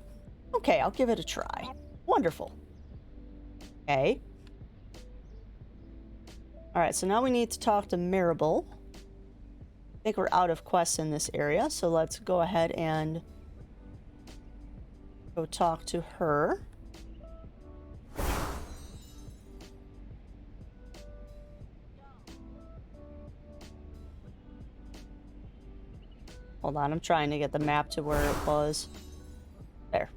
Okay, I'll give it a try. Wonderful. Okay. Alright, so now we need to talk to Maribel. I think we're out of quests in this area, so let's go ahead and go talk to her. Hold on, I'm trying to get the map to where it was. There.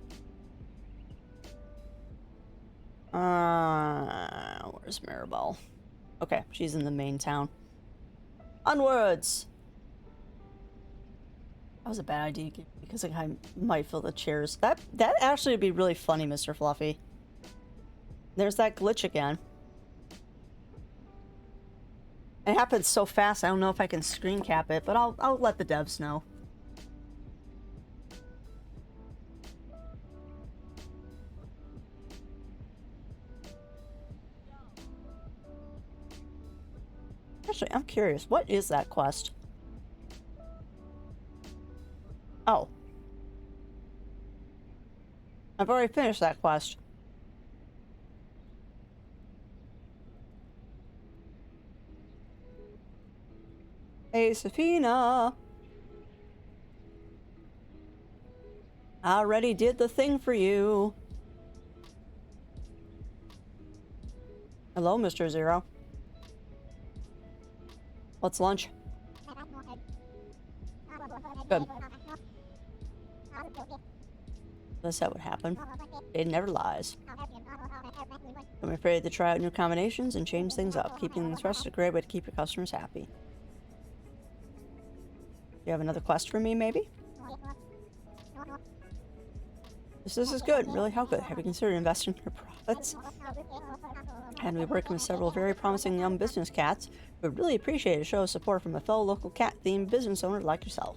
Where's Maribel? Okay, she's in the main town. Onwards! That was a bad idea because I might fill the chairs. That actually would be really funny, Mr. Fluffy. There's that glitch again. It happens so fast, I don't know if I can screen cap it, but I'll let the devs know. Actually, I'm curious. What is that quest? Oh. I've already finished that quest. Hey, Safina. I already did the thing for you. Hello, Mr. Zero. What's lunch? Good. That's how it happened. It never lies. I'm afraid to try out new combinations and change things up. Keeping things fresh is a great way to keep your customers happy. You have another quest for me, maybe? This is good. Really, how good? Have you considered investing your profits? And we're working with several very promising young business cats. We would really appreciate a show of support from a fellow local cat-themed business owner like yourself.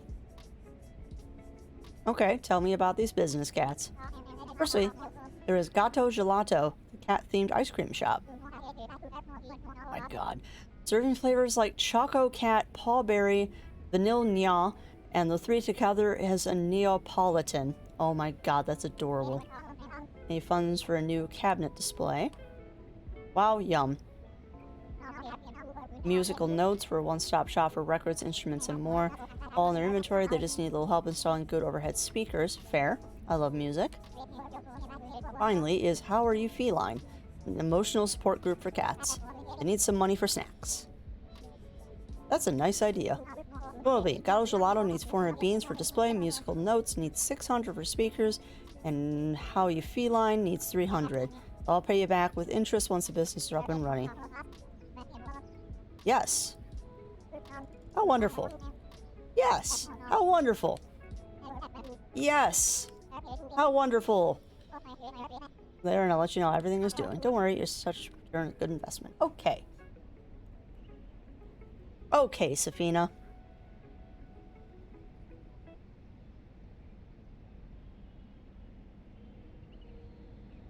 Okay, tell me about these business cats. Firstly, there is Gato Gelato, the cat-themed ice cream shop. Oh my god. Serving flavors like Choco Cat, Pawberry, Vanilla Nya, and the three together as a Neapolitan. Oh my god, that's adorable. Any funds for a new cabinet display? Wow, yum. Musical notes for a one-stop shop for records, instruments, and more. All in their inventory, they just need a little help installing good overhead speakers. Fair. I love music. Finally is How Are You Feline? An emotional support group for cats. They need some money for snacks. That's a nice idea. Totally. Gato Gelato needs 400 beans for display, musical notes needs 600 for speakers, and How You Feline needs 300. I'll pay you back with interest once the business is up and running. Yes. How wonderful. Yes. How wonderful. Yes. How wonderful. There, and I'll let you know how everything is doing. Don't worry, it's such a good investment. Okay. Okay, Safina.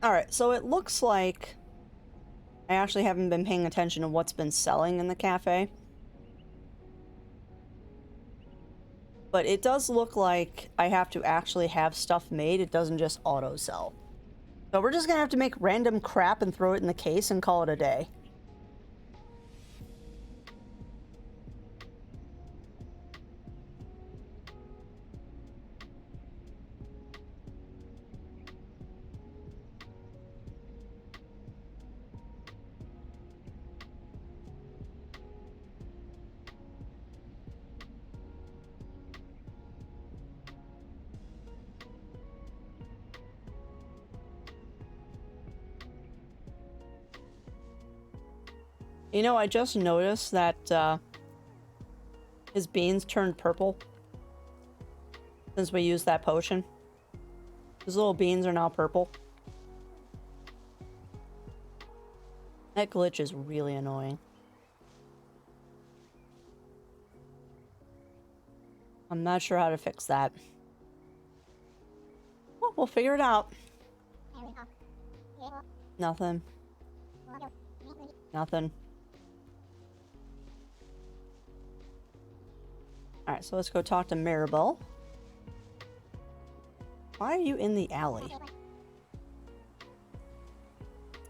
Alright, so it looks like I actually haven't been paying attention to what's been selling in the cafe. But it does look like I have to actually have stuff made. It doesn't just auto-sell. So we're just gonna have to make random crap and throw it in the case and call it a day. You know, I just noticed that his beans turned purple since we used that potion. His little beans are now purple. That glitch is really annoying. I'm not sure how to fix that. Well, we'll figure it out. Nothing. Nothing. Alright, so let's go talk to Maribel. Why are you in the alley?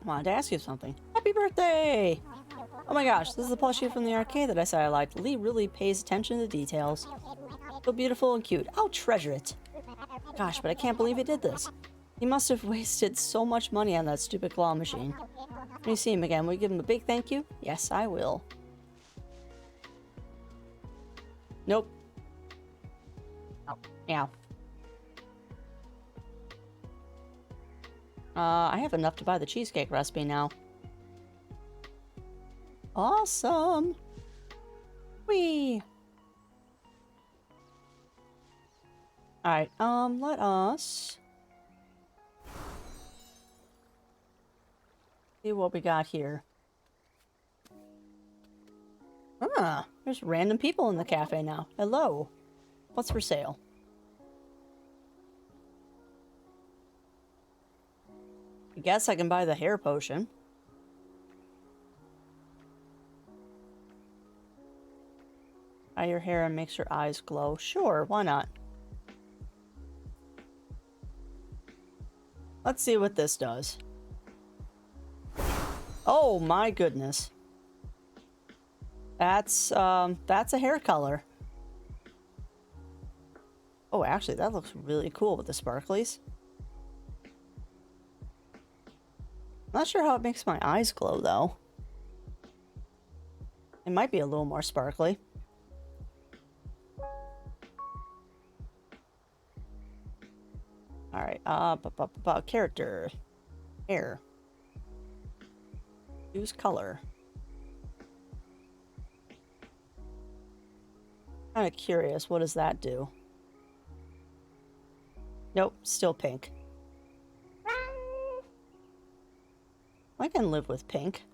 I wanted to ask you something. Happy birthday! Oh my gosh, this is the plushie from the arcade that I said I liked. Lee really pays attention to details. So beautiful and cute. I'll treasure it. Gosh, but I can't believe he did this. He must have wasted so much money on that stupid claw machine. When you see him again, will you give him a big thank you? Yes, I will. Nope. Oh, yeah. I have enough to buy the cheesecake recipe now. Awesome! Whee! Alright, let us see what we got here. Ah, there's random people in the cafe now. Hello. What's for sale? I guess I can buy the hair potion. Dye your hair and makes your eyes glow. Sure, why not? Let's see what this does. Oh my goodness. That's a hair color. Oh, actually, that looks really cool with the sparklies. Not sure how it makes my eyes glow, though. It might be a little more sparkly. Alright, character. Hair. Use color. Kind of curious, what does that do? Nope, still pink. I can live with pink.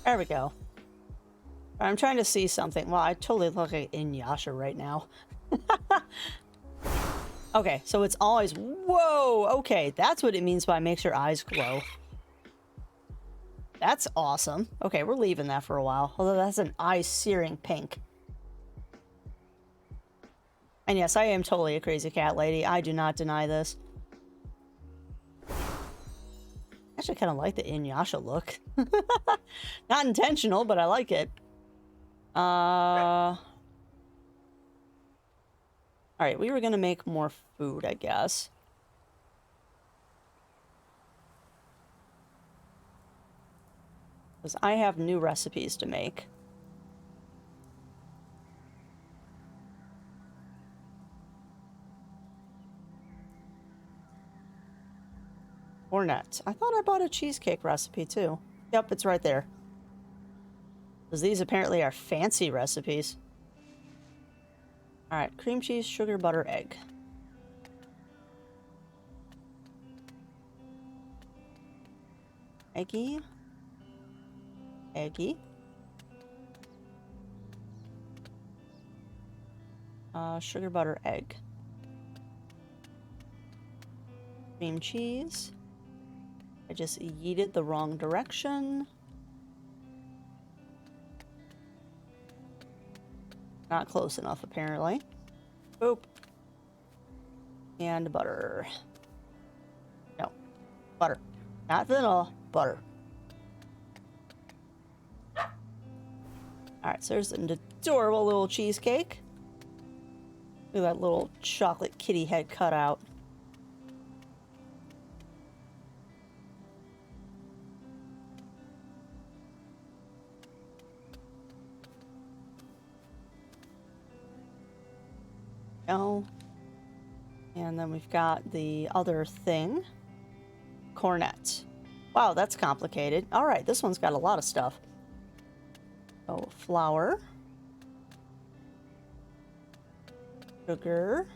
There we go. I'm trying to see something. Wow, I totally look like Inuyasha right now. Okay, so it's always... Whoa! Okay, that's what it means by makes your eyes glow. That's awesome. Okay, we're leaving that for a while. Although that's an eye-searing pink. And yes, I am totally a crazy cat lady. I do not deny this. I actually kind of like the Inuyasha look. Not intentional, but I like it. Alright, we were gonna make more food, I guess. Because I have new recipes to make. Cornet. I thought I bought a cheesecake recipe too. Yep, it's right there. Because these apparently are fancy recipes. Alright, cream cheese, sugar, butter, egg. Eggy. Eggy. Sugar, butter, egg. Cream cheese. I just yeeted the wrong direction. Not close enough, apparently. Boop. And butter. No. Butter. Not vanilla. Butter. Alright, so there's an adorable little cheesecake. Look at that little chocolate kitty head cut out. Oh. And then we've got the other thing. Cornet. Wow, that's complicated. Alright, this one's got a lot of stuff. Oh, flour. Sugar.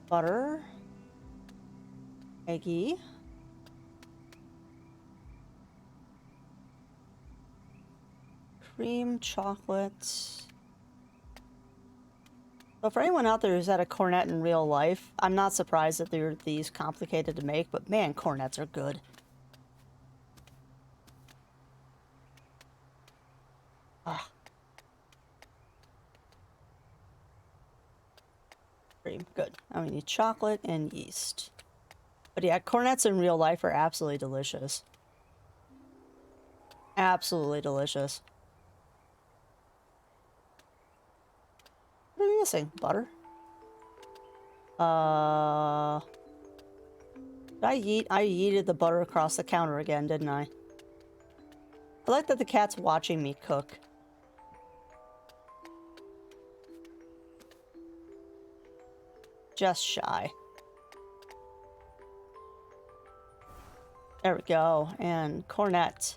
Butter. Eggy. Cream, chocolate. So for anyone out there who's had a cornet in real life, I'm not surprised that they're these complicated to make, but man, cornets are good. Ah. Cream, good. Now we need chocolate and yeast. But yeah, cornets in real life are absolutely delicious. Absolutely delicious. What are we missing? Butter? I yeeted the butter across the counter again, didn't I? I like that the cat's watching me cook. Just shy. There we go. And cornet.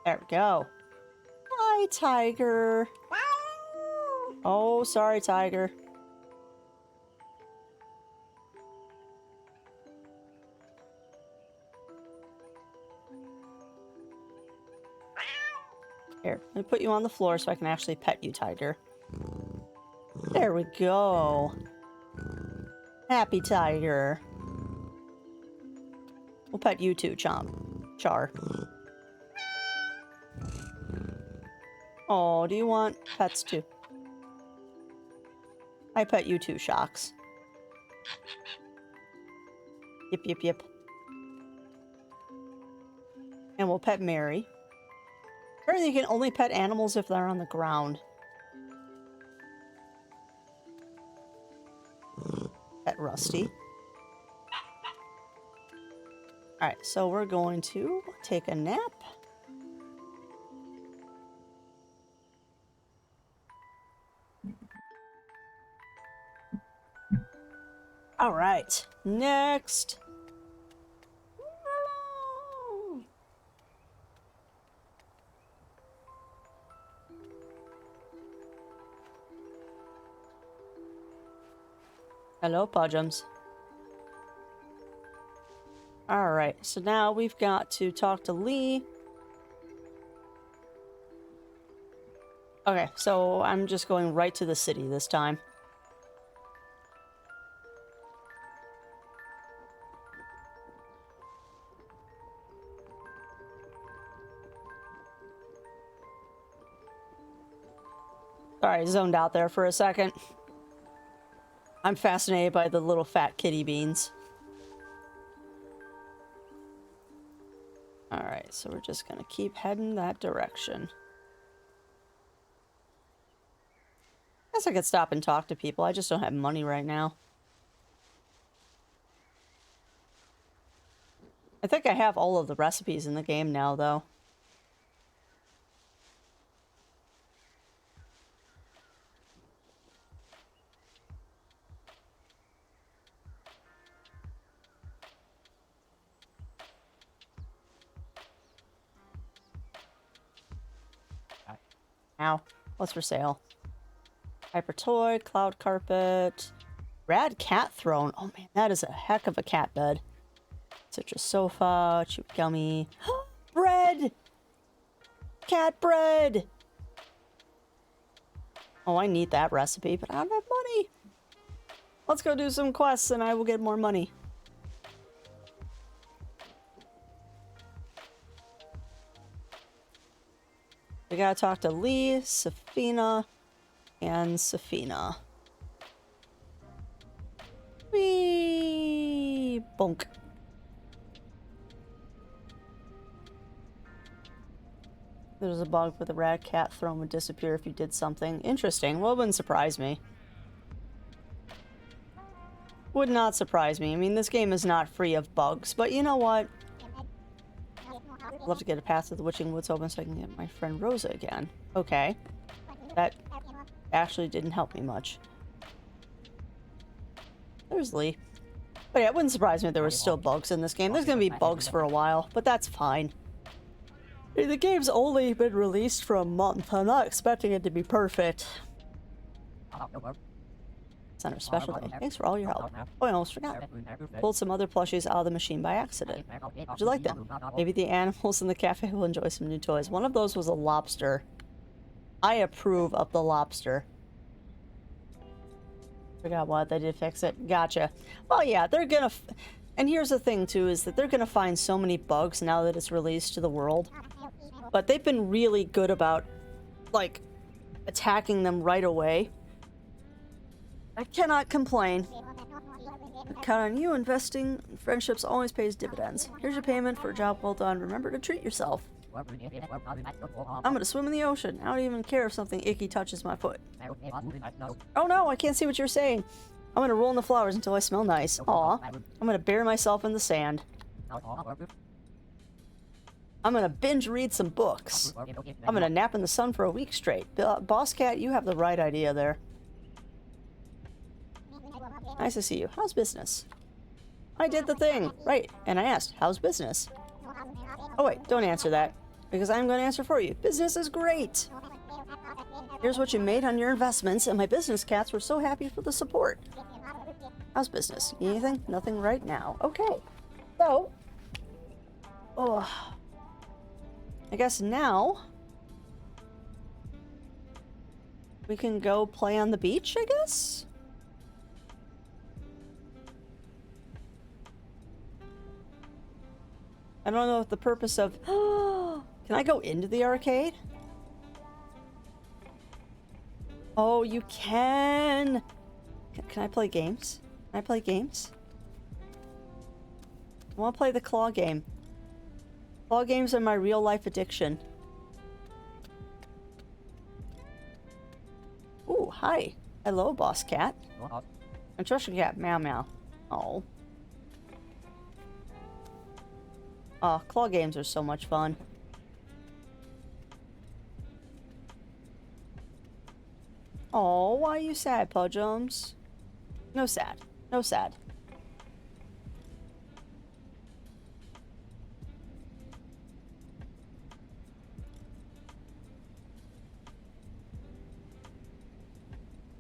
There we go. Hi, tiger. Oh, sorry, tiger. Here, let me put you on the floor so I can actually pet you, tiger. There we go. Happy tiger. We'll pet you too, Char. Oh, do you want pets too? I pet you too, Shocks. Yip, yip, yip. And we'll pet Mary. Apparently you can only pet animals if they're on the ground. Pet Rusty. Alright, so we're going to take a nap. Alright, next. Hello, Pudgems. Alright, so now we've got to talk to Lee. Okay, so I'm just going right to the city this time. Sorry, zoned out there for a second. I'm fascinated by the little fat kitty beans. Alright, so we're just gonna keep heading that direction. Guess I could stop and talk to people. I just don't have money right now. I think I have all of the recipes in the game now, though. Ow. What's for sale? Hyper toy, cloud carpet, rad cat throne. Oh man, that is a heck of a cat bed. Citrus sofa, chew gummy. Bread! Cat bread! Oh, I need that recipe, but I don't have money. Let's go do some quests and I will get more money. We gotta talk to Lee, Safina, and Safina. Whee! Bonk. There's a bug with a rad cat throne would disappear if you did something. Interesting. Well, it wouldn't surprise me. Would not surprise me. I mean, this game is not free of bugs, but you know what? I'd love to get a path to the Witching Woods open so I can get my friend Rosa again. Okay. That actually didn't help me much. There's Lee. But yeah, it wouldn't surprise me if there were still bugs in this game. There's gonna be bugs for a while, but that's fine. I mean, the game's only been released for a month. I'm not expecting it to be perfect. Center Special Day. Thanks for all your help. Oh, I almost forgot. Pulled some other plushies out of the machine by accident. Would you like them? Maybe the animals in the cafe will enjoy some new toys. One of those was a lobster. I approve of the lobster. Forgot what, they did fix it. Gotcha. Well, yeah, they're gonna... And here's the thing, too, is that they're gonna find so many bugs now that it's released to the world. But they've been really good about, like, attacking them right away. I cannot complain. I count on you. Investing in friendships always pays dividends. Here's your payment for a job well done. Remember to treat yourself. I'm gonna swim in the ocean. I don't even care if something icky touches my foot. Oh no, I can't see what you're saying. I'm gonna roll in the flowers until I smell nice. Aw. I'm gonna bury myself in the sand. I'm gonna binge read some books. I'm gonna nap in the sun for a week straight. Boss Cat, you have the right idea there. Nice to see you. How's business? I did the thing. Right. And I asked, how's business? Oh wait, don't answer that. Because I'm going to answer for you. Business is great. Here's what you made on your investments, and my business cats were so happy for the support. How's business? Anything? Nothing right now. Okay. So, I guess now we can go play on the beach, I guess? I don't know what the purpose of... Can I go into the arcade? Oh, you can! Can I play games? Can I play games? I want to play the claw game. Claw games are my real-life addiction. Ooh, hi. Hello, boss cat. I'm trusting cat. Meow meow. Oh. Oh, claw games are so much fun. Oh, why are you sad, Pudgems? No sad. No sad.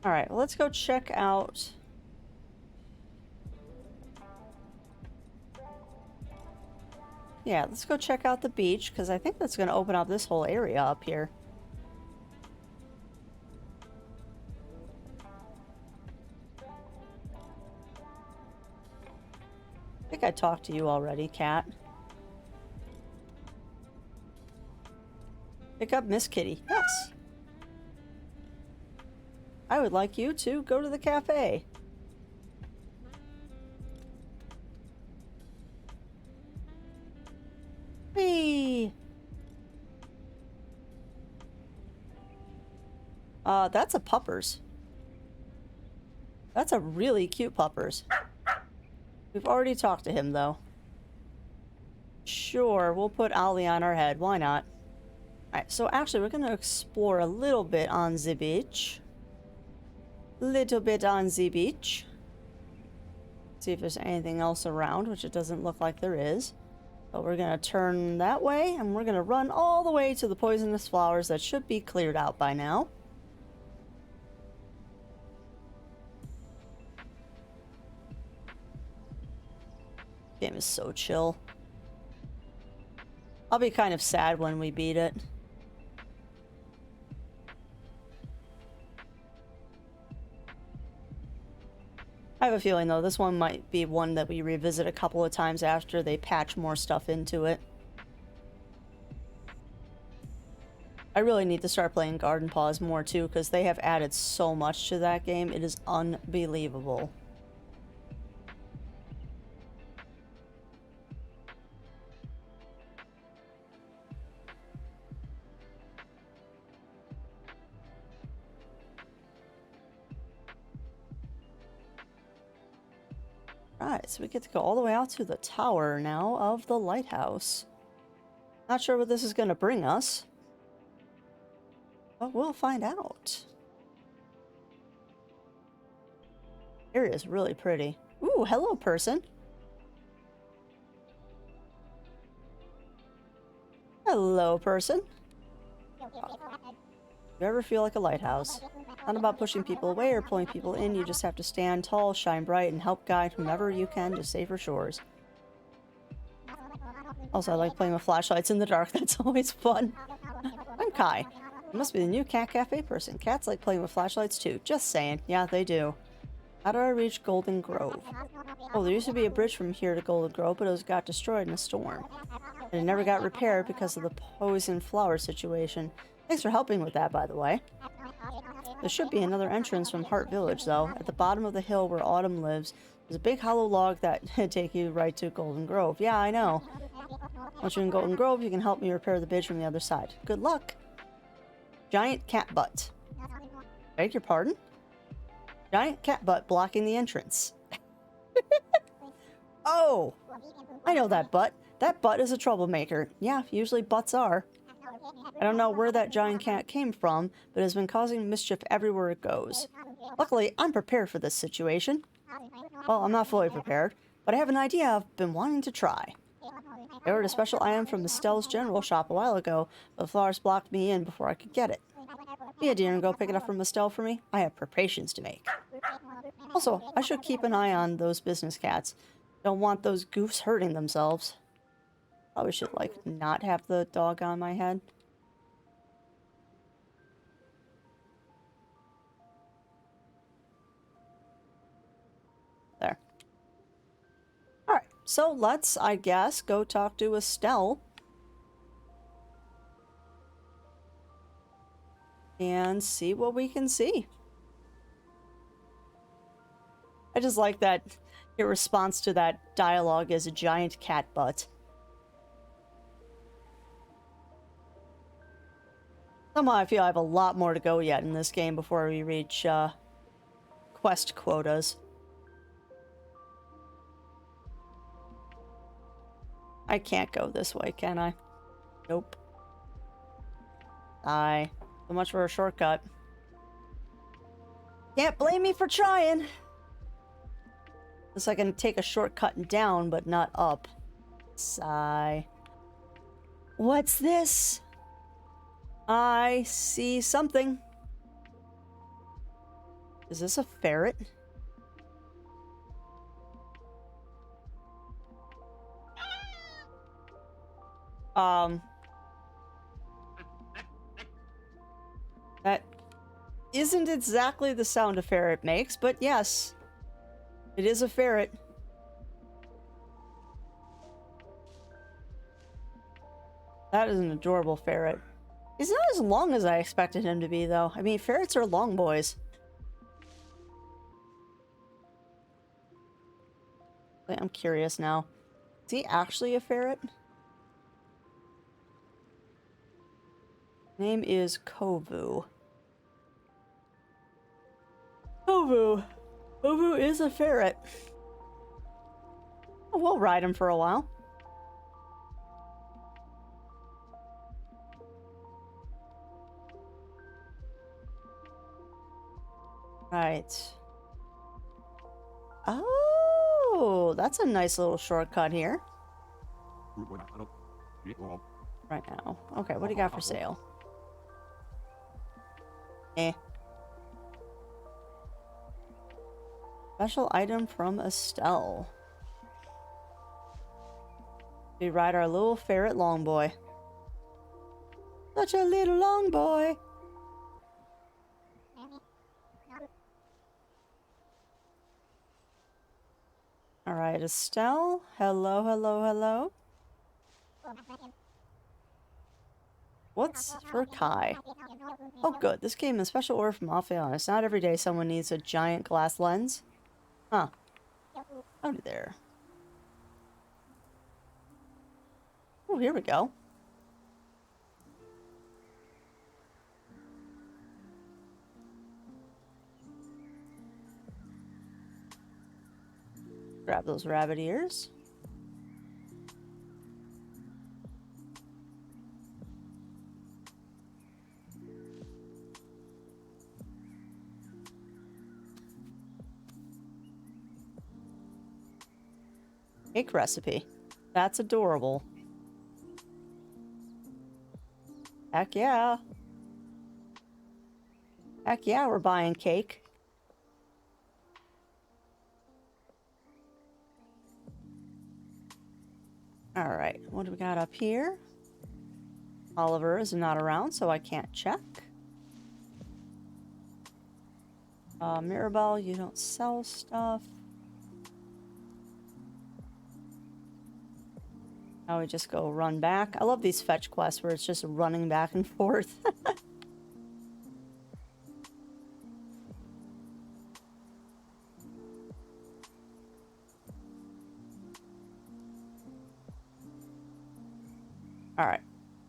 Alright, well, let's go check out Yeah, let's go check out the beach, because I think that's going to open up this whole area up here. I think I talked to you already, Cat. Pick up Miss Kitty. Yes. I would like you to go to the cafe. Hey. That's a puppers. That's a really cute puppers. We've already talked to him, though. Sure, we'll put Ollie on our head. Why not? Alright, so actually we're going to explore a little bit on the beach. Little bit on the beach. See if there's anything else around, which it doesn't look like there is. But we're going to turn that way, and we're going to run all the way to the poisonous flowers that should be cleared out by now. Game is so chill. I'll be kind of sad when we beat it. I have a feeling, though, this one might be one that we revisit a couple of times after they patch more stuff into it. I really need to start playing Garden Paws more, too, because they have added so much to that game. It is unbelievable. Alright, so we get to go all the way out to the tower now of the lighthouse. Not sure what this is going to bring us, but we'll find out. Area is really pretty. Ooh, hello, person. Hello, person. You ever feel like a lighthouse? Not about pushing people away or pulling people in, you just have to stand tall, shine bright, and help guide whomever you can to safer shores. Also, I like playing with flashlights in the dark. That's always fun. I'm Kai. You must be the new cat cafe person. Cats like playing with flashlights too. Just saying. Yeah, they do. How do I reach Golden Grove? Oh, there used to be a bridge from here to Golden Grove, but it got destroyed in a storm. And it never got repaired because of the poison flower situation. Thanks for helping with that, by the way. There should be another entrance from Heart Village, though. At the bottom of the hill where Autumn lives, there's a big hollow log that take you right to Golden Grove. Yeah, I know. Once you're in Golden Grove, you can help me repair the bridge from the other side. Good luck. Giant cat butt. Beg your pardon? Giant cat butt blocking the entrance. Oh! I know that butt. That butt is a troublemaker. Yeah, usually butts are. I don't know where that giant cat came from, but it has been causing mischief everywhere it goes. Luckily, I'm prepared for this situation. Well, I'm not fully prepared, but I have an idea I've been wanting to try. I ordered a special item from Estelle's General Shop a while ago, but the flowers blocked me in before I could get it. Be a dear and go pick it up from Estelle for me. I have preparations to make. Also, I should keep an eye on those business cats. Don't want those goofs hurting themselves. Probably should, like, not have the dog on my head. There. Alright, so let's, I guess, go talk to Estelle. And see what we can see. I just like that your response to that dialogue is a giant cat butt. Somehow I feel I have a lot more to go yet in this game before we reach quest quotas. I can't go this way, can I? Nope. Aye. So much for a shortcut. Can't blame me for trying. Unless I can take a shortcut down, but not up. Sigh. What's this? I see something. Is this a ferret? That isn't exactly the sound a ferret makes, but yes, it is a ferret. That is an adorable ferret. He's not as long as I expected him to be, though. I mean, ferrets are long boys. I'm curious now. Is he actually a ferret? Name is Kovu. Kovu. Kovu is a ferret. Oh, we'll ride him for a while. Right. Oh, that's a nice little shortcut here. Right now. Okay, what do you got for sale? Eh. Special item from Estelle. We ride our little ferret long boy. Such a little long boy. Alright, Estelle. Hello, hello, hello. What's for Kai? Oh, good. This came in special order from Alphaeon. It's not every day someone needs a giant glass lens. Huh. Howdy there. Oh, here we go. Grab those rabbit ears. Cake recipe. That's adorable. Heck yeah. Heck yeah, we're buying cake. Alright, what do we got up here? Oliver is not around, so I can't check. Mirabelle, you don't sell stuff. Now we just go run back. I love these fetch quests where it's just running back and forth. Alright.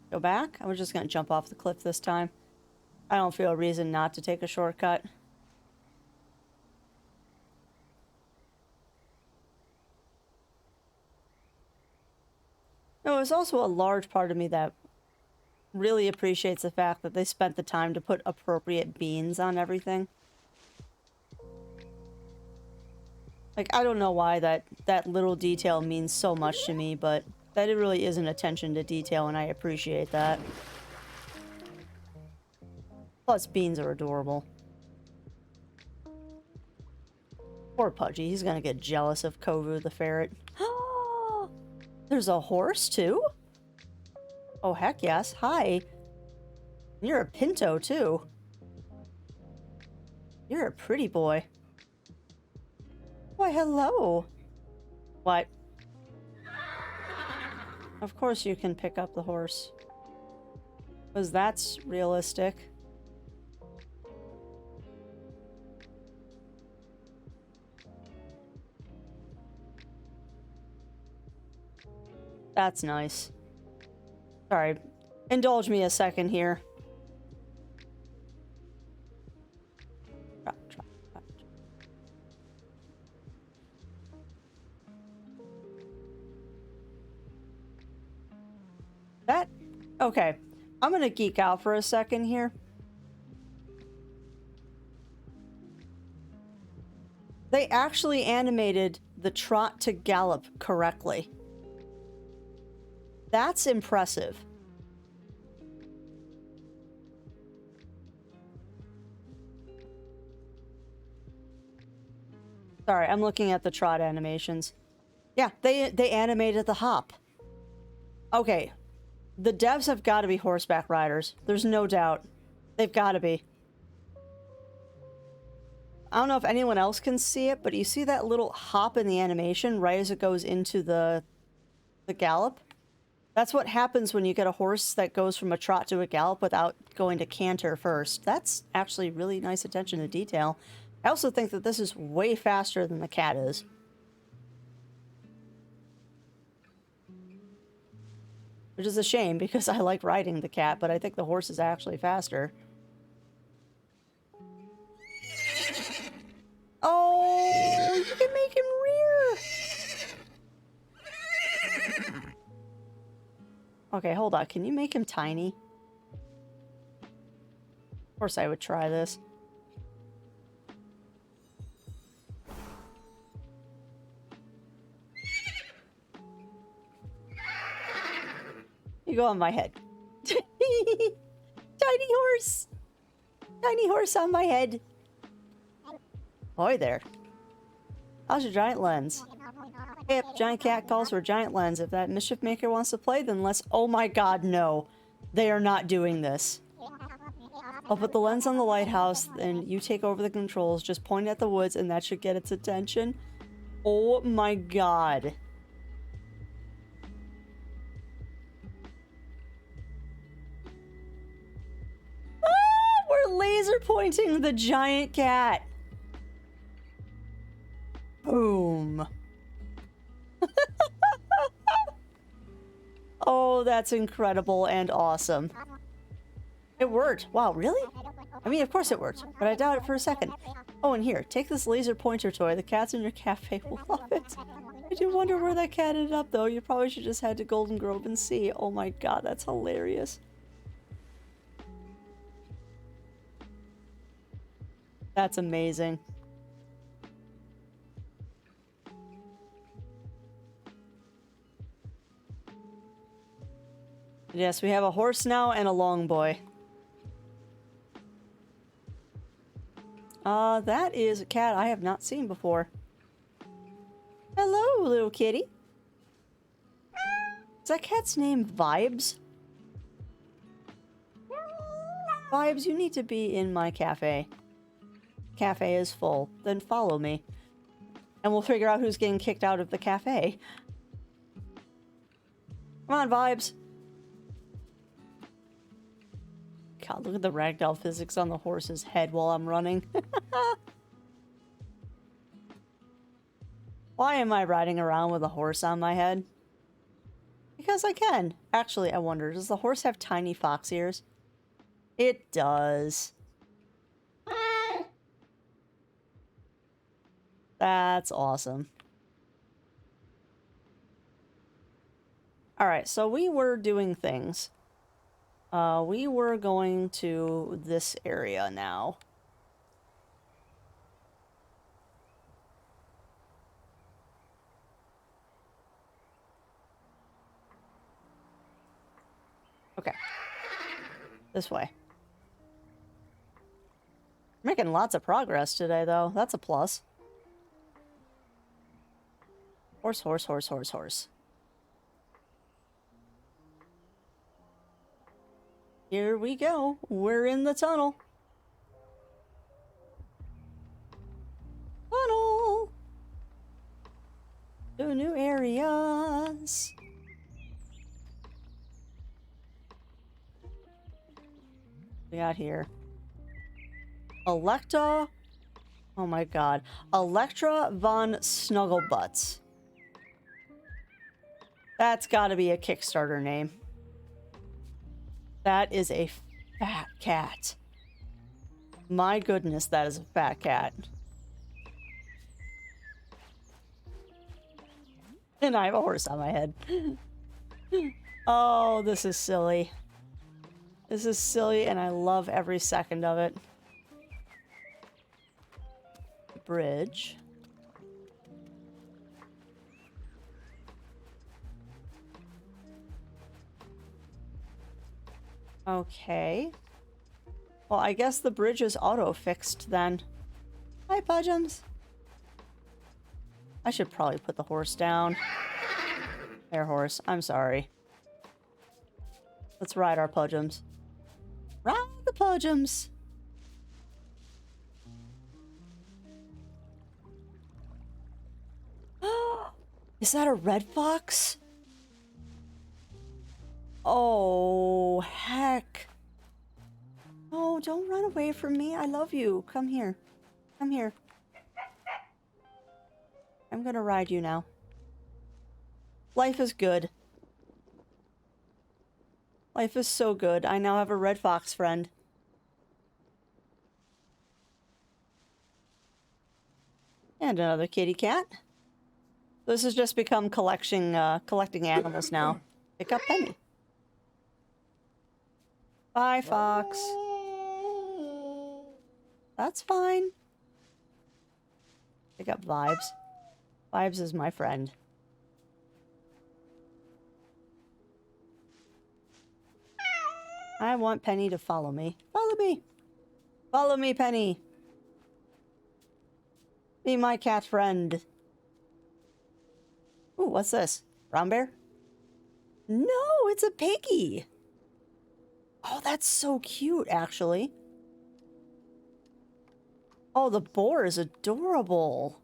Go back. I was just going to jump off the cliff this time. I don't feel a reason not to take a shortcut. No, there's also a large part of me that really appreciates the fact that they spent the time to put appropriate beans on everything. Like, I don't know why that little detail means so much to me, but that it really is an attention to detail, and I appreciate that. Plus, beans are adorable. Poor Pudgy, he's gonna get jealous of Kovu the ferret. There's a horse, too? Oh, heck yes. Hi. You're a pinto, too. You're a pretty boy. Why, hello. What? Of course you can pick up the horse. Because that's realistic. That's nice. Sorry. Indulge me a second here. That... Okay. I'm gonna geek out for a second here. They actually animated the trot to gallop correctly. That's impressive. Sorry, I'm looking at the trot animations. Yeah, they animated the hop. Okay. The devs have got to be horseback riders. There's no doubt. They've got to be. I don't know if anyone else can see it, but you see that little hop in the animation right as it goes into the gallop? That's what happens when you get a horse that goes from a trot to a gallop without going to canter first. That's actually really nice attention to detail. I also think that this is way faster than the cat is. Which is a shame because I like riding the cat, but I think the horse is actually faster. Oh, you can make him rear. Okay, hold on. Can you make him tiny? Of course I would try this. You go on my head. Tiny horse! Tiny horse on my head. Boy there. How's your giant lens? Hey, if giant cat calls for a giant lens. If that mischief maker wants to play, then let's... Oh my god, no. They are not doing this. I'll put the lens on the lighthouse, and you take over the controls. Just point at the woods, and that should get its attention. Oh my god. We're laser pointing the giant cat. Boom. Oh, that's incredible and awesome. It worked. Wow, really? I mean, of course it worked, but I doubt it for a second. Oh, and here, take this laser pointer toy. The cats in your cafe will love it. I do wonder where that cat ended up, though. You probably should just head to Golden Grove and see. Oh my god, that's hilarious. That's amazing. Yes, we have a horse now and a long boy. That is a cat I have not seen before. Hello, little kitty. Is that cat's name Vibes? Vibes, you need to be in my cafe. Cafe is full. Then follow me. And we'll figure out who's getting kicked out of the cafe. Come on, Vibes. God, look at the ragdoll physics on the horse's head while I'm running. Why am I riding around with a horse on my head? Because I can. Actually, I wonder, does the horse have tiny fox ears? It does. That's awesome. Alright, so we were doing things. We were going to this area now. Okay. This way. Making lots of progress today, though. That's a plus. Horse, horse, horse, horse, horse. Here we go. We're in the tunnel. Tunnel! To new areas. We got here. Electa. Oh my god. Electra von Snugglebutts. That's gotta be a Kickstarter name. That is a fat cat. My goodness, that is a fat cat. And I have a horse on my head. Oh, this is silly. This is silly, and I love every second of it. Bridge. Okay. Well, I guess the bridge is auto-fixed then. Hi, Pudgems. I should probably put the horse down. There, horse. I'm sorry. Let's ride our pudgeons. Ride the pudgeons. Is that a red fox? Oh, heck. Oh, don't run away from me. I love you. Come here. Come here. I'm gonna ride you now. Life is good. Life is so good. I now have a red fox friend. And another kitty cat. This has just become collecting animals now. Pick up Penny. Bye, Fox. That's fine. Pick up Vibes. Vibes is my friend. I want Penny to follow me. Follow me. Follow me, Penny. Be my cat friend. Ooh, what's this? Brown bear? No, it's a piggy. Oh, that's so cute, actually. Oh, the boar is adorable.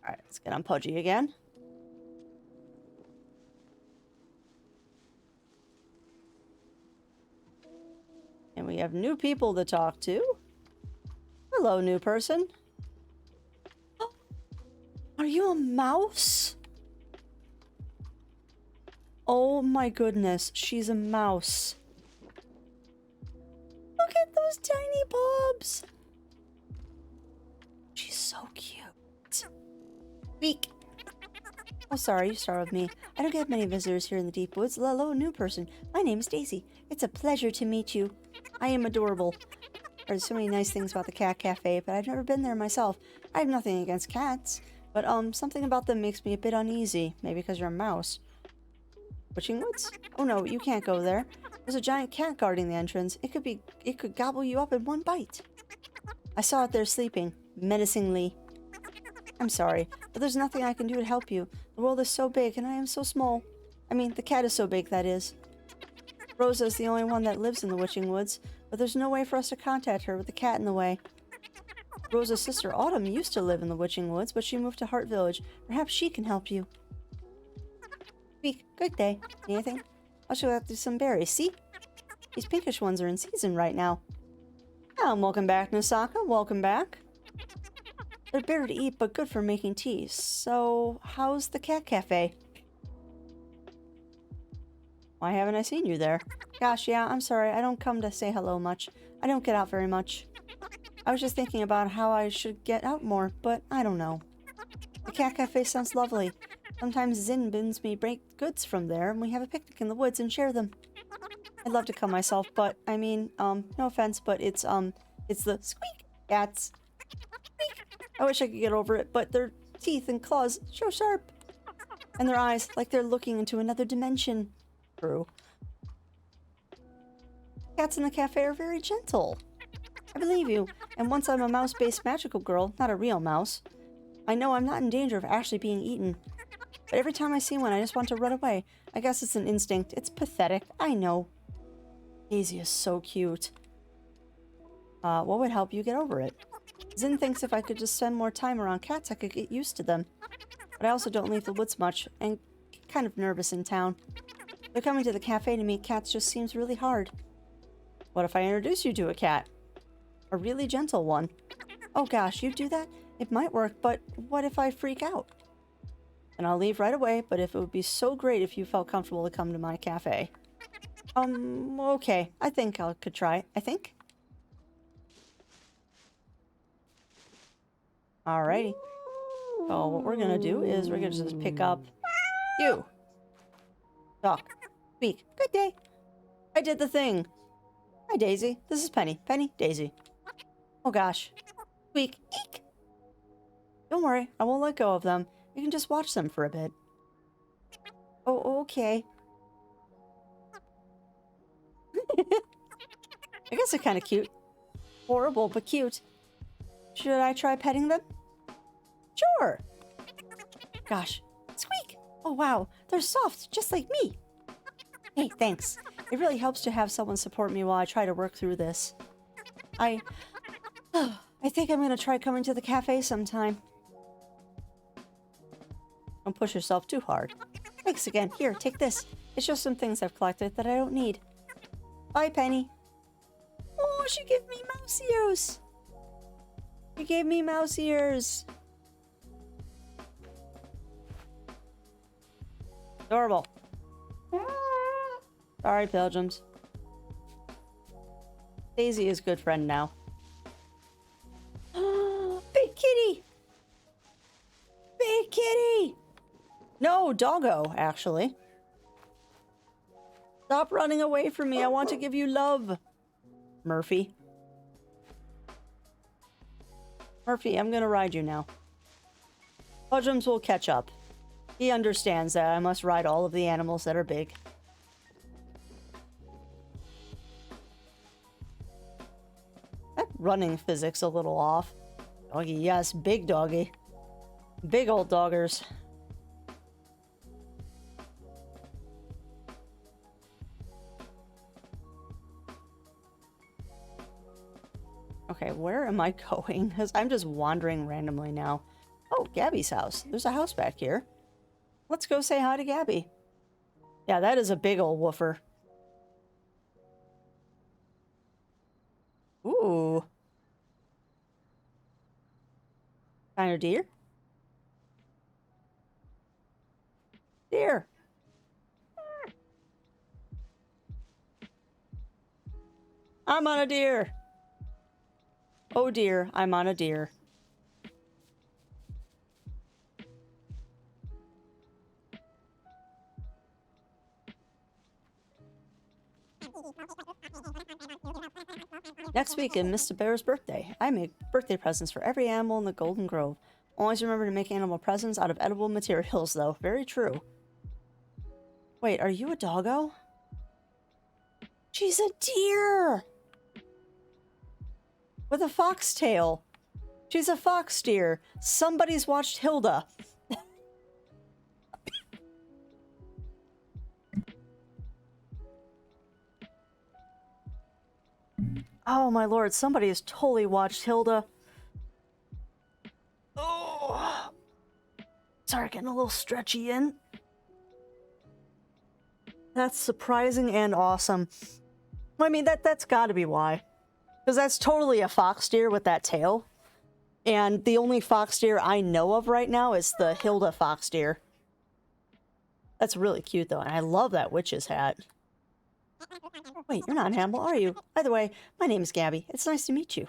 Alright, let's get on Pudgy again. And we have new people to talk to. Hello, new person. Are you a mouse? Oh my goodness, she's a mouse. Look at those tiny bobs. She's so cute. Speak. Oh, sorry, you start with me. I don't get many visitors here in the deep woods. Hello, new person. My name is Daisy. It's a pleasure to meet you. I am adorable. There's so many nice things about the cat cafe, but I've never been there myself. I have nothing against cats, but something about them makes me a bit uneasy. Maybe because you're a mouse. Witching Woods? Oh no, you can't go there. There's a giant cat guarding the entrance. It could gobble you up in one bite. I saw it there sleeping, menacingly. I'm sorry, but there's nothing I can do to help you. The world is so big and I am so small. I mean, the cat is so big, that is. Rosa is the only one that lives in the Witching Woods, but there's no way for us to contact her with the cat in the way. Rosa's sister Autumn used to live in the Witching Woods, but she moved to Heart Village. Perhaps she can help you. Speak. Good day. Anything? I'll show you some berries. See? These pinkish ones are in season right now. Welcome back, Nasaka. Welcome back. They're bitter to eat, but good for making tea. So, how's the cat cafe? Why haven't I seen you there? Gosh, yeah, I'm sorry. I don't come to say hello much. I don't get out very much. I was just thinking about how I should get out more, but I don't know. The cat cafe sounds lovely. Sometimes Zin bins me baked goods from there, and we have a picnic in the woods and share them. I'd love to come myself, but, I mean, no offense, but it's the squeak cats. Squeak. I wish I could get over it, but their teeth and claws so sharp. And their eyes, like they're looking into another dimension. True. Cats in the cafe are very gentle. I believe you, and once I'm a mouse-based magical girl, not a real mouse, I know I'm not in danger of actually being eaten. But every time I see one, I just want to run away. I guess it's an instinct. It's pathetic. I know. Daisy is so cute. What would help you get over it? Zin thinks if I could just spend more time around cats, I could get used to them. But I also don't leave the woods much, and get kind of nervous in town. But coming to the cafe to meet cats just seems really hard. What if I introduce you to a cat? A really gentle one. Oh gosh, you'd do that? It might work, but what if I freak out? And I'll leave right away, but if it would be so great if you felt comfortable to come to my cafe. Okay. I think I could try. I think. Alrighty. So what we're gonna do is we're gonna just pick up you. Talk. Speak. Good day. I did the thing. Hi, Daisy. This is Penny. Penny, Daisy. Oh gosh. Squeak. Eek. Don't worry. I won't let go of them. You can just watch them for a bit. Oh, okay. I guess they're kind of cute. Horrible, but cute. Should I try petting them? Sure. gosh. Squeak! Oh, wow. They're soft, just like me. Hey, thanks. It really helps to have someone support me while I try to work through this. I think I'm gonna try coming to the cafe sometime. Don't push yourself too hard. Thanks again. Here, take this. It's just some things I've collected that I don't need. Bye, Penny. Oh, she gave me mouse ears. She gave me mouse ears. Adorable. Sorry, Pilgrims. Daisy is good friend now. Big kitty! Big kitty! No, doggo, actually. Stop running away from me. I want to give you love. Murphy. Murphy, I'm gonna ride you now. Pilgrims will catch up. He understands that I must ride all of the animals that are big. That running physics a little off. Doggy, yes, big doggy. Big old doggers. Okay, where am I going? Because I'm just wandering randomly now. Oh, Gabby's house. There's a house back here. Let's go say hi to Gabby. Yeah, that is a big old woofer. Ooh. Kind of deer? Deer. I'm on a deer. Oh dear, I'm on a deer. Next week is Mr. Bear's birthday. I make birthday presents for every animal in the Golden Grove. Always remember to make animal presents out of edible materials, though. Very true. Wait, are you a doggo? She's a deer! With a foxtail. She's a fox deer. Somebody's watched Hilda. Oh my lord, somebody has totally watched Hilda. Oh. Sorry, getting a little stretchy in. That's surprising and awesome. I mean, that's gotta be why. Because that's totally a fox deer with that tail. And the only fox deer I know of right now is the Hilda fox deer. That's really cute, though, and I love that witch's hat. Wait, you're not an animal, are you? By the way, my name is Gabby. It's nice to meet you.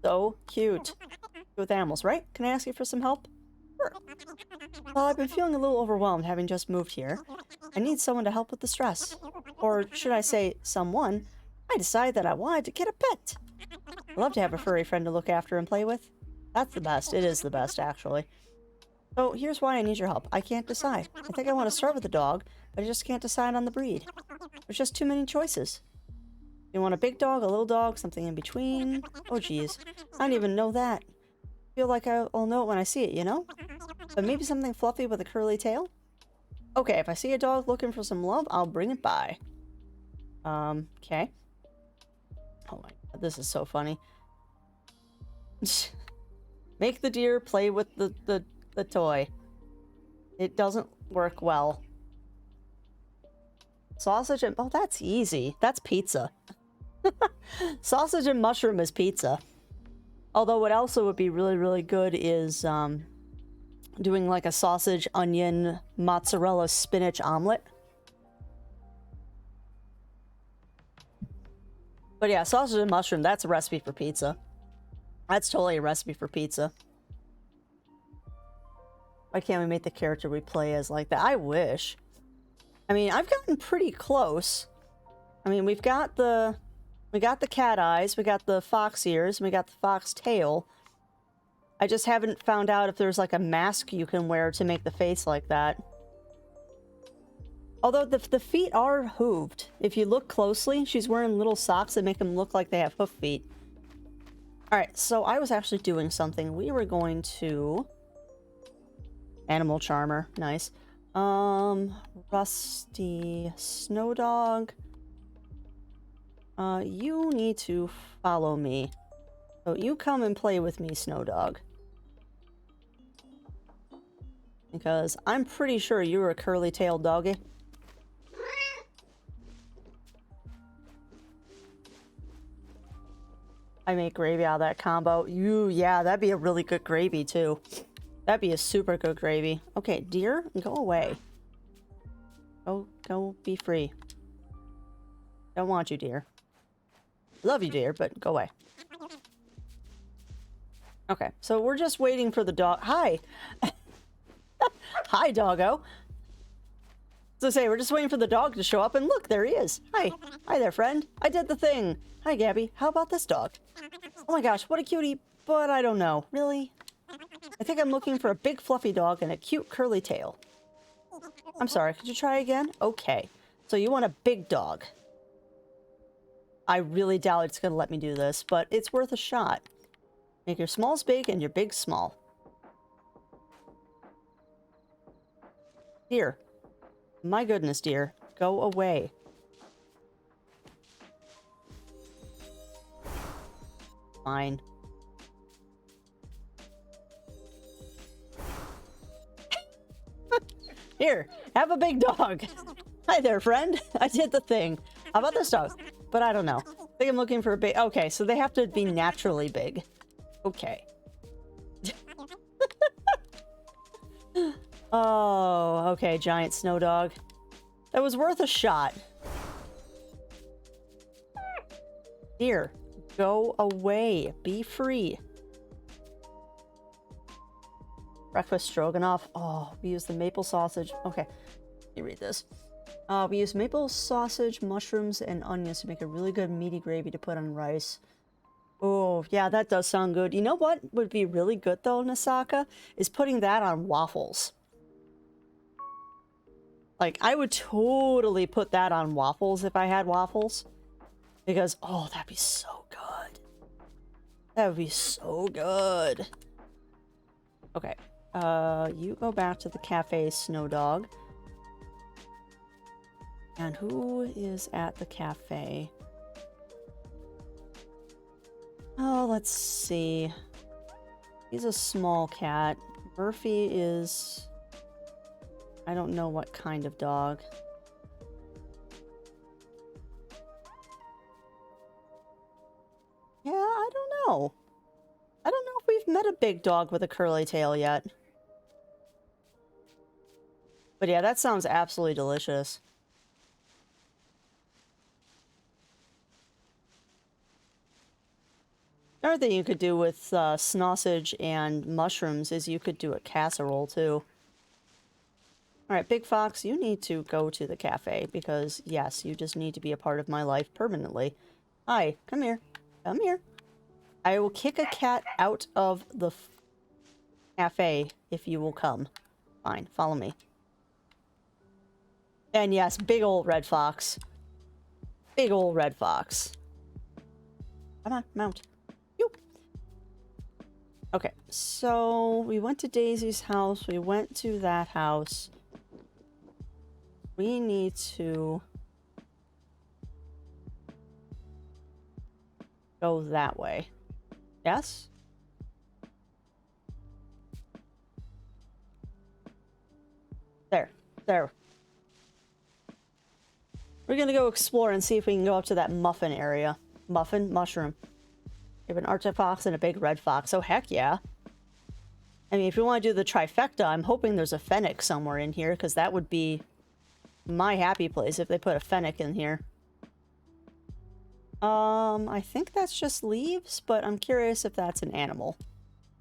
So cute. With animals, right? Can I ask you for some help? Sure. Well, I've been feeling a little overwhelmed having just moved here. I need someone to help with the stress. Or should I say, someone. I decided that I wanted to get a pet. I'd love to have a furry friend to look after and play with. That's the best. It is the best, actually. So here's why I need your help. I can't decide. I think I want to start with a dog, but I just can't decide on the breed. There's just too many choices. You want a big dog, a little dog, something in between? Oh, geez. I don't even know that. I feel like I'll know it when I see it, you know? But maybe something fluffy with a curly tail? Okay, if I see a dog looking for some love, I'll bring it by. Okay. Oh my god, this is so funny. Make the deer play with the toy. It doesn't work well. Sausage and... oh, that's easy. That's pizza. Sausage and mushroom is pizza. Although what also would be really, really good is doing like a sausage, onion, mozzarella, spinach omelet. But yeah, sausage and mushroom, that's a recipe for pizza. That's totally a recipe for pizza. Why can't we make the character we play as like that? I wish. I mean, I've gotten pretty close. I mean, we got the cat eyes, we got the fox ears, and we got the fox tail. I just haven't found out if there's like a mask you can wear to make the face like that. Although the feet are hooved. If you look closely, she's wearing little socks that make them look like they have hoof feet. Alright, so I was actually doing something. We were going to... Animal Charmer. Nice. Rusty Snow Dog. You need to follow me. So you come and play with me, Snow Dog. Because I'm pretty sure you're a curly-tailed doggy. I make gravy out of that combo. Yeah, that'd be a really good gravy, too. That'd be a super good gravy. Okay, deer, go away. Go be free. Don't want you, dear. Love you, dear, but go away. Okay, so we're just waiting for the dog. Hi! Hi, doggo. So say, we're just waiting for the dog to show up, and look, there he is. Hi. Hi there, friend. I did the thing. Hi, Gabby. How about this dog? Oh my gosh, what a cutie, but I don't know. Really? I think I'm looking for a big fluffy dog and a cute curly tail. I'm sorry, could you try again? Okay. So you want a big dog. I really doubt it's gonna let me do this, but it's worth a shot. Make your smalls big and your bigs small. Dear. My goodness, dear. Go away. Fine. Here, have a big dog. Hi there, friend. I did the thing. How about this dog? But I don't know. I think I'm looking for a big... Okay, so they have to be naturally big. Okay. Oh, okay, giant snow dog. That was worth a shot. Dear, go away. Be free. Breakfast stroganoff. Oh, we use the maple sausage. Okay, let me read this. We use maple sausage, mushrooms, and onions to make a really good meaty gravy to put on rice. Oh, yeah, that does sound good. You know what would be really good, though, Nasaka? Is putting that on waffles. Like, I would totally put that on waffles if I had waffles. Because, oh, that'd be so good. That would be so good. Okay. You go back to the cafe, Snow Dog. And who is at the cafe? Oh, let's see. He's a small cat. Murphy is... I don't know what kind of dog. Yeah, I don't know. I don't know if we've met a big dog with a curly tail yet. But yeah, that sounds absolutely delicious. Another thing you could do with sausage and mushrooms is you could do a casserole too. Alright, Big Fox, you need to go to the cafe because, yes, you just need to be a part of my life permanently. Hi, come here. Come here. I will kick a cat out of the cafe if you will come. Fine, follow me. And yes, big old red fox. Big old red fox. Come on, mount. Yoop. Okay, so we went to Daisy's house. We went to that house. We need to go that way. Yes? There. There. We're gonna go explore and see if we can go up to that muffin area. Muffin? Mushroom. We have an Arctic fox and a big red fox. Oh, heck yeah. I mean, if we want to do the trifecta, I'm hoping there's a fennec somewhere in here, because that would be my happy place if they put a fennec in here. I think that's just leaves, but I'm curious if that's an animal.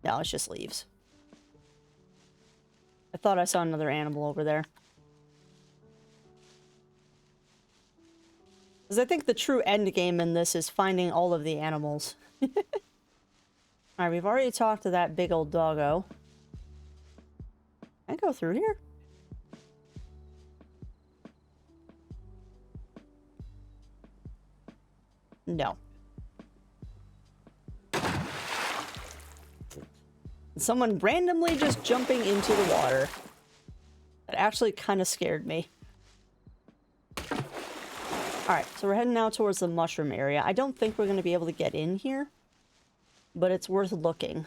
No, it's just leaves. I thought I saw another animal over there. Because I think the true end game in this is finding all of the animals. Alright, we've already talked to that big old doggo. Can I go through here? No. Someone randomly just jumping into the water. That actually kind of scared me. Alright, so we're heading now towards the mushroom area. I don't think we're going to be able to get in here, but it's worth looking.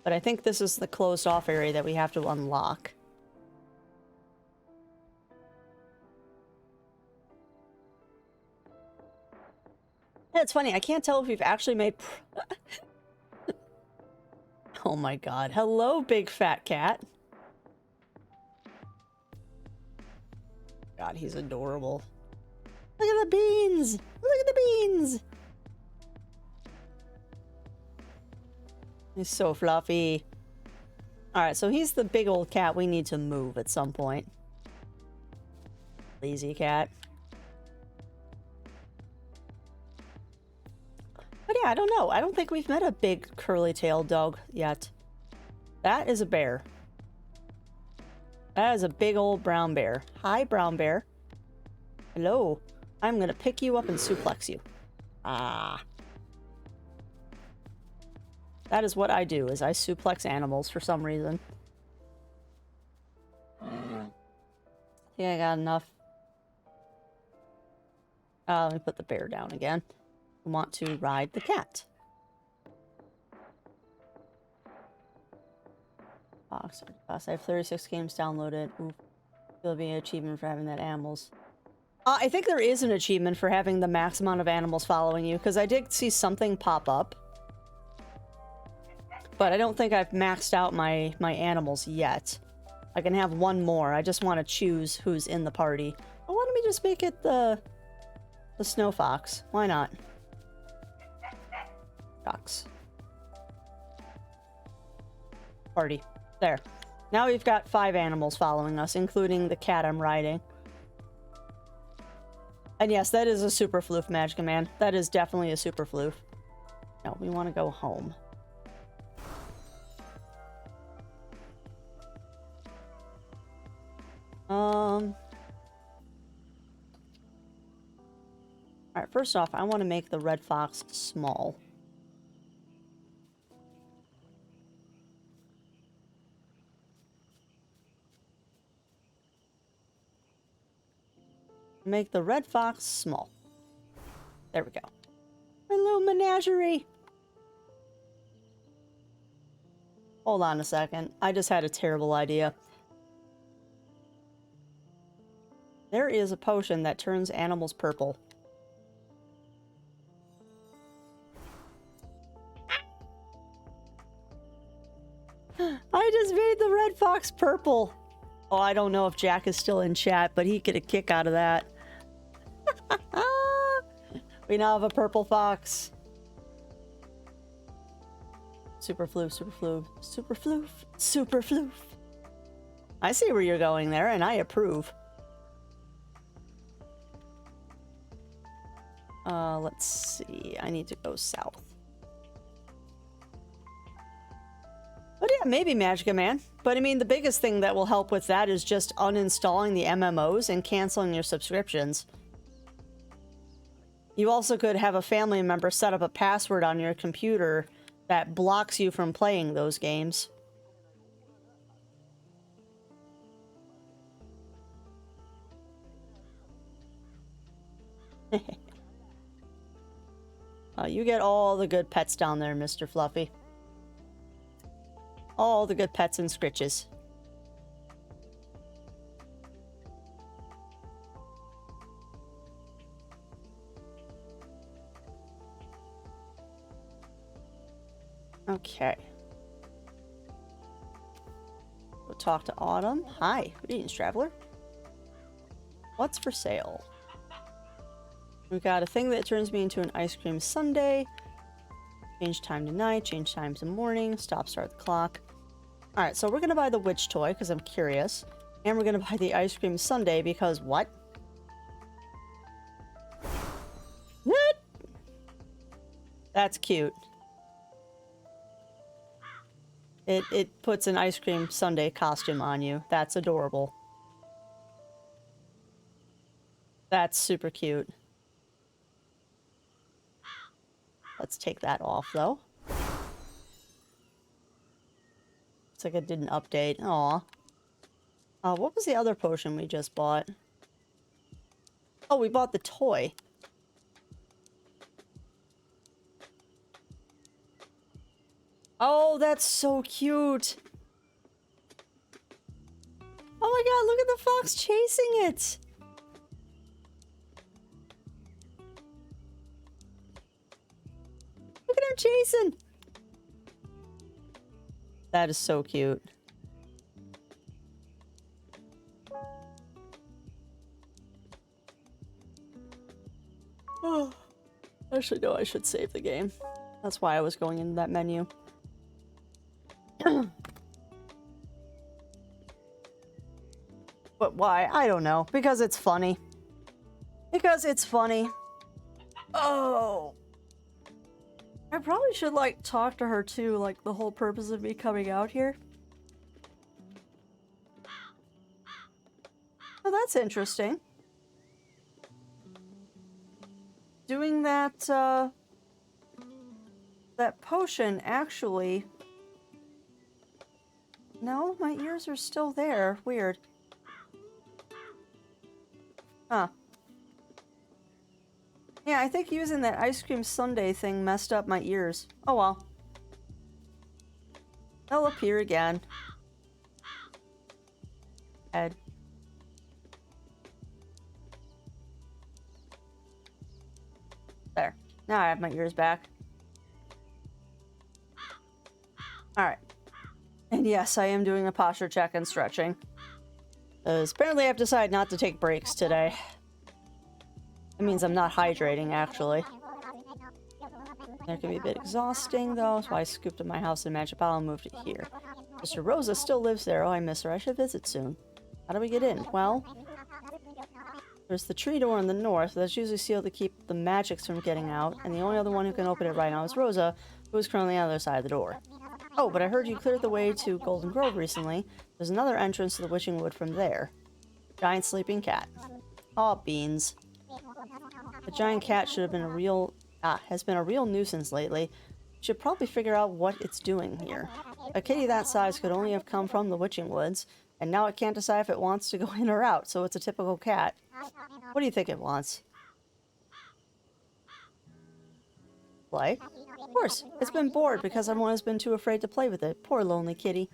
But I think this is the closed off area that we have to unlock. Yeah, it's funny, I can't tell if we've actually made... Oh my god. Hello, big fat cat. God, he's adorable. Look at the beans! Look at the beans! He's so fluffy. Alright, so he's the big old cat we need to move at some point. Lazy cat. But yeah, I don't know. I don't think we've met a big curly-tailed dog yet. That is a bear. That is a big old brown bear. Hi, brown bear. Hello. I'm gonna pick you up and suplex you. Ah. That is what I do, is I suplex animals for some reason. I think I got enough. Let me put the bear down again. I want to ride the cat. Box. I have 36 games downloaded. Oof. There'll be an achievement for having that animals. I think there is an achievement for having the max amount of animals following you, because I did see something pop up. But I don't think I've maxed out my animals yet. I can have one more. I just want to choose who's in the party. Well, why don't we just make it the snow fox? Why not? Fox. Party. There. Now we've got 5 animals following us, including the cat I'm riding. And yes, that is a super floof, Magica Man. That is definitely a super floof. No, we want to go home. Alright, first off, I want to make the red fox small. Make the red fox small. There we go. Hello, menagerie! Hold on a second. I just had a terrible idea. There is a potion that turns animals purple. I just made the red fox purple. Oh, I don't know if Jack is still in chat, but he'd get a kick out of that. We now have a purple fox. Super floof, super floof, super floof, super floof. I see where you're going there, and I approve. Let's see. I need to go south. But yeah, maybe Magica Man. But I mean, the biggest thing that will help with that is just uninstalling the MMOs and canceling your subscriptions. You also could have a family member set up a password on your computer that blocks you from playing those games. You get all the good pets down there, Mr. Fluffy. All the good pets and scritches. Okay. We'll talk to Autumn. Hi, greetings, traveler. What's for sale? We've got a thing that turns me into an ice cream sundae. Change time to night, change time to morning, start the clock. Alright, so we're gonna buy the witch toy because I'm curious. And we're gonna buy the ice cream sundae because what? What? That's cute. It puts an ice cream sundae costume on you. That's adorable. That's super cute. Let's take that off, though. Looks like it didn't update. Aw. What was the other potion we just bought? Oh, we bought the toy. Oh, that's so cute. Oh my god, look at the fox chasing it. Look at him chasing. That is so cute. Oh, actually, no, I should save the game. That's why I was going into that menu. But why? I don't know. Because it's funny. Because it's funny. Oh. I probably should, like, talk to her, too. Like, the whole purpose of me coming out here. Oh, that's interesting. Doing that, that potion, actually... No, my ears are still there. Weird. Huh. Yeah, I think using that ice cream sundae thing messed up my ears. Oh well. They'll appear again. Head. There. Now I have my ears back. Alright. And yes, I am doing a posture check and stretching. Apparently I've decided not to take breaks today. It means I'm not hydrating, actually. That can be a bit exhausting, though, so I scooped up my house in Magic Bottle and moved it here. Mr. Rosa still lives there. Oh, I miss her. I should visit soon. How do we get in? Well, there's the tree door in the north. That's usually sealed to keep the magics from getting out, and the only other one who can open it right now is Rosa, who is currently on the other side of the door. Oh, but I heard you cleared the way to Golden Grove recently. There's another entrance to the Witching Wood from there. Giant sleeping cat. Aw, beans. The giant cat should have been has been a real nuisance lately. Should probably figure out what it's doing here. A kitty that size could only have come from the Witching Woods, and now it can't decide if it wants to go in or out, so it's a typical cat. What do you think it wants? Play? Of course, it's been bored because everyone has been too afraid to play with it. Poor lonely kitty.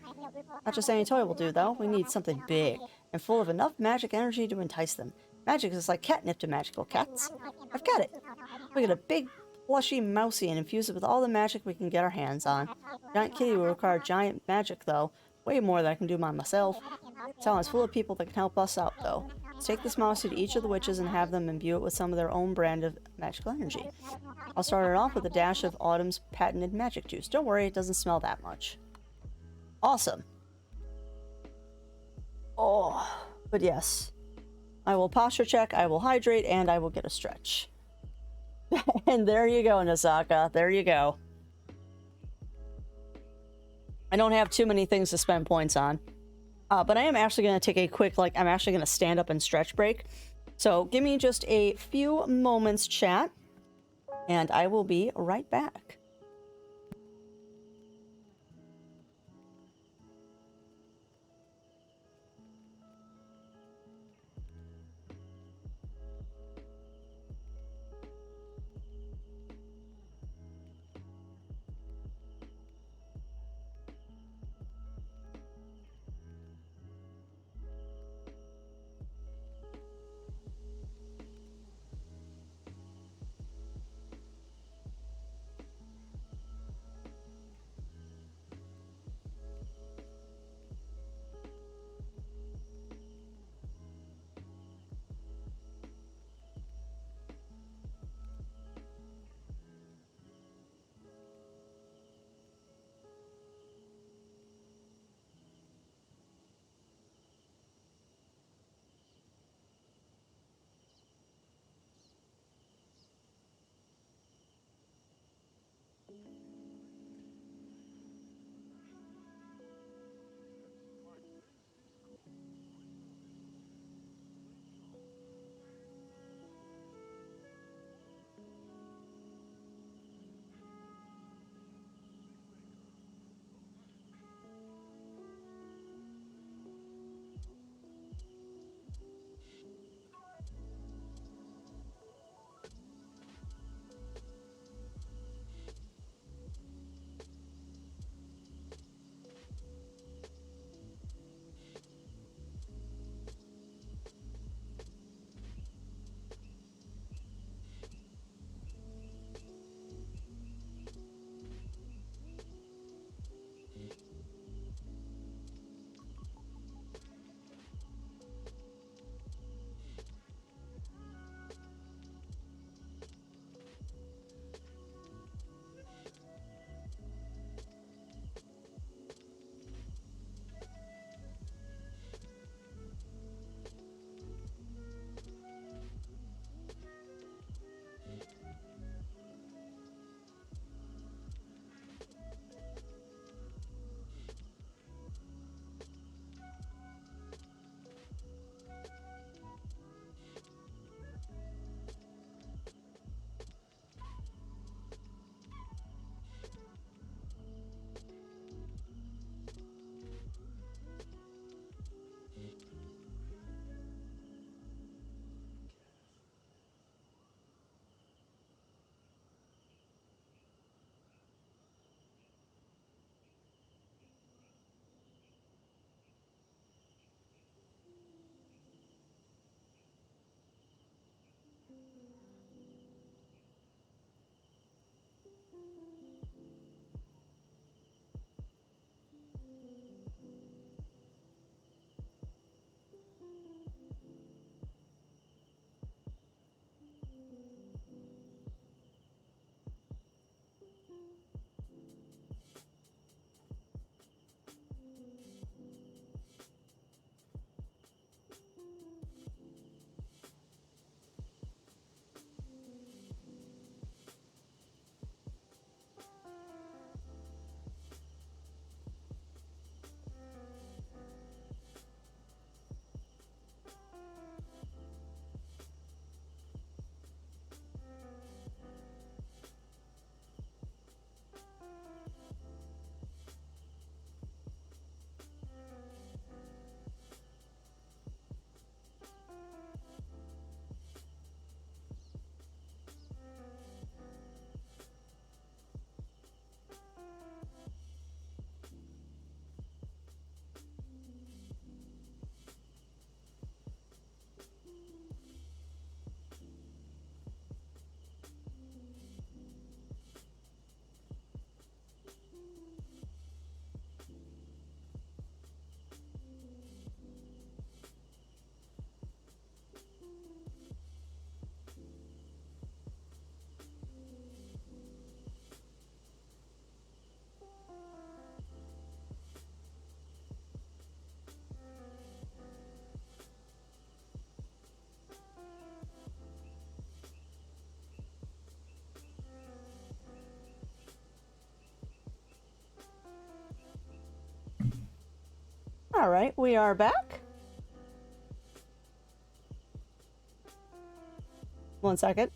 Not just any toy will do, though. We need something big, and full of enough magic energy to entice them. Magic is like catnip to magical cats. I've got it! We get a big, plushy mousey and infuse it with all the magic we can get our hands on. Giant kitty will require giant magic, though. Way more than I can do by myself. This town is full of people that can help us out, though. Let's take this mousey to each of the witches and have them imbue it with some of their own brand of magical energy. I'll start it off with a dash of Autumn's patented magic juice. Don't worry, it doesn't smell that much. Awesome. Oh, but yes. I will posture check, I will hydrate, and I will get a stretch. And there you go, Nasaka. There you go. I don't have too many things to spend points on. But I am actually going to take a quick, I'm actually going to stand up and stretch break. So give me just a few moments, chat, and I will be right back. All right, we are back. 1 second.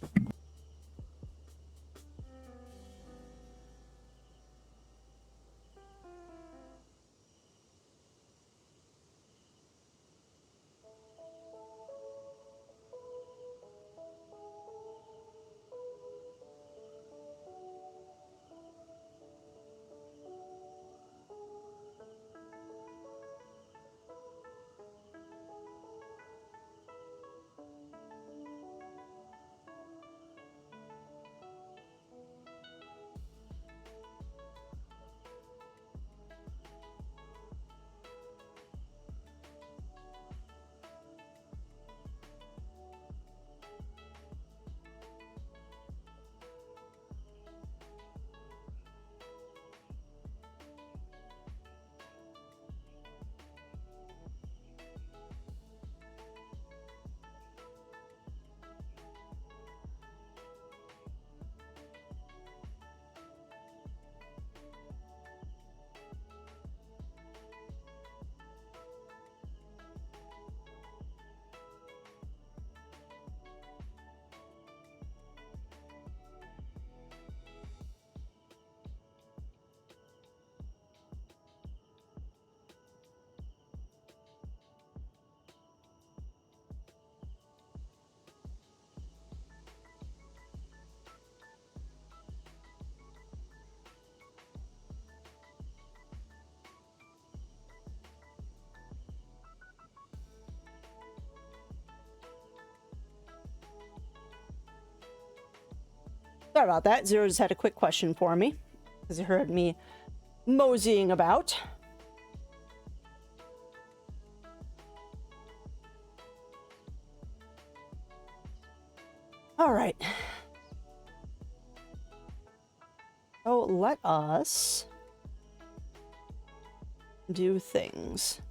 Sorry about that. Zero just had a quick question for me because he heard me moseying about. All right. So let us do things.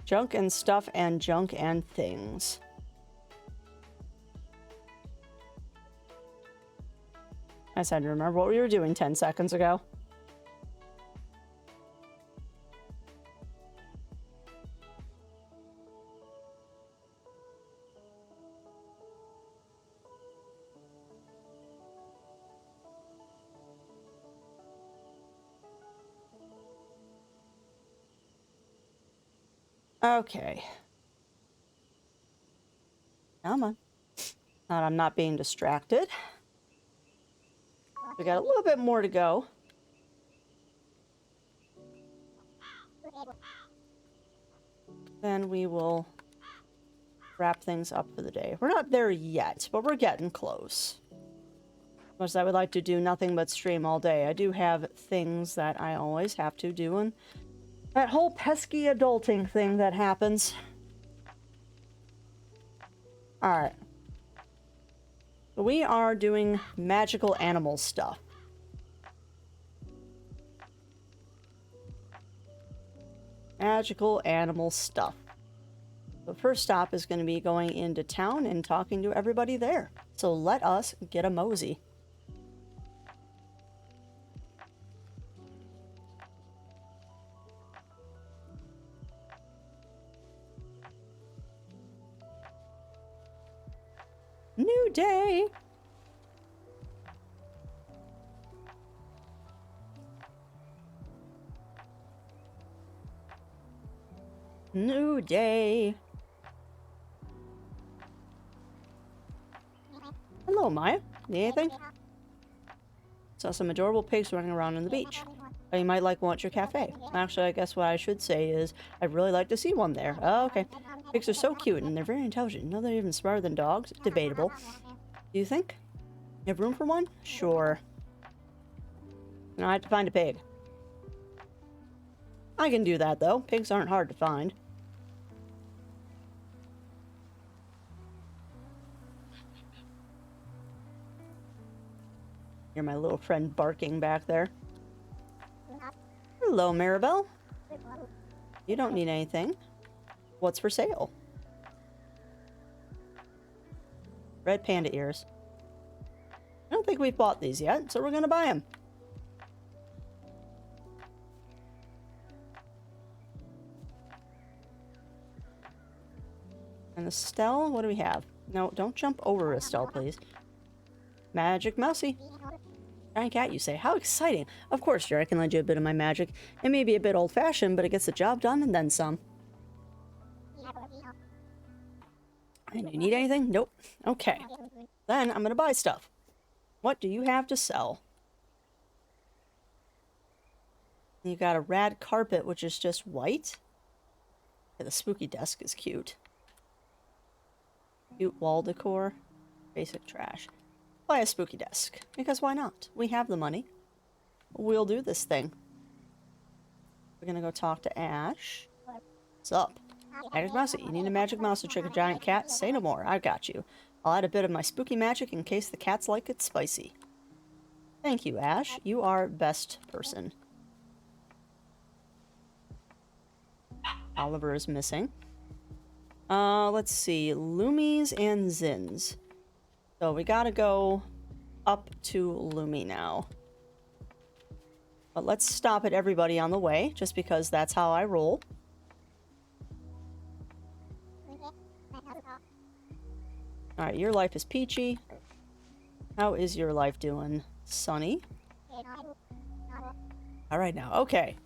Junk and stuff and junk and things. I said, remember what we were doing 10 seconds ago. Okay. Come on. Now I'm not being distracted. We got a little bit more to go. Then we will wrap things up for the day. We're not there yet, but we're getting close. As much as I would like to do nothing but stream all day, I do have things that I always have to do, and that whole pesky adulting thing that happens. Alright. We are doing magical animal stuff. Magical animal stuff. The first stop is going to be going into town and talking to everybody there. So let us get a mosey. New day! New day! Hello, Maya. Need anything? Saw some adorable pigs running around on the beach. Oh, you might like one at your cafe. Actually, I guess what I should say is I'd really like to see one there. Oh, okay. Pigs are so cute and they're very intelligent. No, they're even smarter than dogs. Debatable. Do you think? You have room for one? Sure. No, I have to find a pig. I can do that, though. Pigs aren't hard to find. Hear my little friend barking back there. Hello, Maribel. You don't need anything. What's for sale? Red panda ears. I don't think we've bought these yet, so we're gonna buy them. And Estelle, what do we have? No, don't jump over Estelle, please. Magic Mousy. Giant cat, you say. How exciting. Of course, sure, I can lend you a bit of my magic. It may be a bit old-fashioned, but it gets the job done and then some. And you need anything? Nope. Okay. Then I'm gonna buy stuff. What do you have to sell? You got a rad carpet, which is just white. Yeah, the spooky desk is cute. Cute wall decor. Basic trash. Buy a spooky desk. Because why not? We have the money. We'll do this thing. We're gonna go talk to Ash. What's up? Magic Mousy, you need a magic mouse to trick a giant cat? Say no more. I got you. I'll add a bit of my spooky magic in case the cats like it spicy. Thank you, Ash. You are best person. Oliver is missing. Let's see. Loomies and Zins. So we gotta go up to Lumi now. But let's stop at everybody on the way, just because that's how I roll. Alright, your life is peachy. How is your life doing, Sunny? Alright now, okay.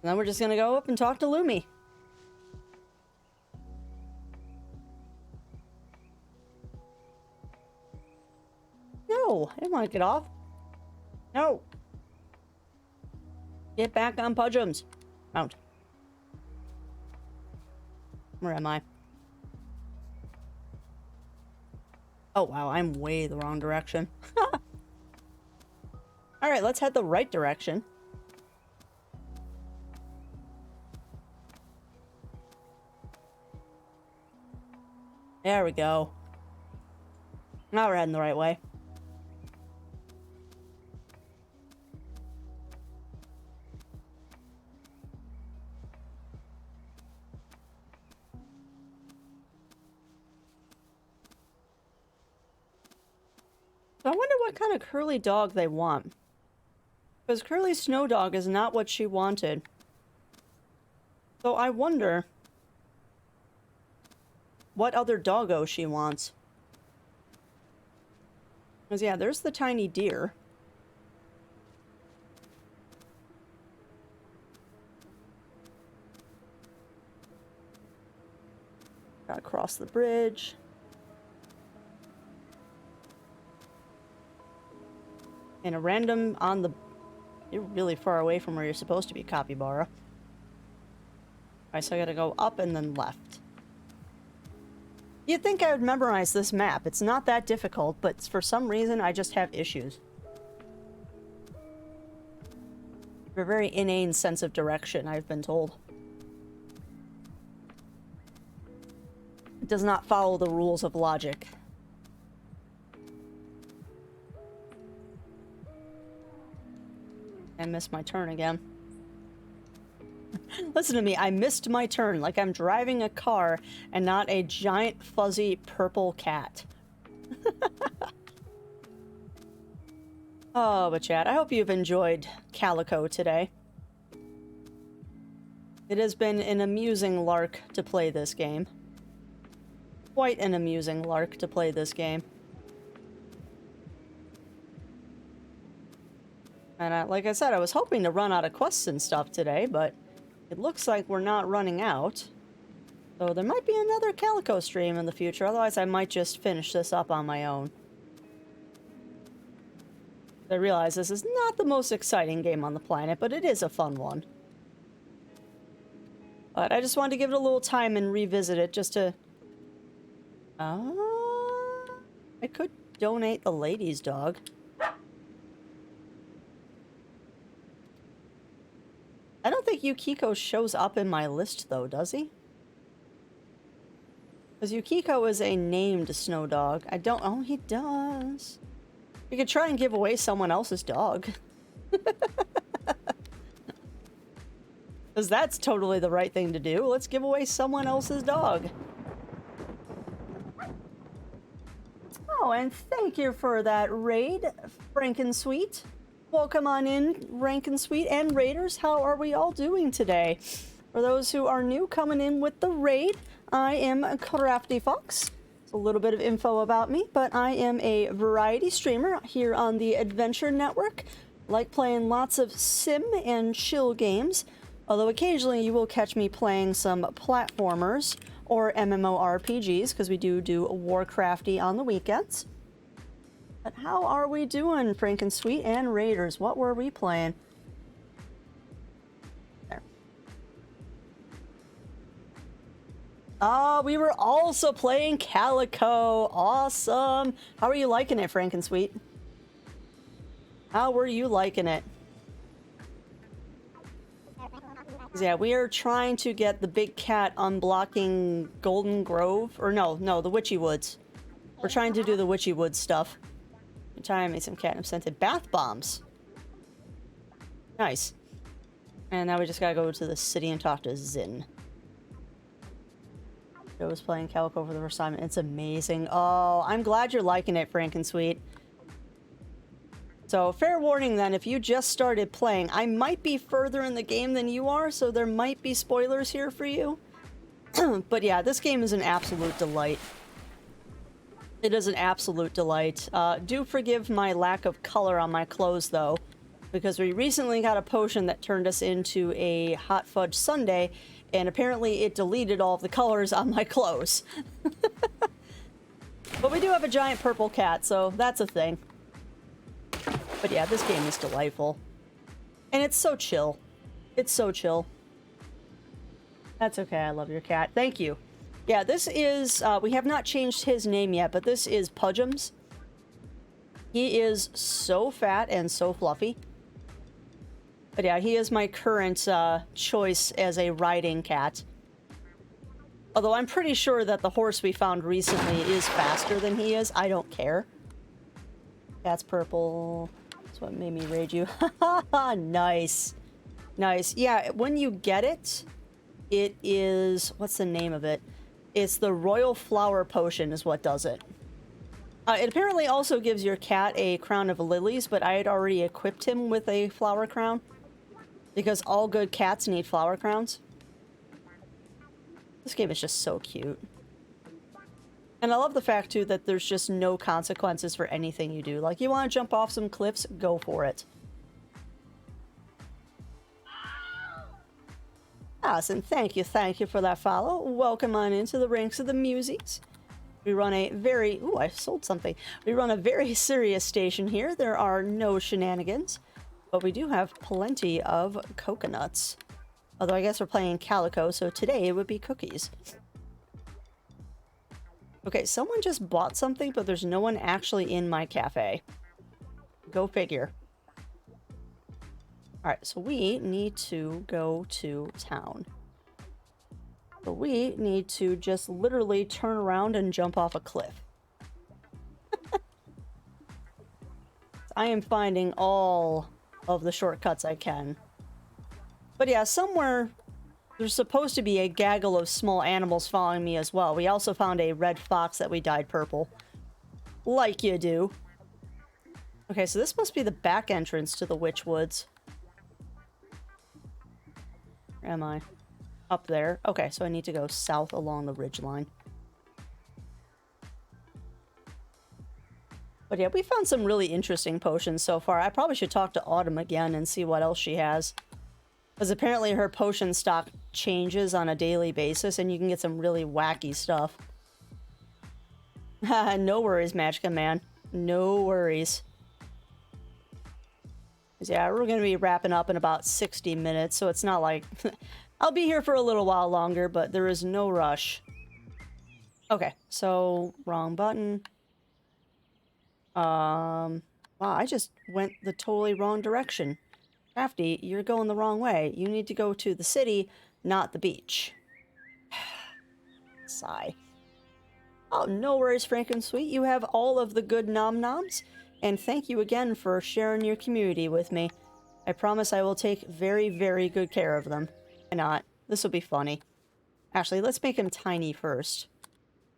And then we're just gonna go up and talk to Lumi. No, I didn't want to get off. No. Get back on Pudgems. Mount. Where am I? Oh, wow, I'm way the wrong direction. Alright, let's head the right direction. There we go. Now we're heading the right way. So I wonder what kind of curly dog they want. Because Curly Snow Dog is not what she wanted. So I wonder what other doggo she wants. Because yeah, there's the tiny deer. Gotta cross the bridge. And a random on the... You're really far away from where you're supposed to be, Capybara. Alright, so I gotta go up and then left. You'd think I would memorize this map. It's not that difficult, but for some reason I just have issues. A very inane sense of direction, I've been told. It does not follow the rules of logic. I missed my turn again. Listen to me, I missed my turn like I'm driving a car and not a giant fuzzy purple cat. Oh, but chat, I hope you've enjoyed Calico today. It has been an amusing lark to play this game. Quite an amusing lark to play this game. And like I said, I was hoping to run out of quests and stuff today, but it looks like we're not running out. So there might be another Calico stream in the future, otherwise I might just finish this up on my own. I realize this is not the most exciting game on the planet, but it is a fun one. But I just wanted to give it a little time and revisit it just to... I could donate the lady's dog. I don't think Yukiko shows up in my list, though, does he? Because Yukiko is a named snow dog. I don't... Oh, he does. We could try and give away someone else's dog. Because that's totally the right thing to do. Let's give away someone else's dog. Oh, and thank you for that raid, Frankensweet. Welcome on in, Rankensweet and Raiders. How are we all doing today? For those who are new coming in with the raid, I am Crafty Fox. It's a little bit of info about me, but I am a variety streamer here on the Adventure Network. Like playing lots of sim and chill games, although occasionally you will catch me playing some platformers or MMORPGs, because we do Warcrafty on the weekends. But how are we doing, Frankensweet and Raiders? What were we playing? There. We were also playing Calico. Awesome. How are you liking it, Frankensweet? How were you liking it? Yeah, we are trying to get the big cat unblocking Golden Grove. Or no, the Witchy Woods. We're trying to do the Witchy Woods stuff. I'm trying to make some catnip scented bath bombs. Nice. And now we just gotta go to the city and talk to Zin. Joe was playing Calico for the first time. It's amazing. Oh, I'm glad you're liking it, Frankensweet. So, fair warning then, if you just started playing, I might be further in the game than you are, so there might be spoilers here for you. But yeah, this game is an absolute delight. It is an absolute delight. Do forgive my lack of color on my clothes, though, because we recently got a potion that turned us into a hot fudge sundae, and apparently it deleted all of the colors on my clothes. But we do have a giant purple cat, so that's a thing. But yeah, this game is delightful. And it's so chill. It's so chill. That's okay, I love your cat. Thank you. Yeah, this is, we have not changed his name yet, but this is Pudgems. He is so fat and so fluffy. But yeah, he is my current choice as a riding cat. Although I'm pretty sure that the horse we found recently is faster than he is. I don't care. Cat's purple. That's what made me raid you. Nice. Nice. Yeah, when you get it, it is... What's the name of it? It's the Royal Flower Potion is what does it. It apparently also gives your cat a crown of lilies, but I had already equipped him with a flower crown. Because all good cats need flower crowns. This game is just so cute. And I love the fact, too, that there's just no consequences for anything you do. Like, you want to jump off some cliffs? Go for it. Awesome. Thank you for that follow. Welcome on into the ranks of the Musies. We run a very... Ooh, I sold something. We run a very serious station here. There are no shenanigans. But we do have plenty of coconuts. Although I guess we're playing Calico, so today it would be cookies. Okay, someone just bought something, but there's no one actually in my cafe. Go figure. Alright, so we need to go to town. So we need to just literally turn around and jump off a cliff. I am finding all of the shortcuts I can. But yeah, somewhere... There's supposed to be a gaggle of small animals following me as well. We also found a red fox that we dyed purple. Like you do. Okay, so this must be the back entrance to the Witch Woods. Where am I? Up there. Okay, so I need to go south along the ridgeline. But yeah, we found some really interesting potions so far. I probably should talk to Autumn again and see what else she has. Because apparently her potion stock changes on a daily basis, and you can get some really wacky stuff. No worries, Magica Man. No worries. Yeah, we're going to be wrapping up in about 60 minutes, so it's not like... I'll be here for a little while longer, but there is no rush. Okay, so wrong button. Wow, I just went the totally wrong direction. Crafty, you're going the wrong way. You need to go to the city, not the beach. Sigh. Oh, no worries, Frankensweet. You have all of the good nom-noms. And thank you again for sharing your community with me. I promise I will take very, very good care of them. Why not? This will be funny. Actually, let's make him tiny first.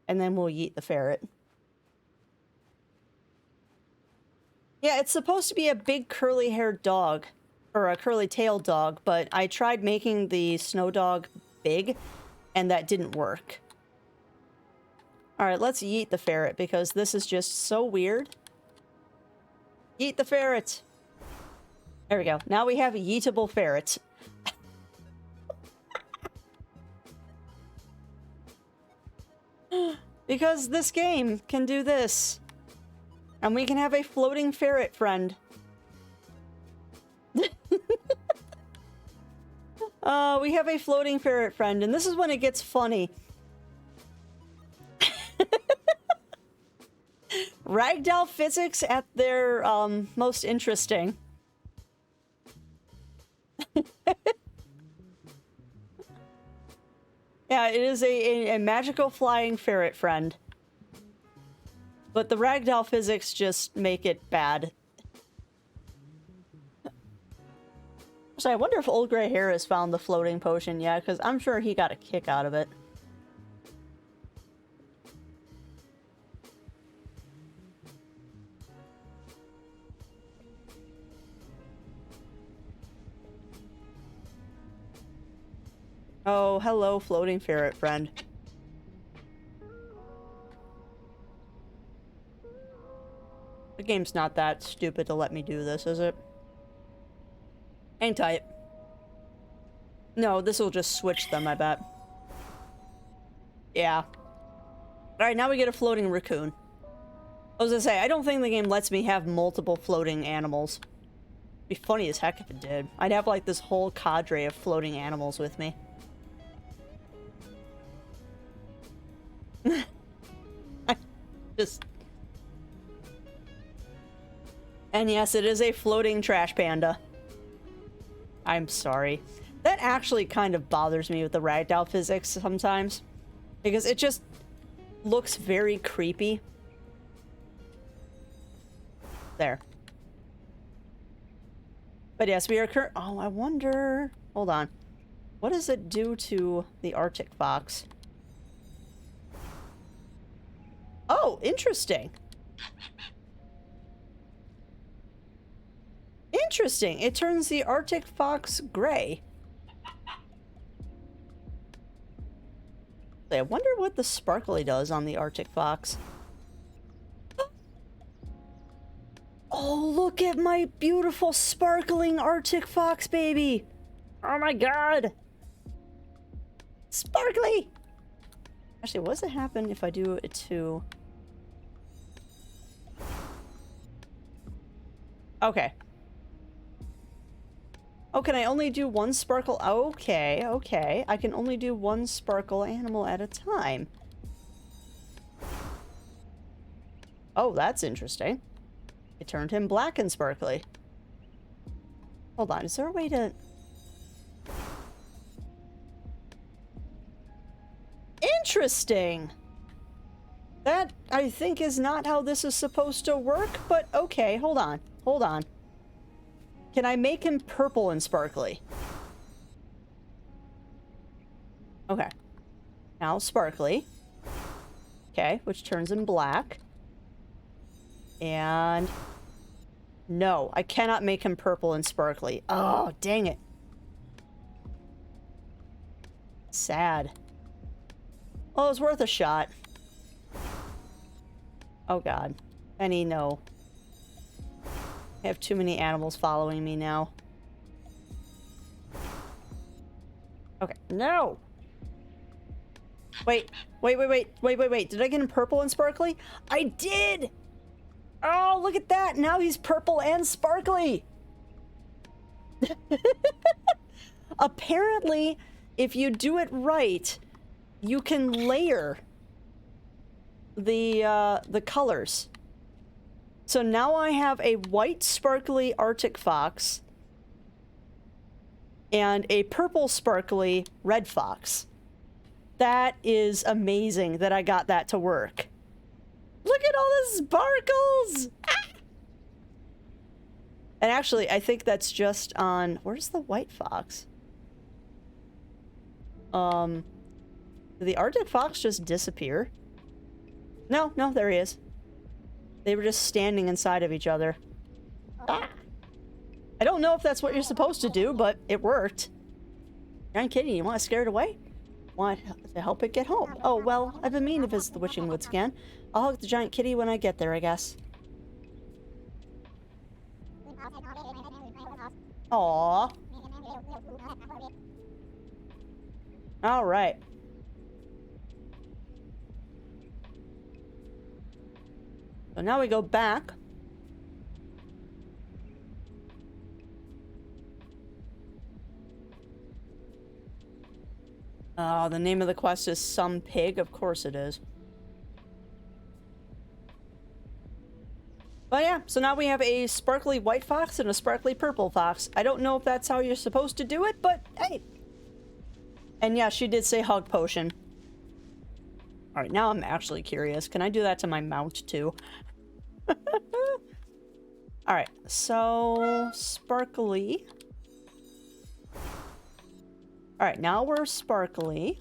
And then we'll yeet the ferret. Yeah, it's supposed to be a big curly-haired dog. Or a curly-tailed dog, but I tried making the snow dog big, and that didn't work. Alright, let's yeet the ferret because this is just so weird. Yeet the ferret! There we go. Now we have yeetable ferrets. Because this game can do this. And we can have a floating ferret friend. We have a floating ferret friend, and this is when it gets funny. Ragdoll physics at their most interesting. Yeah, it is a magical flying ferret friend. But the ragdoll physics just make it bad. So I wonder if Old Gray Hair has found the floating potion yet, because I'm sure he got a kick out of it. Oh, hello, floating ferret friend. The game's not that stupid to let me do this, is it? Hang tight. No, this will just switch them, I bet. Yeah. Alright, now we get a floating raccoon. I was gonna say, I don't think the game lets me have multiple floating animals. It'd be funny as heck if it did. I'd have like this whole cadre of floating animals with me. Just... And yes, it is a floating trash panda. I'm sorry. That actually kind of bothers me with the ragdoll physics sometimes. Because it just looks very creepy. There. But yes, we are oh, I wonder... Hold on. What does it do to the Arctic fox? Oh, interesting. Interesting. It turns the Arctic fox gray. I wonder what the sparkly does on the Arctic fox. Oh, look at my beautiful sparkling Arctic fox baby. Oh my god. Sparkly. Actually, what does it happen if I do it to... Okay. Oh, can I only do one sparkle? Okay, okay. I can only do one sparkle animal at a time. Oh, that's interesting. It turned him black and sparkly. Hold on, is there a way to... Interesting! That, I think, is not how this is supposed to work, but okay, hold on. Hold on. Can I make him purple and sparkly? Okay. Now sparkly. Okay, which turns him black. And... No, I cannot make him purple and sparkly. Oh, dang it. Sad. Well, it was worth a shot. Oh god. Penny, no. I have too many animals following me now. Okay, no! Wait. Did I get him purple and sparkly? I did! Oh, look at that! Now he's purple and sparkly! Apparently, if you do it right, you can layer the colors. So now I have a white sparkly Arctic fox and a purple sparkly red fox. That is amazing that I got that to work. Look at all the sparkles! Ah! And actually, I think that's just on... Where's the white fox? Did the Arctic fox just disappear? No, there he is. They were just standing inside of each other. Ah! I don't know if that's what you're supposed to do, but it worked. You're not kidding, you want to scare it away? want to help it get home. Oh, well, I've been meaning to visit the Witching Woods again. I'll hug the giant kitty when I get there, I guess. Aww. Alright. So now we go back. Oh, the name of the quest is Some Pig. Of course it is. But yeah, so now we have a sparkly white fox and a sparkly purple fox. I don't know if that's how you're supposed to do it, but hey. And yeah, she did say hug potion. Alright, now I'm actually curious. Can I do that to my mount too? Alright, so sparkly. Alright, now we're sparkly.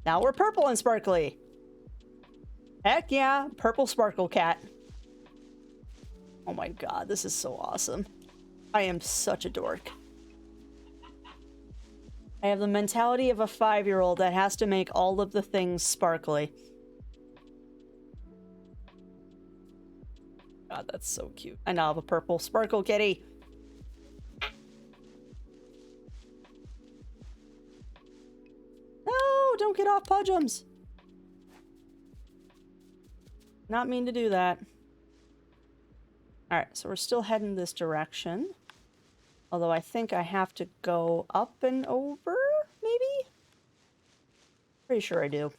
Now we're purple and sparkly. Heck yeah, purple sparkle cat. Oh my god, this is so awesome. I am such a dork. I have the mentality of a 5-year-old that has to make all of the things sparkly. God, that's so cute. I now have a purple sparkle kitty. No, don't get off Pudgems. Not mean to do that. Alright, so we're still heading this direction. Although I think I have to go up and over, maybe? Pretty sure I do.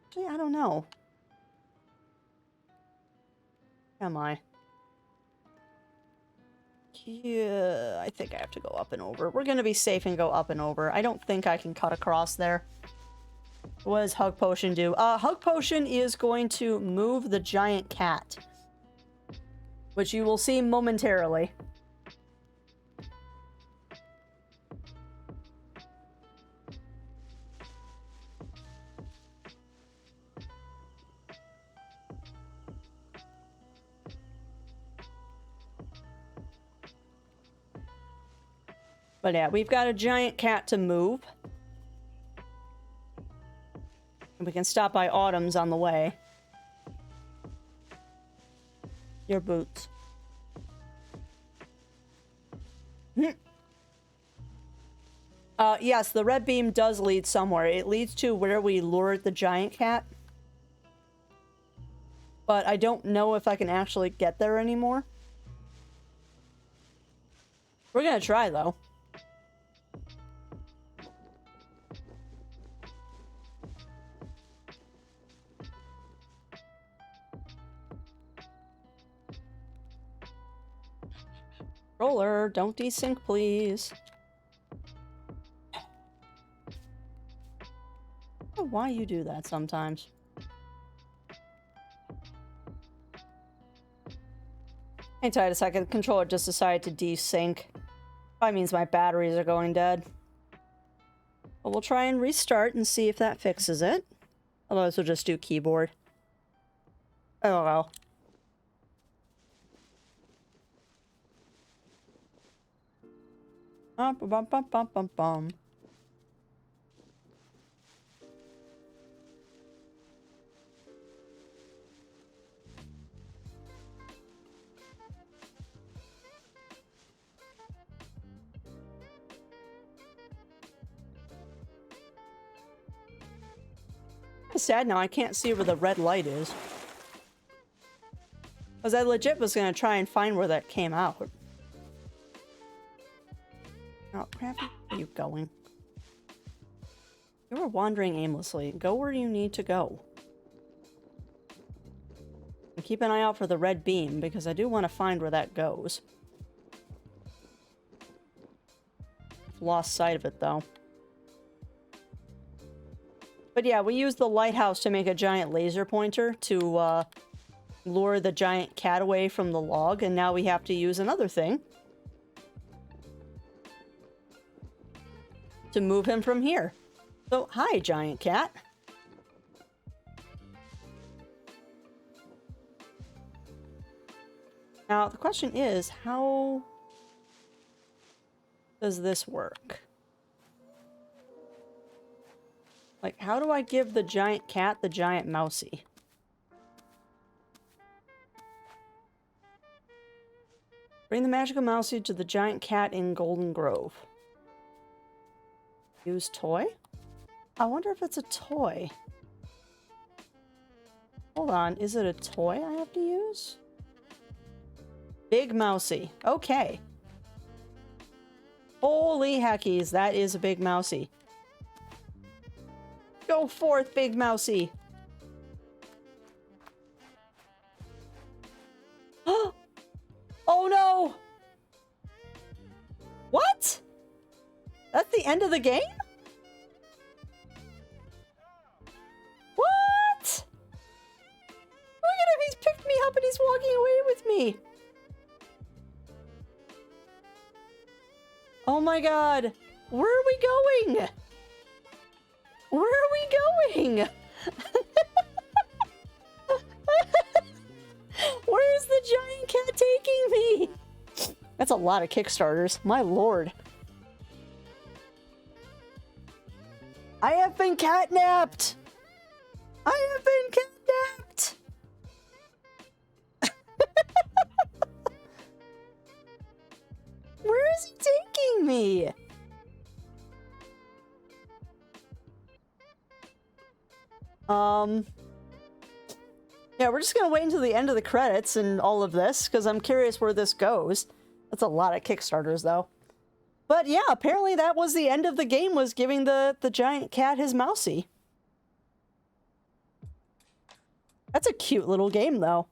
Actually, I don't know. Am I? Yeah, I think I have to go up and over. We're gonna be safe and go up and over. I don't think I can cut across there. What does Hug Potion do? Hug Potion is going to move the giant cat. Which you will see momentarily. But yeah, we've got a giant cat to move. And we can stop by Autumn's on the way. Your boots. Yes, the red beam does lead somewhere. It leads to where we lured the giant cat. But I don't know if I can actually get there anymore. We're gonna try, though. Roller, don't desync, please. I don't know why you do that sometimes. Hang tight a second. The controller just decided to desync. Probably means my batteries are going dead. But we'll try and restart and see if that fixes it. Otherwise, we'll just do keyboard. Oh well. Bum, bum, bum, bum, bum, bum. It's sad now, I can't see where the red light is. Because I legit was going to try and find where that came out. Oh, crap. Where are you going? You are wandering aimlessly. Go where you need to go. And keep an eye out for the red beam, because I do want to find where that goes. Lost sight of it, though. But yeah, we used the lighthouse to make a giant laser pointer to lure the giant cat away from the log, and now we have to use another thing to move him from here. So, hi, giant cat. Now, the question is, how does this work? Like, how do I give the giant cat the giant mousey? Bring the magical mousey to the giant cat in Golden Grove. Use toy? I wonder if it's a toy. Hold on, is it a toy I have to use? Big mousey. Okay. Holy heckies, that is a big mousey. Go forth, big mousey. Oh no! What? That's the end of the game? What? Look at him, he's picked me up and he's walking away with me. Oh my god. Where are we going? Where are we going? Where is the giant cat taking me? That's a lot of Kickstarters. My lord. I have been catnapped! I have been catnapped! Where is he taking me? Yeah, we're just gonna wait until the end of the credits and all of this, because I'm curious where this goes. That's a lot of Kickstarters, though. But yeah, apparently that was the end of the game, was giving the giant cat his mousey. That's a cute little game, though.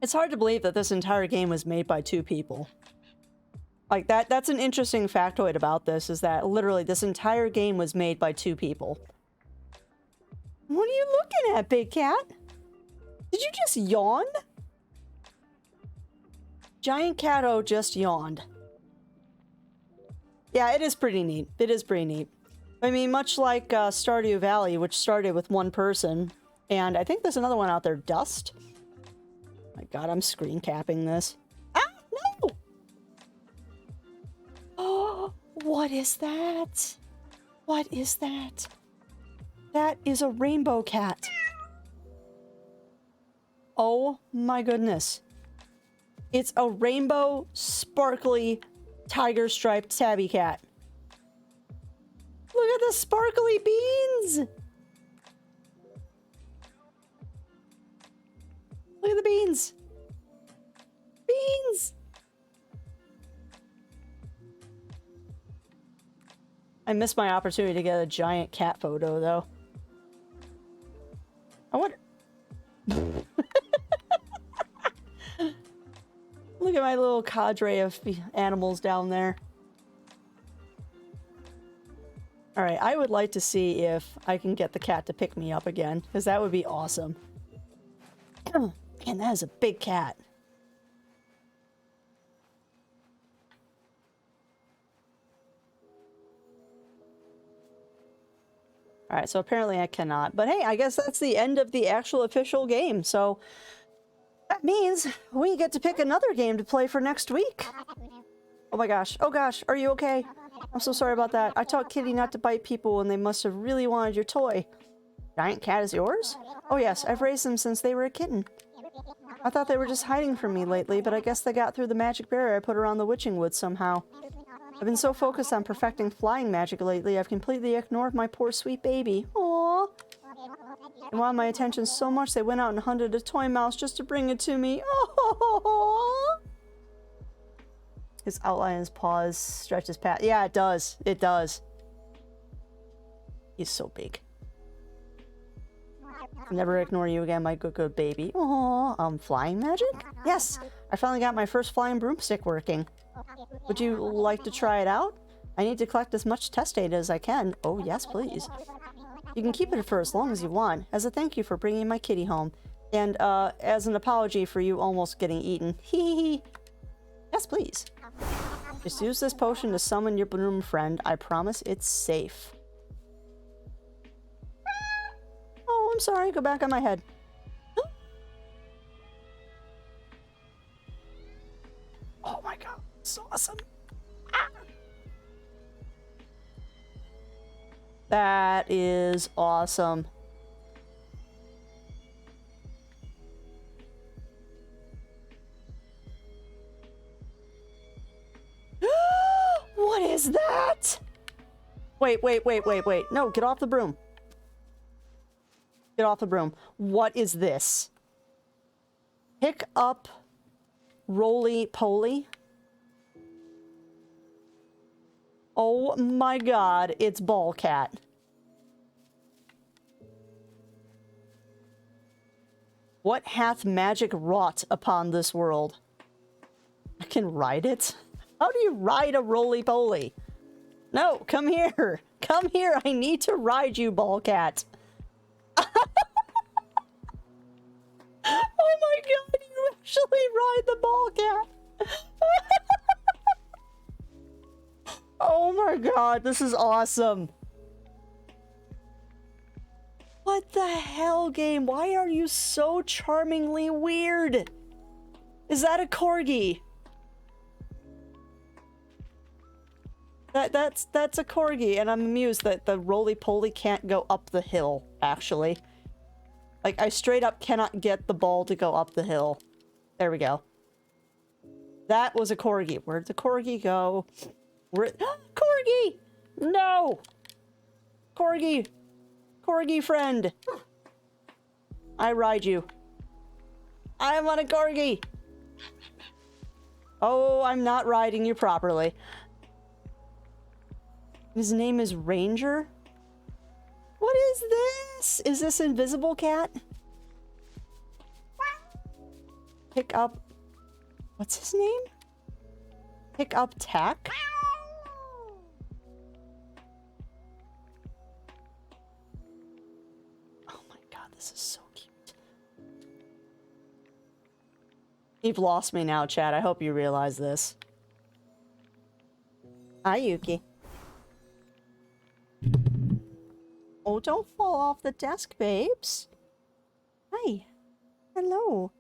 It's hard to believe that this entire game was made by 2 people. Like, that's an interesting factoid about this, is that literally this entire game was made by 2 people. What are you looking at, big cat? Did you just yawn? Giant Catto just yawned. Yeah, it is pretty neat. It is pretty neat. I mean, much like Stardew Valley, which started with 1 person, and I think there's another one out there, Dust. My god, I'm screen capping this. Ah, no! Oh, what is that? What is that? That is a rainbow cat. Oh my goodness. It's a rainbow, sparkly, tiger striped tabby cat. Look at the sparkly beans! Look at the beans! Beans! I missed my opportunity to get a giant cat photo, though. I wonder... Look at my little cadre of animals down there. Alright, I would like to see if I can get the cat to pick me up again, because that would be awesome. Man, that is a big cat. Alright, so apparently I cannot. But hey, I guess that's the end of the actual official game, so... that means we get to pick another game to play for next week. Oh my gosh. Oh gosh, are you okay? I'm so sorry about that. I taught Kitty not to bite people and they must have really wanted your toy. Giant cat is yours? Oh yes, I've raised them since they were a kitten. I thought they were just hiding from me lately, but I guess they got through the magic barrier I put around the witching woods somehow. I've been so focused on perfecting flying magic lately, I've completely ignored my poor sweet baby. Aww. They wanted my attention so much they went out and hunted a toy mouse just to bring it to me. Oh! His outline, his paws, stretches past. Yeah, it does. It does. He's so big. I'll never ignore you again, my good baby. Oh, flying magic? Yes, I finally got my first flying broomstick working. Would you like to try it out? I need to collect as much test data as I can. Oh, yes, please. You can keep it for as long as you want, as a thank you for bringing my kitty home, and as an apology for you almost getting eaten. Hee hee hee. Yes, please. Just use this potion to summon your broom friend. I promise it's safe. Oh, I'm sorry. Go back on my head. Oh my god. It's awesome. Ah. That is awesome. What is that? Wait. No, get off the broom. Get off the broom. What is this? Pick up roly-poly. Oh my god, it's Ball Cat. What hath magic wrought upon this world? I can ride it? How do you ride a roly-poly? No, come here. Come here. I need to ride you, Ball Cat. Oh my god, you actually ride the Ball Cat. Oh my god, this is awesome. What the hell, game? Why are you so charmingly weird? Is that a corgi? That's a corgi, and I'm amused that the roly-poly can't go up the hill, actually. Like, I straight up cannot get the ball to go up the hill. There we go. That was a corgi. Where'd the corgi go? Corgi! No! Corgi! Corgi friend! I ride you. I'm on a corgi! Oh, I'm not riding you properly. His name is Ranger? What is this? Is this Invisible Cat? Pick up... What's his name? Pick up Tack? Oh my god, this is so cute. You've lost me now, Chad. I hope you realize this. Hi, Yuki. Oh, don't fall off the desk, babes. Hi. Hello.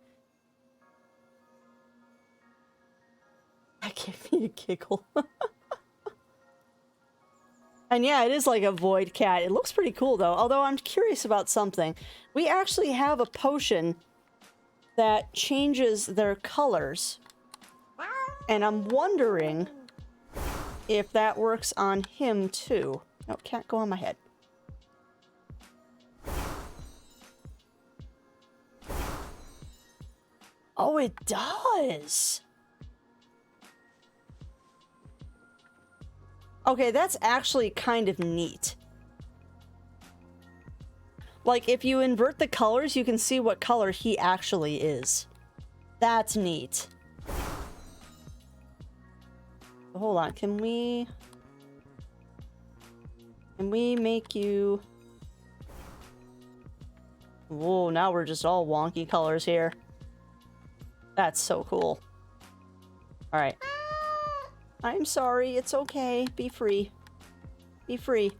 That gave me a giggle. And yeah, it is like a void cat. It looks pretty cool, though. Although I'm curious about something. We actually have a potion that changes their colors. And I'm wondering if that works on him, too. No, can't go on my head. Oh, it does! Okay, that's actually kind of neat. Like, if you invert the colors, you can see what color he actually is. That's neat. Hold on, can we make you... Whoa, now we're just all wonky colors here. That's so cool. Alright. I'm sorry, it's okay. Be free. Be free.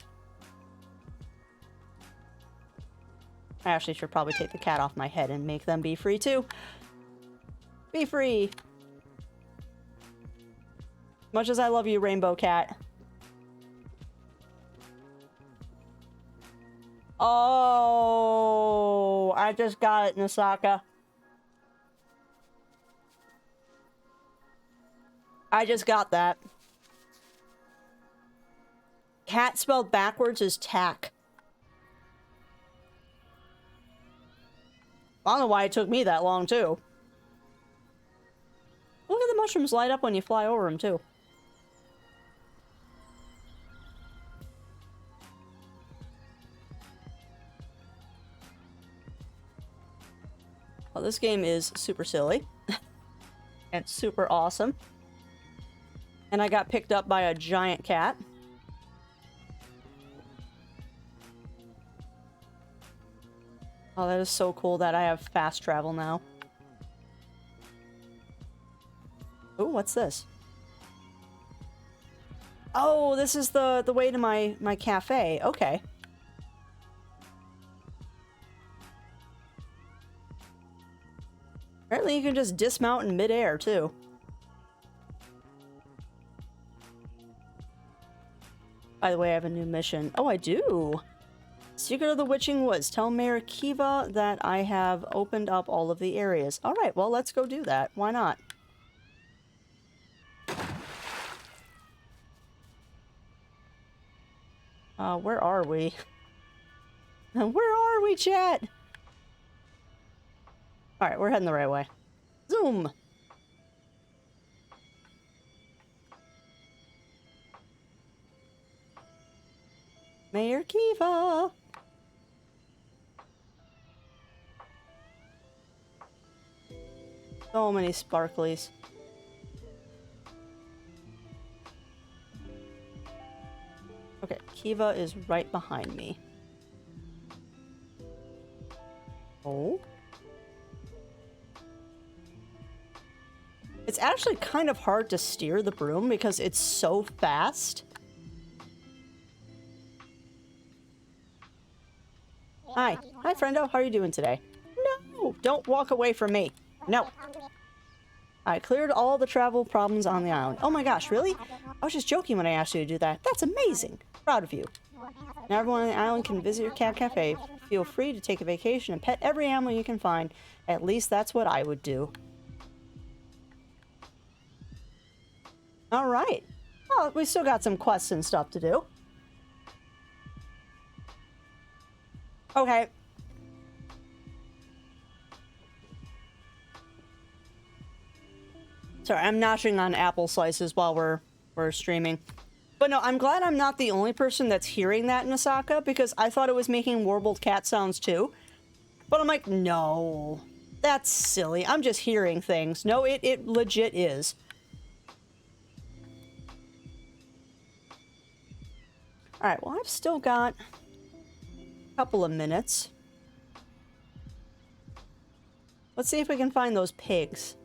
I actually should probably take the cat off my head and make them be free too. Be free. Much as I love you, Rainbow Cat. Oh, I just got it, Nasaka. I just got that. Cat spelled backwards is tack. I don't know why it took me that long, too. Look at the mushrooms light up when you fly over them, too. Well, this game is super silly. And super awesome. And I got picked up by a giant cat. Oh, that is so cool that I have fast travel now. Oh, what's this? Oh, this is the way to my cafe. Okay. Apparently you can just dismount in midair, too. By the way, I have a new mission. Oh, I do! Secret of the Witching Woods. Tell Mayor Kiva that I have opened up all of the areas. Alright, well, let's go do that. Why not? Where are we? Where are we, chat? Alright, we're heading the right way. Zoom! Mayor Kiva! So many sparklies. Okay, Kiva is right behind me. Oh. It's actually kind of hard to steer the broom because it's so fast. Hi. Hi, friendo. How are you doing today? No! Don't walk away from me. No. I cleared all the travel problems on the island. Oh my gosh, really? I was just joking when I asked you to do that. That's amazing. Proud of you. Now everyone on the island can visit your cat cafe. Feel free to take a vacation and pet every animal you can find. At least that's what I would do. Alright. Well, we still got some quests and stuff to do. Okay. Sorry, I'm gnashing on apple slices while we're streaming. But no, I'm glad I'm not the only person that's hearing that in Osaka, because I thought it was making warbled cat sounds too. But I'm like, no. That's silly. I'm just hearing things. No, it legit is. Alright, well, I've still got a couple of minutes. Let's see if we can find those pigs.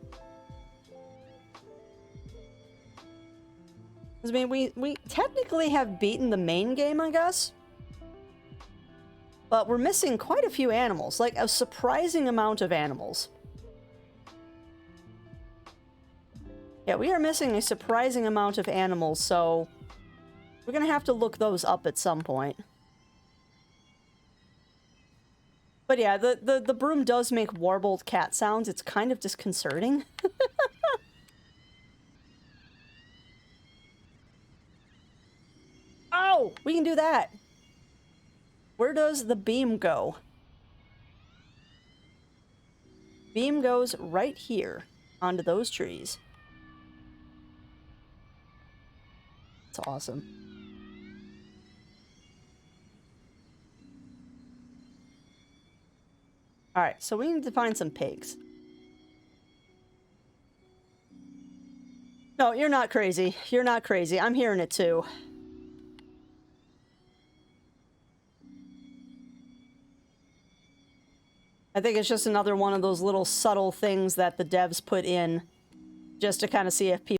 I mean, we technically have beaten the main game, I guess. But we're missing quite a few animals. Like, a surprising amount of animals. Yeah, we are missing a surprising amount of animals, so we're gonna have to look those up at some point. But yeah, the broom does make warbled cat sounds. It's kind of disconcerting. Oh, we can do that. Where does the beam go? Beam goes right here onto those trees. It's awesome. Alright, so we need to find some pigs. No, you're not crazy. You're not crazy. I'm hearing it too. I think it's just another one of those little subtle things that the devs put in just to kind of see if people